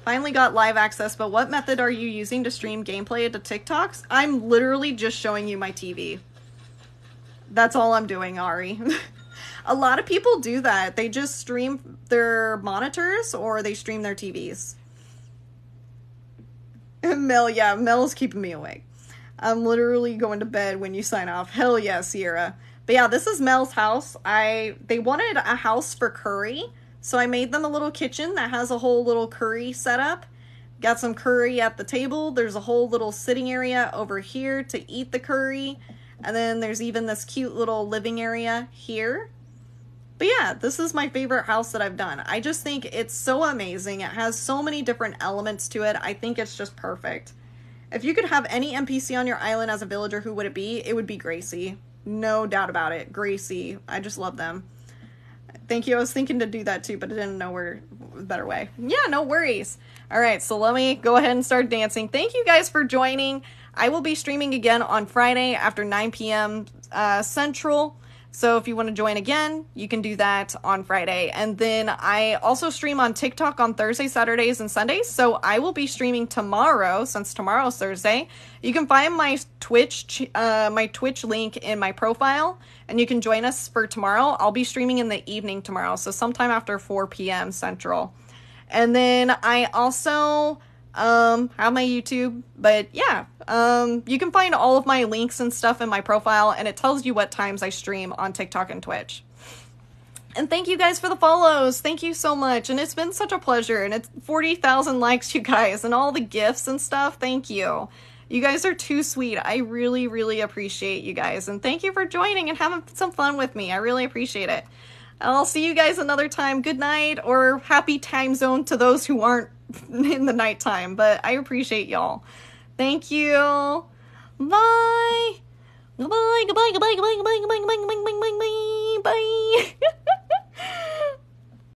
Finally got live access, but what method are you using to stream gameplay to TikToks? I'm literally just showing you my TV. That's all I'm doing, Ari. A lot of people do that. They just stream their monitors or they stream their TVs. Mel, yeah, Mel's keeping me awake. I'm literally going to bed when you sign off. Hell yeah, Sierra. But yeah, this is Mel's house. They wanted a house for curry, so I made them a little kitchen that has a whole little curry setup. Got some curry at the table. There's a whole little sitting area over here to eat the curry. And then there's even this cute little living area here. But yeah, this is my favorite house that I've done. I just think it's so amazing. It has so many different elements to it. I think it's just perfect. If you could have any NPC on your island as a villager, who would it be? It would be Gracie. No doubt about it. Gracie. I just love them. Thank you. I was thinking to do that too, but I didn't know where a better way. Yeah, no worries. All right, so let me go ahead and start dancing. Thank you guys for joining. I will be streaming again on Friday after 9 p.m. Central. So if you want to join again, you can do that on Friday. And then I also stream on TikTok on Thursdays, Saturdays, and Sundays. So I will be streaming tomorrow, since tomorrow's Thursday. You can find my Twitch link in my profile, and you can join us for tomorrow. I'll be streaming in the evening tomorrow, so sometime after 4 p.m. Central. And then I also have my YouTube, but yeah, you can find all of my links and stuff in my profile, and it tells you what times I stream on TikTok and Twitch. And thank you guys for the follows. Thank you so much. And it's been such a pleasure. And it's 40,000 likes, you guys, and all the gifts and stuff. Thank you. You guys are too sweet. I really, really appreciate you guys. And thank you for joining and having some fun with me. I really appreciate it. I'll see you guys another time. Good night, or happy time zone to those who aren't in the nighttime. But I appreciate y'all. Thank you. Bye. Goodbye, goodbye, goodbye, goodbye, goodbye, goodbye, goodbye, goodbye, goodbye, bye.